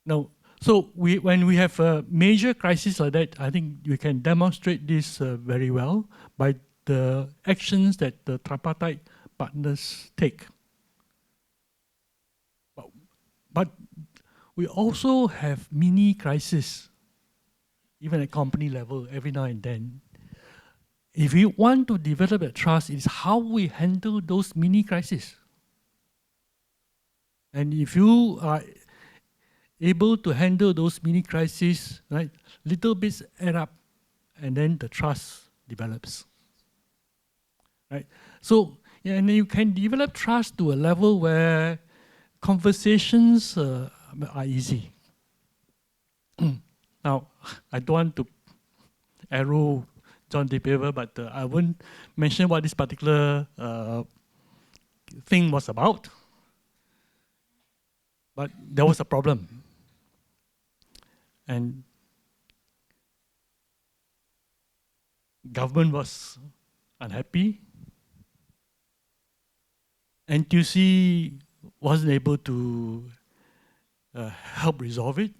Now, so when we have a major crisis like that, I think we can demonstrate this very well by the actions that the tripartite partners take. But we also have mini crises, even at company level, every now and then. If we want to develop a trust, it's how we handle those mini crises. And if you are able to handle those mini crises, right, little bits add up, and then the trust develops. Right? So, yeah, and you can develop trust to a level where conversations are easy. Now, I don't want to arrow John D. Paver, but I won't mention what this particular thing was about. But there was a problem. And government was unhappy. NTUC wasn't able to help resolve it.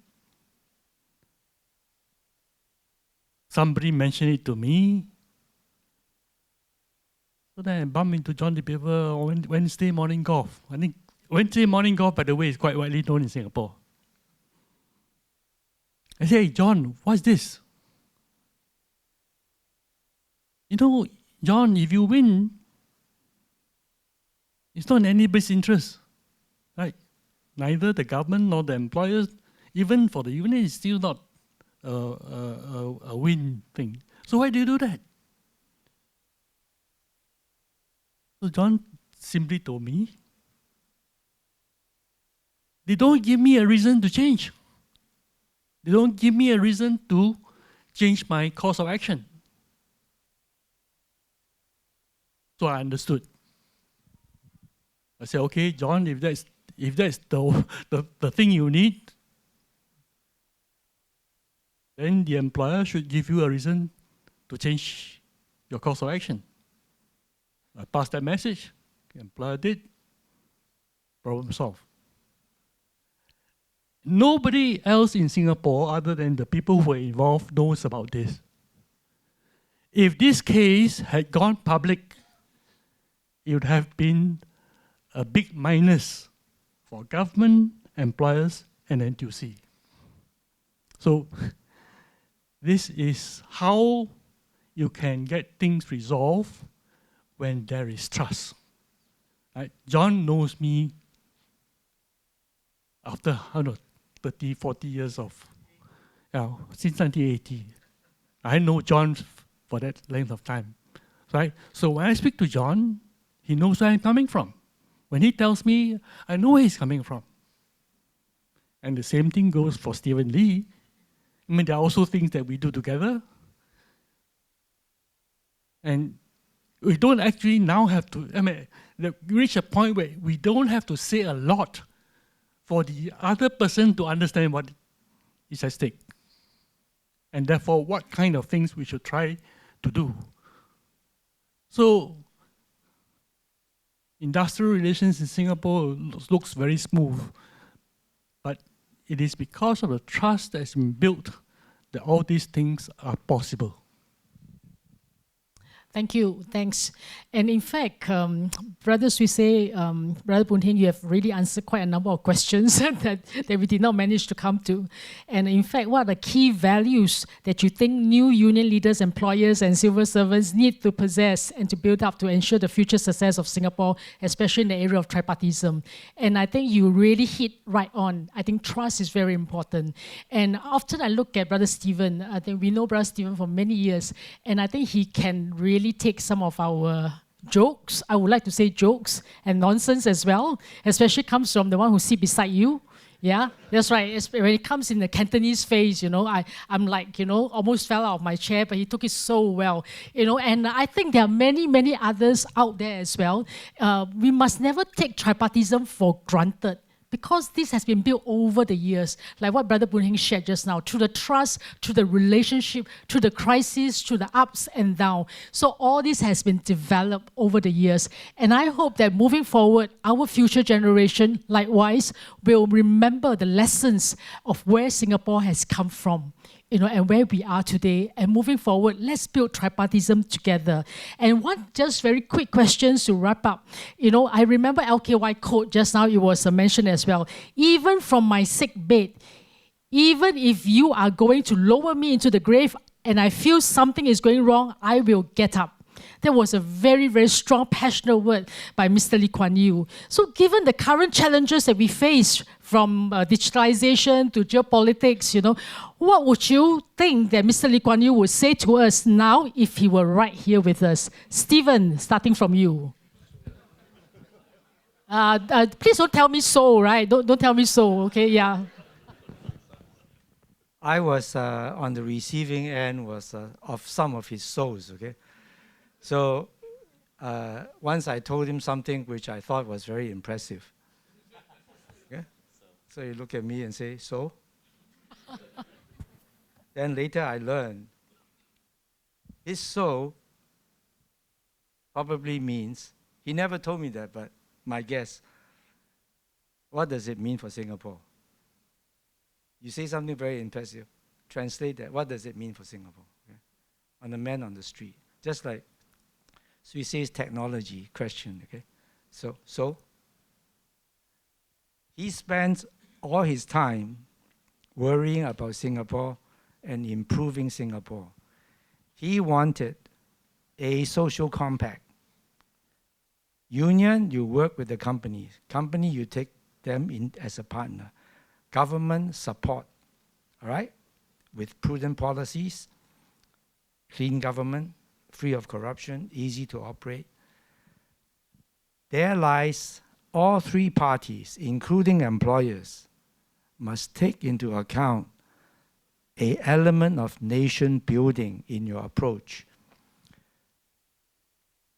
Somebody mentioned it to me. So then I bumped into John D. Paver on Wednesday morning golf. I think Wednesday morning golf, by the way, is quite widely known in Singapore. I said, hey, John, what's this? John, if you win, it's not in anybody's interest, right? Neither the government nor the employers, even for the union, it's still not a win thing. So why do you do that? So John simply told me, they don't give me a reason to change. They don't give me a reason to change my course of action. So I understood. I said, okay, John, if that's the thing you need, then the employer should give you a reason to change your course of action. I passed that message. The employer did. Problem solved. Nobody else in Singapore, other than the people who were involved, knows about this. If this case had gone public, it would have been a big minus for government, employers, and NTUC. So this is how you can get things resolved when there is trust. Right? John knows me after 30, 40 years of, since 1980. I know John for that length of time. Right? So when I speak to John, he knows where I'm coming from. When he tells me, I know where he's coming from. And the same thing goes for Stephen Lee. I mean, there are also things that we do together. And we don't actually now have to, reach a point where we don't have to say a lot for the other person to understand what is at stake. And therefore, what kind of things we should try to do. So, industrial relations in Singapore looks very smooth, but it is because of the trust that has been built that all these things are possible. Thank you. Thanks. And in fact, brothers, we say, Brother Boon Heng, you have really answered quite a number of questions that we did not manage to come to. And in fact, what are the key values that you think new union leaders, employers, and civil servants need to possess and to build up to ensure the future success of Singapore, especially in the area of tripartism? And I think you really hit right on. I think trust is very important. And often I look at Brother Stephen, I think we know Brother Stephen for many years, and I think he can really take some of our jokes, I would like to say jokes, and nonsense as well, especially comes from the one who sits beside you. Yeah, that's right. When it comes in the Cantonese phase, I'm like, almost fell out of my chair, but he took it so well. And I think there are many, many others out there as well. We must never take tripartism for granted, because this has been built over the years, like what Brother Boon Heng shared just now, through the trust, through the relationship, through the crisis, through the ups and downs. So all this has been developed over the years. And I hope that moving forward, our future generation, likewise, will remember the lessons of where Singapore has come from, and where we are today. And moving forward, let's build tripartism together. And one just very quick question to wrap up. I remember LKY quote just now, it was mentioned as well. Even from my sick bed, even if you are going to lower me into the grave and I feel something is going wrong, I will get up. That was a very, very strong, passionate word by Mr. Lee Kuan Yew. So given the current challenges that we face, from digitalization to geopolitics, what would you think that Mr. Lee Kuan Yew would say to us now if he were right here with us? Stephen, starting from you. Please don't tell me so, right? Don't tell me so, okay? Yeah. I was on the receiving end of some of his souls, okay? So once I told him something which I thought was very impressive. Okay? So he looked at me and say, so? Then later I learned his so probably means, he never told me that, but my guess, what does it mean for Singapore? You say something very impressive. Translate that. What does it mean for Singapore? Okay? On the man on the street. Just like so he says technology question, okay? So he spends all his time worrying about Singapore and improving Singapore. He wanted a social compact. Union, you work with the company. Company, you take them in as a partner. Government support, all right? With prudent policies, clean government, free of corruption, easy to operate. There lies all three parties, including employers, must take into account an element of nation building in your approach.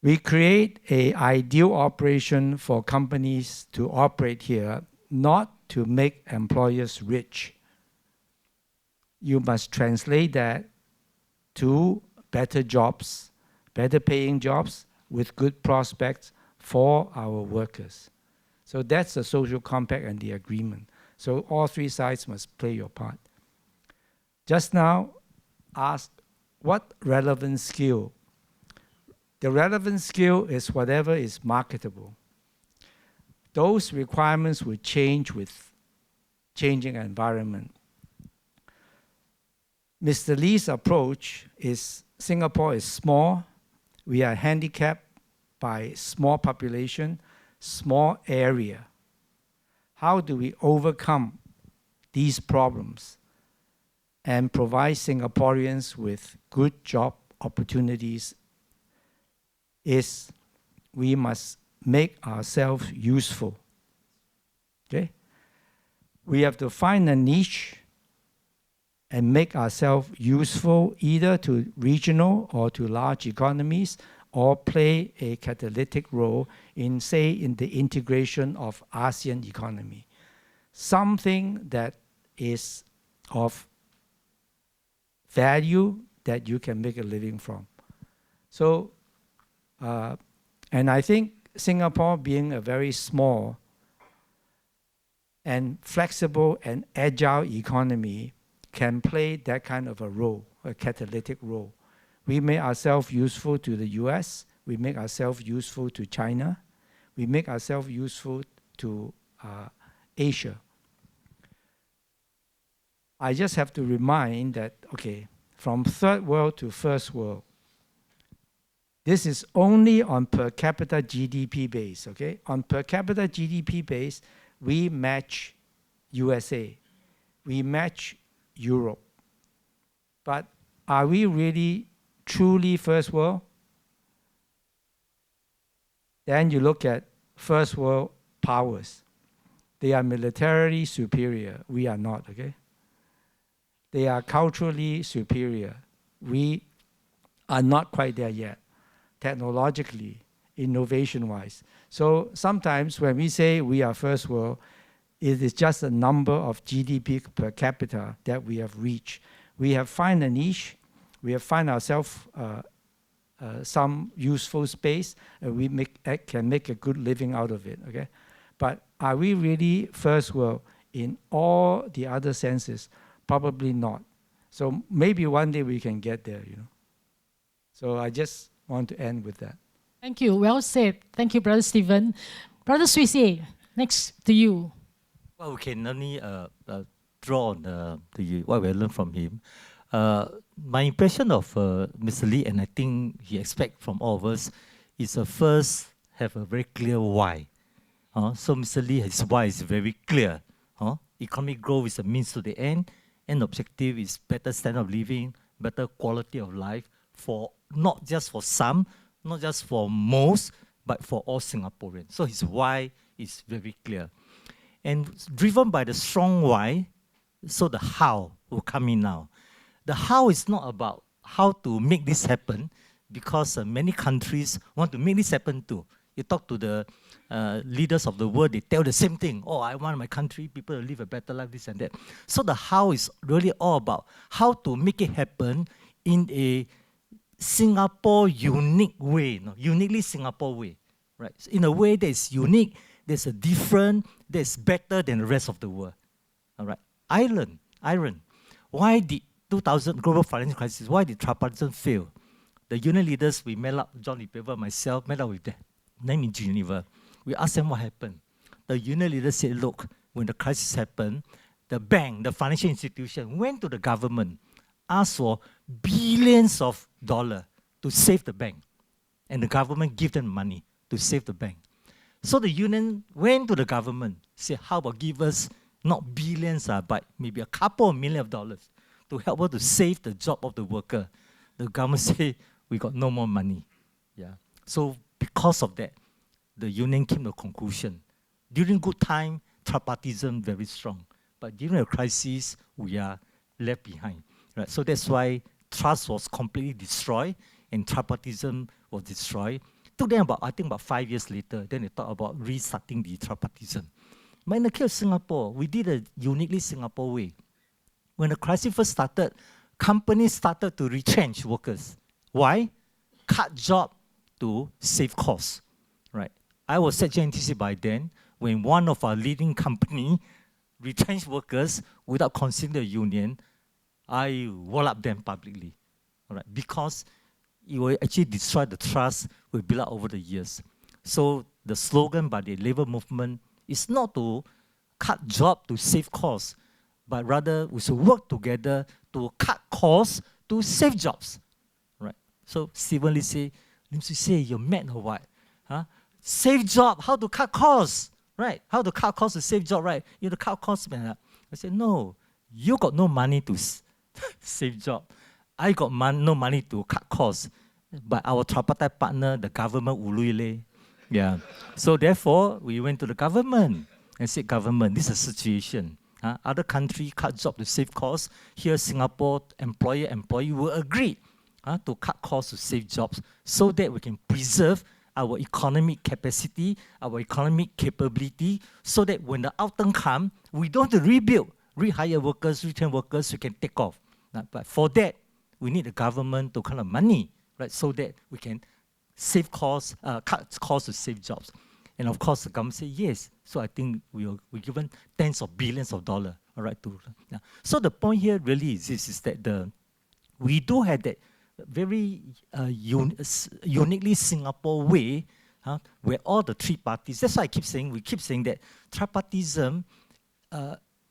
We create an ideal operation for companies to operate here, not to make employers rich. You must translate that to better jobs, better paying jobs with good prospects for our workers. So that's the social compact and the agreement. So all three sides must play your part. Just now, ask what relevant skill? The relevant skill is whatever is marketable. Those requirements will change with changing environment. Mr. Lee's approach is Singapore is small. We are handicapped by small population, small area. How do we overcome these problems and provide Singaporeans with good job opportunities? Is we must make ourselves useful. Okay? We have to find a niche and make ourselves useful either to regional or to large economies, or play a catalytic role in, say, in the integration of ASEAN economy. Something that is of value that you can make a living from. So, and I think Singapore being a very small and flexible and agile economy can play that kind of a role, a catalytic role. We make ourselves useful to the US, we make ourselves useful to China, we make ourselves useful to Asia. I just have to remind that, okay, from third world to first world, this is only on per capita GDP base, okay? On per capita GDP base, we match USA, we match Europe. But are we really truly first world? Then you look at first world powers. They are militarily superior. We are not, okay? They are culturally superior. We are not quite there yet, technologically, innovation-wise. So sometimes when we say we are first world, it is just a number of GDP per capita that we have reached. We have found a niche, we have found ourselves some useful space, and we can make a good living out of it, okay? But are we really first world in all the other senses? Probably not. So maybe one day we can get there, you know. So I just want to end with that. Thank you. Well said. Thank you, Brother Stephen. Brother Swissy, next to you. Well, we can only draw on what we learned from him. My impression of Mr. Lee, and I think he expects from all of us, is first have a very clear why. So Mr. Lee, his why is very clear. Economic growth is a means to the end, and objective is better standard of living, better quality of life for not just for some, not just for most, but for all Singaporeans. So his why is very clear. And driven by the strong why, so the how will come in now. The how is not about how to make this happen, because many countries want to make this happen too. You talk to the leaders of the world, they tell the same thing. Oh, I want my country, people to live a better life, this and that. So the how is really all about how to make it happen in a Singapore unique way, uniquely Singapore way, right? So in a way that is unique, there's a different, that's better than the rest of the world, all right? Ireland, why did 2000 global financial crisis, why did Tripartism fail? The union leaders, we met up, John Lee Paver, myself, met up with them in Geneva. We asked them what happened. The union leaders said, look, when the crisis happened, the bank, the financial institution went to the government, asked for billions of dollars to save the bank. and the government give them money to save the bank. So the union went to the government, said, how about give us not billions, but maybe a couple of $1 million to help us to save the job of the worker. The government said, we got no more money. Yeah. So because of that, the union came to a conclusion. During good time, tripartism very strong. But during a crisis, we are left behind. Right? So that's why trust was completely destroyed and tripartism was destroyed. Took them about, I think about 5 years later, then they thought about restarting the tripartism. But in the case of Singapore, we did a uniquely Singapore way. When the crisis first started, companies started to retrench workers. Why? Cut job to save costs. Right? I was at JNTC by then when one of our leading company retrenched workers without considering the union. I wall up them publicly. All right? Because it will actually destroy the trust we built up over the years. So the slogan by the labor movement is not to cut jobs to save costs, but rather we should work together to cut costs to save jobs. Right? So Stephen Lee say, you're mad or what? Huh? Save job, how to cut costs? Right? How to cut costs to save job, right? You have to cut costs. I said, no, you got no money to save job. I got no money to cut costs. But our tripartite partner, the government, ulule. Yeah. So therefore, we went to the government and said, government, this is a situation. Other countries cut jobs to save costs. Here, Singapore, employee will agree to cut costs to save jobs so that we can preserve our economic capacity, our economic capability, so that when the outturn comes, we don't have to rebuild, rehire workers, retrain workers, we can take off. But for that, we need the government to kind of money, right, so that we can save costs, cut costs to save jobs. And of course, the government said yes. So I think we're given tens of billions of dollars, all right. So the point here really is this: is that we do have that very uniquely Singapore way, where all the three parties. That's why we keep saying that tripartism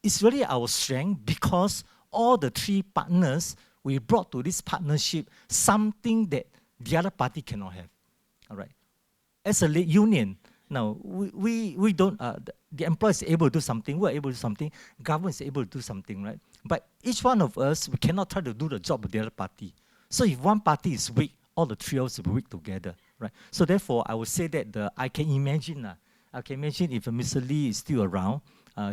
is really our strength because all the three partners, we brought to this partnership something that the other party cannot have. All right. As a union, now we don't. The employer is able to do something. We're able to do something. Government is able to do something, right? But each one of us, we cannot try to do the job of the other party. So if one party is weak, all the three of us will be weak together, right? So therefore, I would say that I can imagine if Mr. Lee is still around,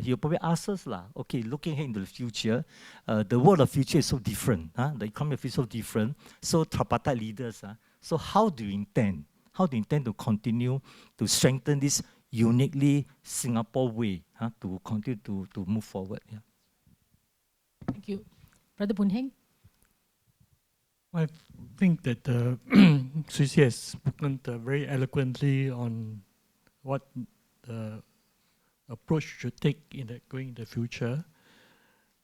he'll probably ask us, okay, looking ahead into the future, the world of future is so different, the economy is so different. So tripartite leaders, so how do you intend? How do you intend to continue to strengthen this uniquely Singapore way to continue to move forward? Yeah. Thank you. Brother Boon Heng? I think that Susie has spoken very eloquently on what the approach should take going in the future.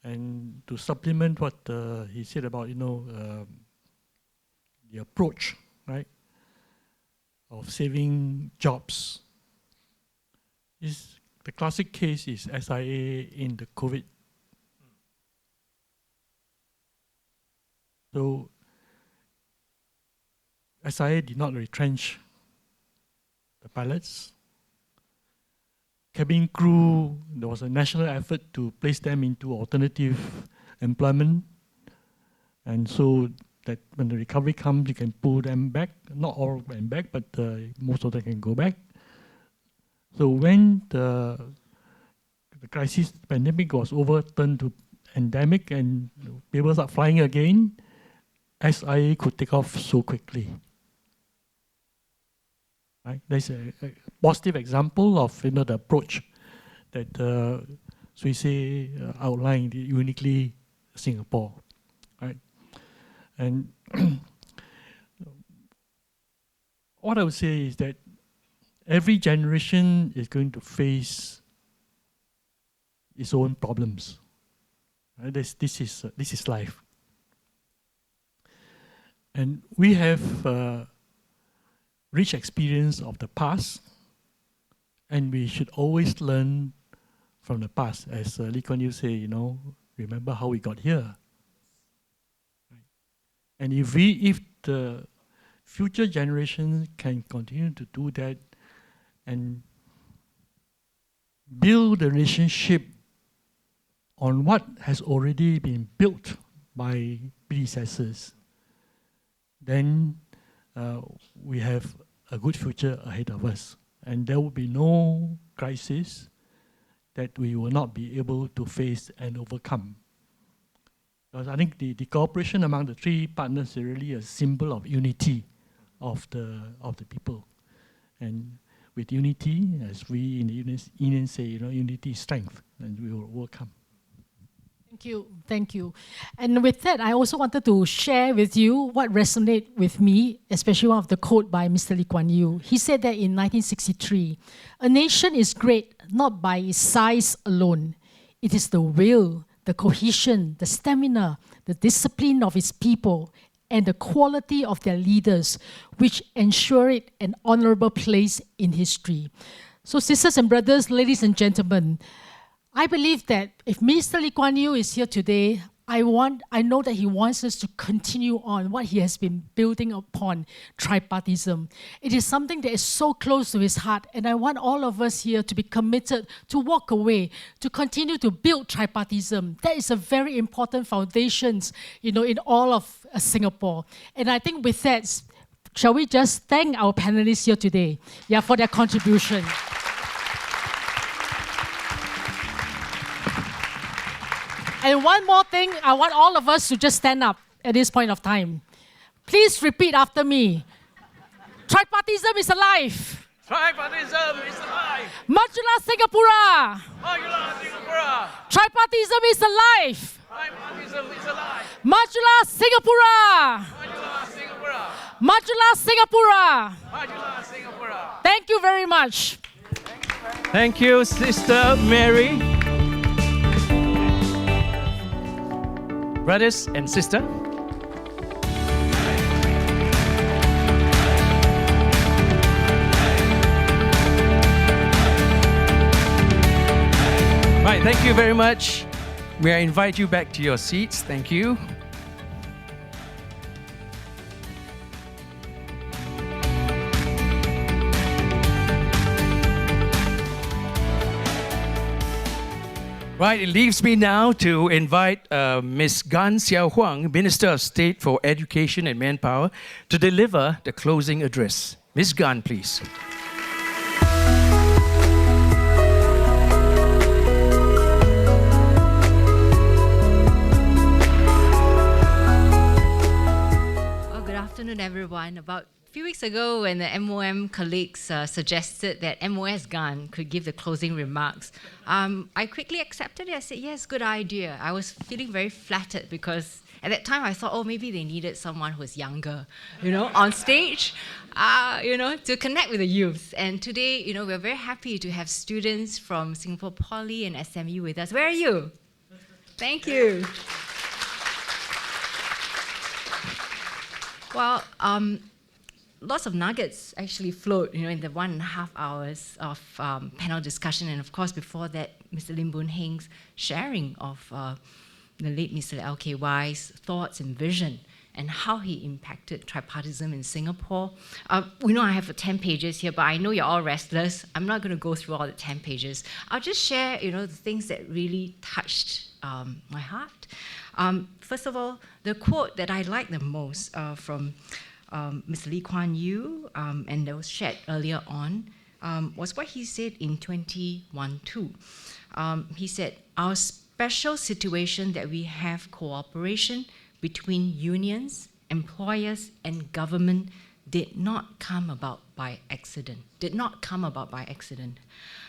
And to supplement what he said about, the approach, right, of saving jobs. The classic case is SIA in the COVID. So SIA did not retrench the pilots. Cabin crew, there was a national effort to place them into alternative employment. And so that when the recovery comes, you can pull them back. Not all of them back, but most of them can go back. So when the crisis, the pandemic was overturned to endemic and people start flying again, SIA could take off so quickly. Right? That's a positive example of the approach that Suisse outlined uniquely Singapore. Right? And what I would say is that every generation is going to face its own problems. Right? This is life. And we have rich experience of the past, and we should always learn from the past. As Lee Kuan Yew say, remember how we got here. Right? And if the future generations can continue to do that and build the relationship on what has already been built by predecessors, then we have a good future ahead of us. And there will be no crisis that we will not be able to face and overcome. Because I think the cooperation among the three partners is really a symbol of unity of the people. And with unity, as we in the union say, unity is strength, and we will overcome. Thank you. And with that, I also wanted to share with you what resonated with me, especially one of the quote by Mr. Lee Kuan Yew. He said that in 1963, a nation is great not by its size alone. It is the will, the cohesion, the stamina, the discipline of its people, and the quality of their leaders, which ensure it an honorable place in history. So sisters and brothers, ladies and gentlemen, I believe that if Mr. Lee Kuan Yew is here today, I know that he wants us to continue on what he has been building upon, tripartism. It is something that is so close to his heart, and I want all of us here to be committed to walk away, to continue to build tripartism. That is a very important foundation, in all of Singapore. And I think with that, shall we just thank our panelists here today, for their contribution. And one more thing, I want all of us to just stand up at this point of time. Please repeat after me. Tripartism is alive. Tripartism is alive. Majulah Singapura. Majulah Singapura. Tripartism is alive. Tripartism is alive. Majulah Singapura. Majulah Singapura. Majulah Singapura. Majulah Singapura. Thank you very much. Thank you, Sister Mary. Brothers and sisters, right, thank you very much. May I invite you back to your seats? Thank you. Right, it leaves me now to invite Ms. Gan Xiao Huang, Minister of State for Education and Manpower, to deliver the closing address. Ms. Gan, please. Well, good afternoon, everyone. About a few weeks ago, when the MOM colleagues suggested that MOS Gan could give the closing remarks, I quickly accepted it. I said, yes, good idea. I was feeling very flattered because at that time I thought, oh, maybe they needed someone who was younger, on stage, to connect with the youth. And today, we're very happy to have students from Singapore Poly and SMU with us. Where are you? Thank you. Well, lots of nuggets actually flowed, in the 1.5 hours of panel discussion. And of course, before that, Mr. Lim Boon Heng's sharing of the late Mr. LKY's thoughts and vision and how he impacted tripartism in Singapore. We know I have 10 pages here, but I know you're all restless. I'm not going to go through all the 10 pages. I'll just share, the things that really touched my heart. First of all, the quote that I like the most from Mr. Lee Kuan Yew, and that was shared earlier on, was what he said in 2012. He said, our special situation that we have cooperation between unions, employers, and government did not come about by accident.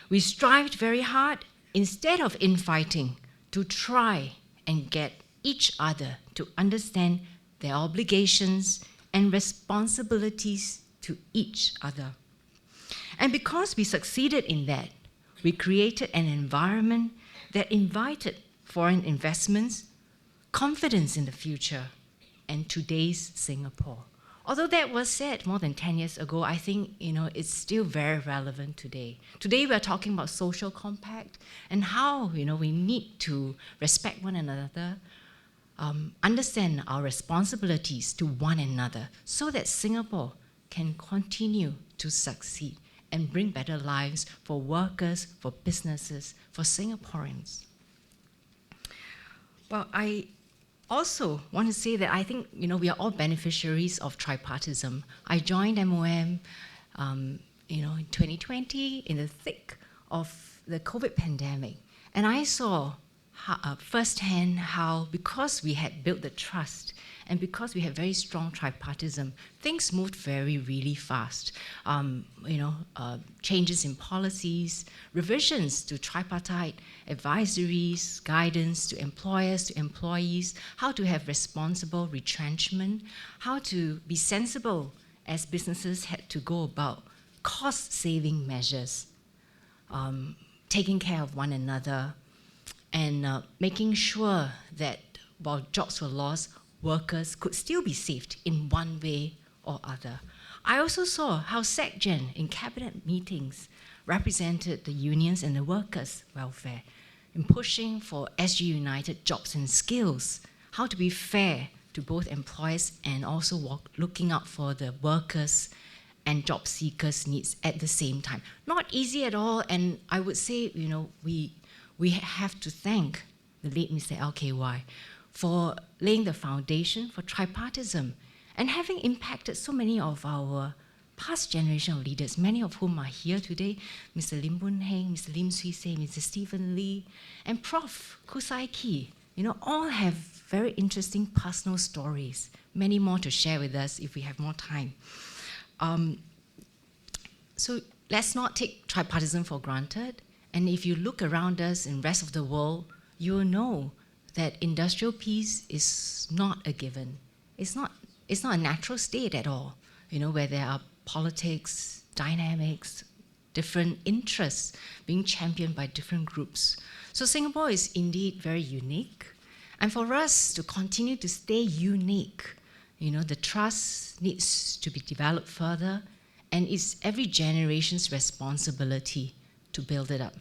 We strived very hard, instead of infighting, to try and get each other to understand their obligations and responsibilities to each other. And because we succeeded in that, we created an environment that invited foreign investments, confidence in the future, and today's Singapore. Although that was said more than 10 years ago, I think it's still very relevant today. Today we're talking about social compact and how we need to respect one another, understand our responsibilities to one another so that Singapore can continue to succeed and bring better lives for workers, for businesses, for Singaporeans. Well, I also want to say that I think we are all beneficiaries of tripartism. I joined MOM in 2020 in the thick of the COVID pandemic, and I saw firsthand how, because we had built the trust and because we had very strong tripartism, things moved really fast. Changes in policies, revisions to tripartite advisories, guidance to employers, to employees, how to have responsible retrenchment, how to be sensible as businesses had to go about cost-saving measures, taking care of one another, and making sure that while jobs were lost, workers could still be saved in one way or other. I also saw how SecGen in cabinet meetings represented the unions and the workers' welfare in pushing for SG United jobs and skills, how to be fair to both employers and also looking out for the workers and job seekers' needs at the same time. Not easy at all, and I would say, we have to thank the late Mr. LKY for laying the foundation for tripartism and having impacted so many of our past generation of leaders, many of whom are here today, Mr. Lim Boon Heng, Mr. Lim Swee Say, Mr. Stephen Lee, and Prof. Kusai Ki, all have very interesting personal stories, many more to share with us if we have more time. So let's not take tripartism for granted. And if you look around us in the rest of the world, you will know that industrial peace is not a given. It's not a natural state at all, where there are politics, dynamics, different interests being championed by different groups. So Singapore is indeed very unique. And for us to continue to stay unique, the trust needs to be developed further, and it's every generation's responsibility to build it up.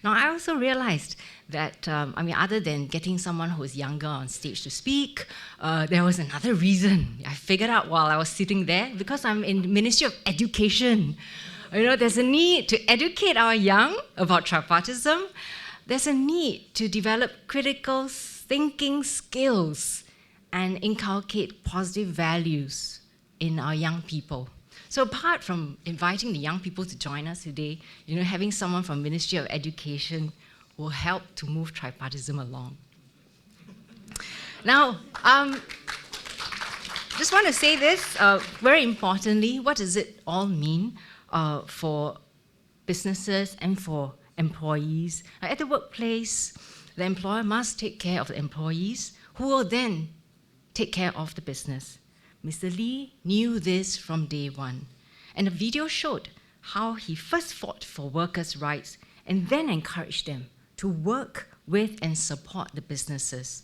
Now, I also realized that, other than getting someone who is younger on stage to speak, there was another reason. I figured out while I was sitting there, because I'm in the Ministry of Education. There's a need to educate our young about tripartism. There's a need to develop critical thinking skills and inculcate positive values in our young people. So apart from inviting the young people to join us today, having someone from Ministry of Education will help to move tripartism along. Now, just want to say this, very importantly, what does it all mean for businesses and for employees? At the workplace, the employer must take care of the employees, who will then take care of the business. Mr. Lee knew this from day one, and the video showed how he first fought for workers' rights and then encouraged them to work with and support the businesses.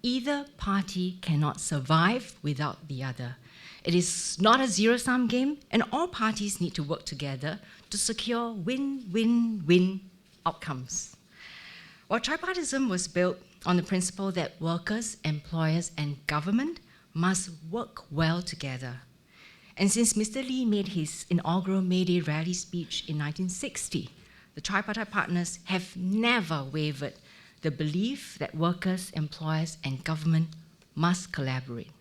Either party cannot survive without the other. It is not a zero-sum game, and all parties need to work together to secure win-win-win outcomes. Well, tripartism was built on the principle that workers, employers, and government must work well together. And since Mr. Lee made his inaugural May Day rally speech in 1960, the tripartite partners have never wavered the belief that workers, employers, and government must collaborate.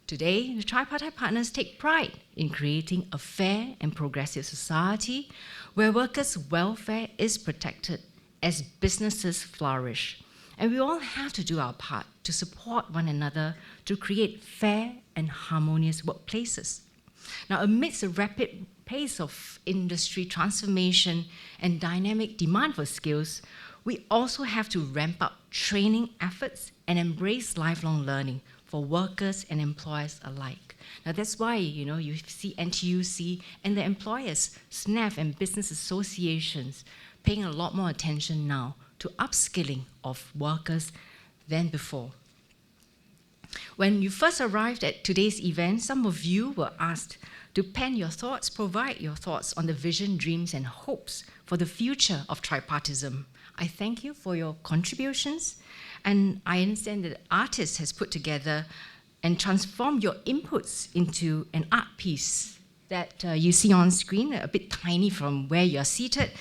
Today, the tripartite partners take pride in creating a fair and progressive society where workers' welfare is protected as businesses flourish. And we all have to do our part to support one another to create fair and harmonious workplaces. Now, amidst the rapid pace of industry transformation and dynamic demand for skills, we also have to ramp up training efforts and embrace lifelong learning for workers and employers alike. Now, that's why, you see NTUC and the employers, SNAF and business associations paying a lot more attention now to upskilling of workers than before. When you first arrived at today's event, some of you were asked to pen your thoughts, provide your thoughts on the vision, dreams, and hopes for the future of tripartism. I thank you for your contributions, and I understand that artist has put together and transformed your inputs into an art piece that you see on screen, a bit tiny from where you're seated.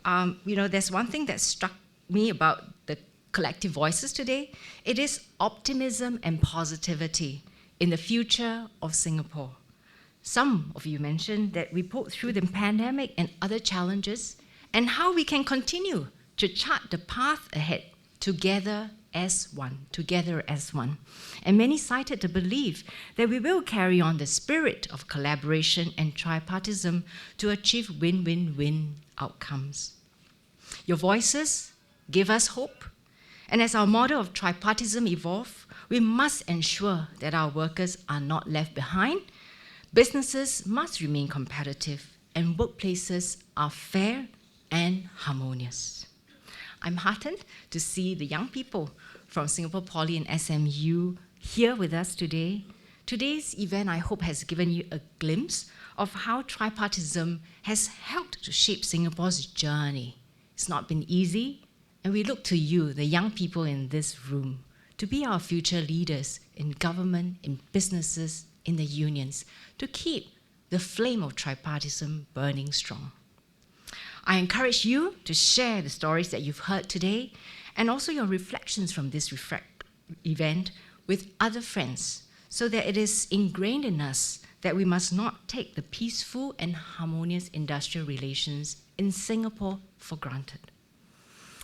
There's one thing that struck me about the collective voices today. It is optimism and positivity in the future of Singapore. Some of you mentioned that we pulled through the pandemic and other challenges, and how we can continue to chart the path ahead together as one, together as one. And many cited the belief that we will carry on the spirit of collaboration and tripartism to achieve win-win-win outcomes. Your voices give us hope, and as our model of tripartism evolve, we must ensure that our workers are not left behind. Businesses must remain competitive, and workplaces are fair and harmonious. I'm heartened to see the young people from Singapore Poly and SMU here with us today. Today's event, I hope, has given you a glimpse of how tripartism has helped to shape Singapore's journey. It's not been easy, and we look to you, the young people in this room, to be our future leaders in government, in businesses, in the unions, to keep the flame of tripartism burning strong. I encourage you to share the stories that you've heard today and also your reflections from this event with other friends, so that it is ingrained in us that we must not take the peaceful and harmonious industrial relations in Singapore for granted.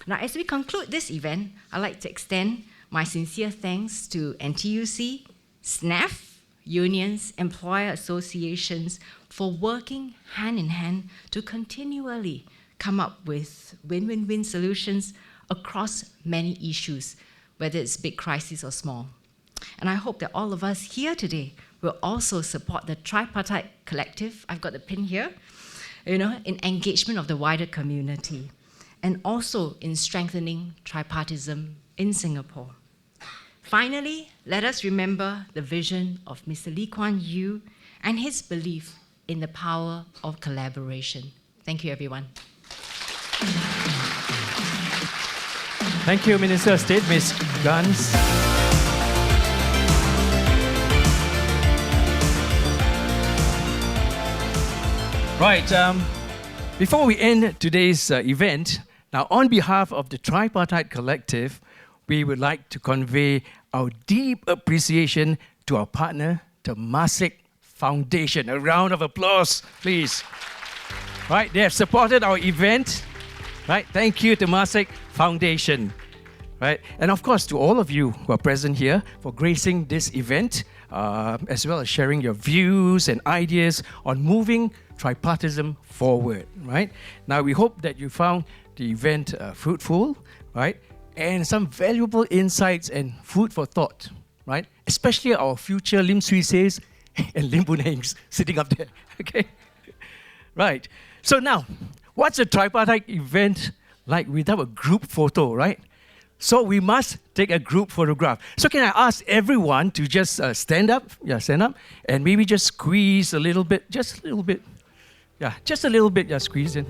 Now, as we conclude this event, I'd like to extend my sincere thanks to NTUC, SNAF, unions, employer associations for working hand in hand to continually come up with win-win-win solutions across many issues, whether it's big crisis or small. And I hope that all of us here today will also support the Tripartite Collective, I've got the pin here, in engagement of the wider community, and also in strengthening tripartism in Singapore. Finally, let us remember the vision of Mr. Lee Kuan Yew and his belief in the power of collaboration. Thank you, everyone. Thank you, Minister of State, Ms. Guns. Right, before we end today's event, now on behalf of the Tripartite Collective, we would like to convey our deep appreciation to our partner, Temasek Foundation. A round of applause, please. Right, they have supported our event. Right, thank you, Temasek Foundation. Right, and of course to all of you who are present here for gracing this event, as well as sharing your views and ideas on moving tripartism forward. Right, now we hope that you found the event fruitful, right, and some valuable insights and food for thought, right? Especially our future Lim Swee Says and Lim Boon Hengs sitting up there, okay? Right, so now, what's a tripartite event like without a group photo, right? So we must take a group photograph. So can I ask everyone to just stand up? Yeah, stand up, and maybe just squeeze a little bit, just a little bit. Yeah, just a little bit, yeah, squeeze in.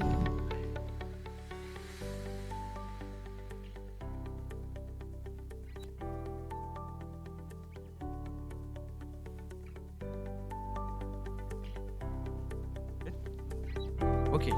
Okay.